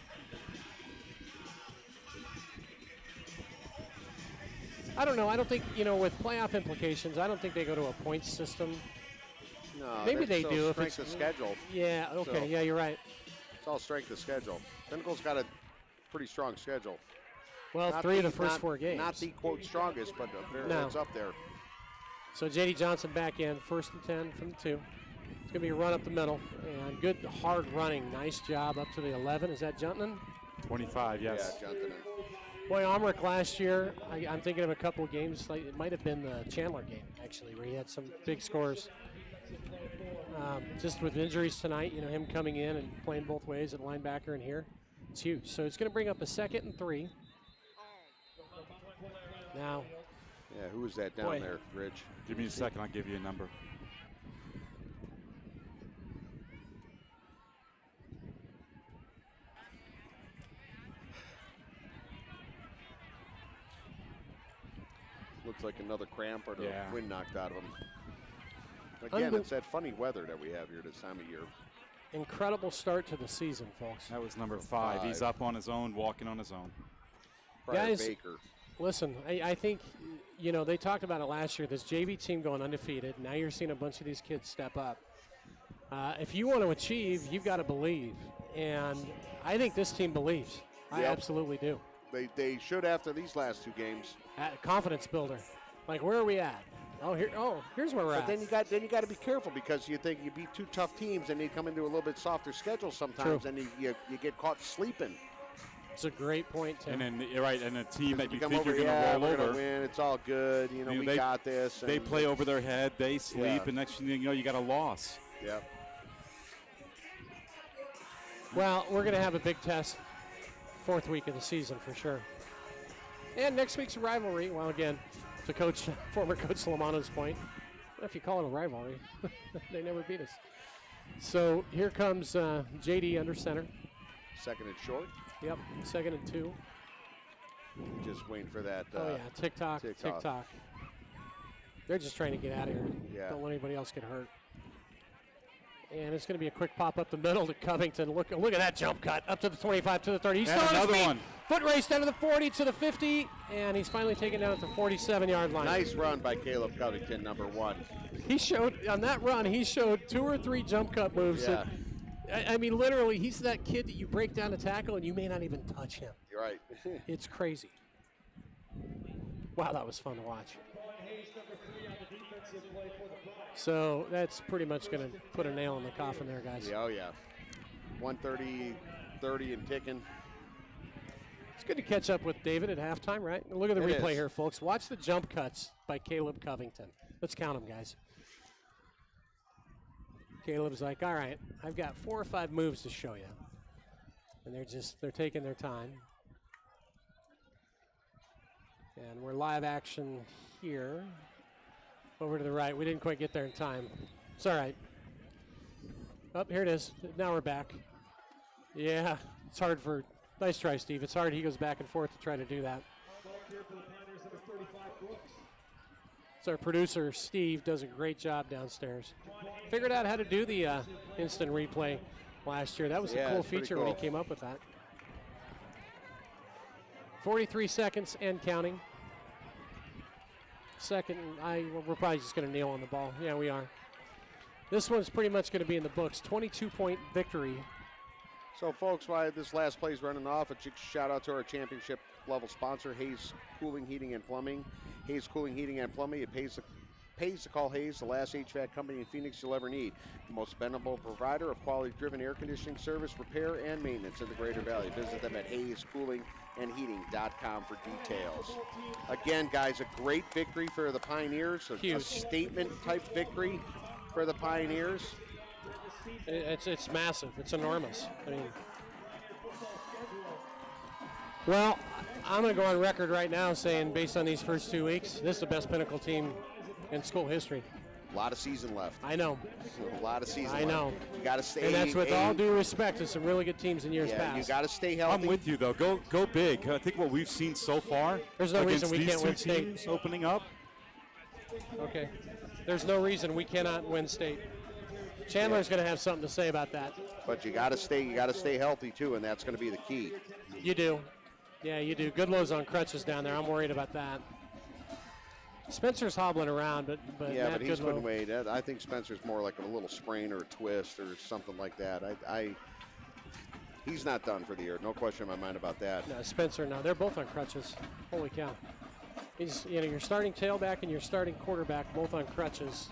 Speaker 5: I don't know. I don't think, with playoff implications, I don't think they go to a point system.
Speaker 4: No,
Speaker 5: Maybe they
Speaker 4: still
Speaker 5: do if
Speaker 4: strength
Speaker 5: it's
Speaker 4: of schedule.
Speaker 5: Yeah, okay,
Speaker 4: So-
Speaker 5: yeah, you're right.
Speaker 4: It's all strength of schedule. Pinnacle's got a pretty strong schedule.
Speaker 5: Well,
Speaker 4: Not
Speaker 5: 3 of the
Speaker 4: the-
Speaker 5: first
Speaker 4: not-
Speaker 5: 4 games.
Speaker 4: Not the quote strongest, but
Speaker 5: No.
Speaker 4: it's up there.
Speaker 5: So J.D. Johnson back in, 1st and 10 from the 2. It's going to be a run up the middle, and good hard running. Nice job up to the 11. Is that Juntman?
Speaker 8: 25, yes.
Speaker 4: Yeah, Jonathan.
Speaker 5: Boy, Omrick last year, I'm thinking of a couple of games. Like it might have been the Chandler game, actually, where he had some big scores. Just with injuries tonight, him coming in and playing both ways at linebacker and here, it's huge. So it's going to bring up a 2nd and 3. Now,
Speaker 4: Yeah, who was that down
Speaker 5: Boy.
Speaker 4: there, Rich?
Speaker 8: Give me a second, I'll give you a number.
Speaker 4: Looks like another cramp or the
Speaker 8: Yeah.
Speaker 4: wind knocked out of him. Again,
Speaker 5: Unbel-
Speaker 4: it's that funny weather that we have here this time of year.
Speaker 5: incredible start to the season, folks.
Speaker 8: That was number 5. He's up on his own, walking on his own.
Speaker 4: Brian
Speaker 5: Guys,
Speaker 4: Baker.
Speaker 5: Listen, I think, they talked about it last year, this JV team going undefeated. Now you're seeing a bunch of these kids step up. If you want to achieve, you've got to believe. And I think this team believes. I
Speaker 4: Yep.
Speaker 5: absolutely do.
Speaker 4: They should after these last 2 games.
Speaker 5: Confidence builder. Like, where are we at? Here's where we're
Speaker 4: But
Speaker 5: at.
Speaker 4: then you got to be careful because you think you beat 2 tough teams and they come into a little bit softer schedule sometimes,
Speaker 5: True.
Speaker 4: and you get caught sleeping.
Speaker 5: It's a great point, Tim.
Speaker 8: And then, you're right, and a team that you
Speaker 4: come
Speaker 8: think
Speaker 4: over,
Speaker 8: you're going to roll
Speaker 4: we're
Speaker 8: over.
Speaker 4: gonna win. It's all good. We
Speaker 8: they-
Speaker 4: got this.
Speaker 8: They
Speaker 4: and-
Speaker 8: play over their head, they sleep,
Speaker 4: Yeah.
Speaker 8: and next thing you know, you got a loss.
Speaker 4: Yeah.
Speaker 5: Well, we're going to have a big test 4th week of the season for sure. And next week's a rivalry. Well, again, to former Coach Solomano's point, if you call it a rivalry, they never beat us. So here comes JD under center.
Speaker 4: 2nd and short.
Speaker 5: Yep, 2nd and 2.
Speaker 4: Just waiting for that.
Speaker 5: TikTok. They're just trying to get out of here.
Speaker 4: Yeah.
Speaker 5: Don't let anybody else get hurt. And it's going to be a quick pop up the middle to Covington. Look at that jump cut up to the 25 to the 30. He's
Speaker 8: And
Speaker 5: still on his
Speaker 8: another
Speaker 5: feet.
Speaker 8: one.
Speaker 5: Foot race down to the 40 to the 50, and he's finally taken down at the 47-yard line.
Speaker 4: Nice run by Caleb Covington, number 1.
Speaker 5: He showed on that run. He showed 2 or 3 jump cut moves.
Speaker 4: Yeah.
Speaker 5: I mean, literally, he's that kid that you break down a tackle and you may not even touch him.
Speaker 4: You're right.
Speaker 5: It's crazy. Wow, that was fun to watch. So that's pretty much going to put a nail in the coffin there, guys.
Speaker 4: Yeah, oh, yeah. 130, 30 and ticking.
Speaker 5: It's good to catch up with David at halftime, right? Look at the
Speaker 4: It
Speaker 5: replay
Speaker 4: is.
Speaker 5: here, folks. Watch the jump cuts by Caleb Covington. Let's count them, guys. Caleb's like, all right, I've got 4 or 5 moves to show you. And they're taking their time. And we're live action here. Over to the right. We didn't quite get there in time. It's all right. Oh, here it is. Now we're back. Yeah, it's hard for... Nice try, Steve. It's hard. He goes back and forth to try to do that. So our producer, Steve, does a great job downstairs. Figured out how to do the instant replay last year. That was a cool
Speaker 4: it's pretty
Speaker 5: feature when he
Speaker 4: cool.
Speaker 5: came up with that. 43 seconds and counting. Second, we're probably just going to kneel on the ball. Yeah, we are. This one's pretty much going to be in the books. 22-point victory.
Speaker 4: So, folks, while this last play is running off, a shout out to our championship level sponsor, Hayes Cooling, Heating, and Plumbing. Hayes Cooling, Heating, and Plumbing. It pays to call Hayes, the last HVAC company in Phoenix you'll ever need. The most dependable provider of quality-driven air conditioning service, repair, and maintenance in the Greater Valley. Visit them at hayescoolingandheating.com for details. Again, guys, a great victory for the Pioneers. A statement-type victory for the Pioneers.
Speaker 5: It's massive. It's enormous. I mean, well, I'm going to go on record right now saying, based on these first 2 weeks, this is the best Pinnacle team in school history.
Speaker 4: A lot of season left.
Speaker 5: I know.
Speaker 4: A lot of season
Speaker 5: I
Speaker 4: left.
Speaker 5: know.
Speaker 4: You got to stay.
Speaker 5: And that's with all due respect to some really good teams in years
Speaker 4: Yeah,
Speaker 5: past.
Speaker 4: you got to stay healthy.
Speaker 8: I'm with you, though. Go big. I think what we've seen so far
Speaker 5: There's no reason
Speaker 8: against
Speaker 5: we
Speaker 8: these
Speaker 5: can't
Speaker 8: two
Speaker 5: win state.
Speaker 8: teams opening up.
Speaker 5: Okay. There's no reason we cannot win state. Chandler's going to have something to say about that.
Speaker 4: But you got to stay healthy too, and that's going to be the key.
Speaker 5: You do. Yeah, you do. Goodlow's on crutches down there. I'm worried about that. Spencer's hobbling around, but
Speaker 4: yeah,
Speaker 5: Matt
Speaker 4: but he's
Speaker 5: Goodlow.
Speaker 4: couldn't wait. I think Spencer's more like a little sprain or a twist or something like that. He's not done for the year. No question in my mind about that.
Speaker 5: No, Spencer, no, they're both on crutches. Holy cow! He's, your starting tailback and your starting quarterback both on crutches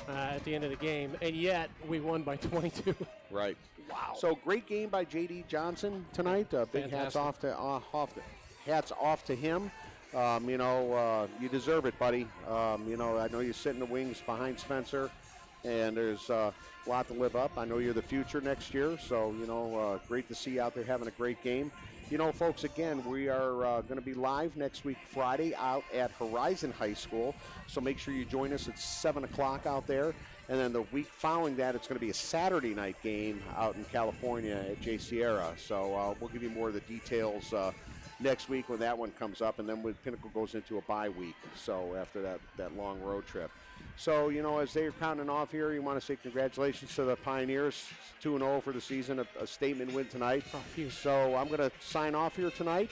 Speaker 5: at the end of the game, and yet we won by 22.
Speaker 4: Right. Wow. So great game by J.D. Johnson tonight. Big hats off to him. You deserve it, buddy. I know you sit in the wings behind Spencer, and there's a lot to live up. I know you're the future next year, so, great to see you out there having a great game. Folks, again, we are going to be live next week, Friday, out at Horizon High School, so make sure you join us at 7 o'clock out there. And then the week following that, it's going to be a Saturday night game out in California at J. Sierra. So we'll give you more of the details next week when that one comes up, and then when Pinnacle goes into a bye week, so after that long road trip. So, as they're counting off here, you want to say congratulations to the Pioneers, 2-0 for the season, a statement win tonight. So I'm going to sign off here tonight.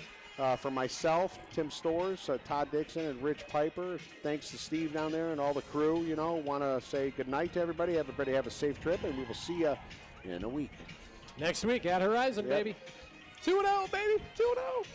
Speaker 4: For myself, Tim Storrs, Todd Dixon, and Rich Piper. Thanks to Steve down there and all the crew. Want to say good night to everybody. Everybody have a safe trip, and we will see you in a week.
Speaker 5: Next week at Horizon, baby. 2-0, baby. 2-0.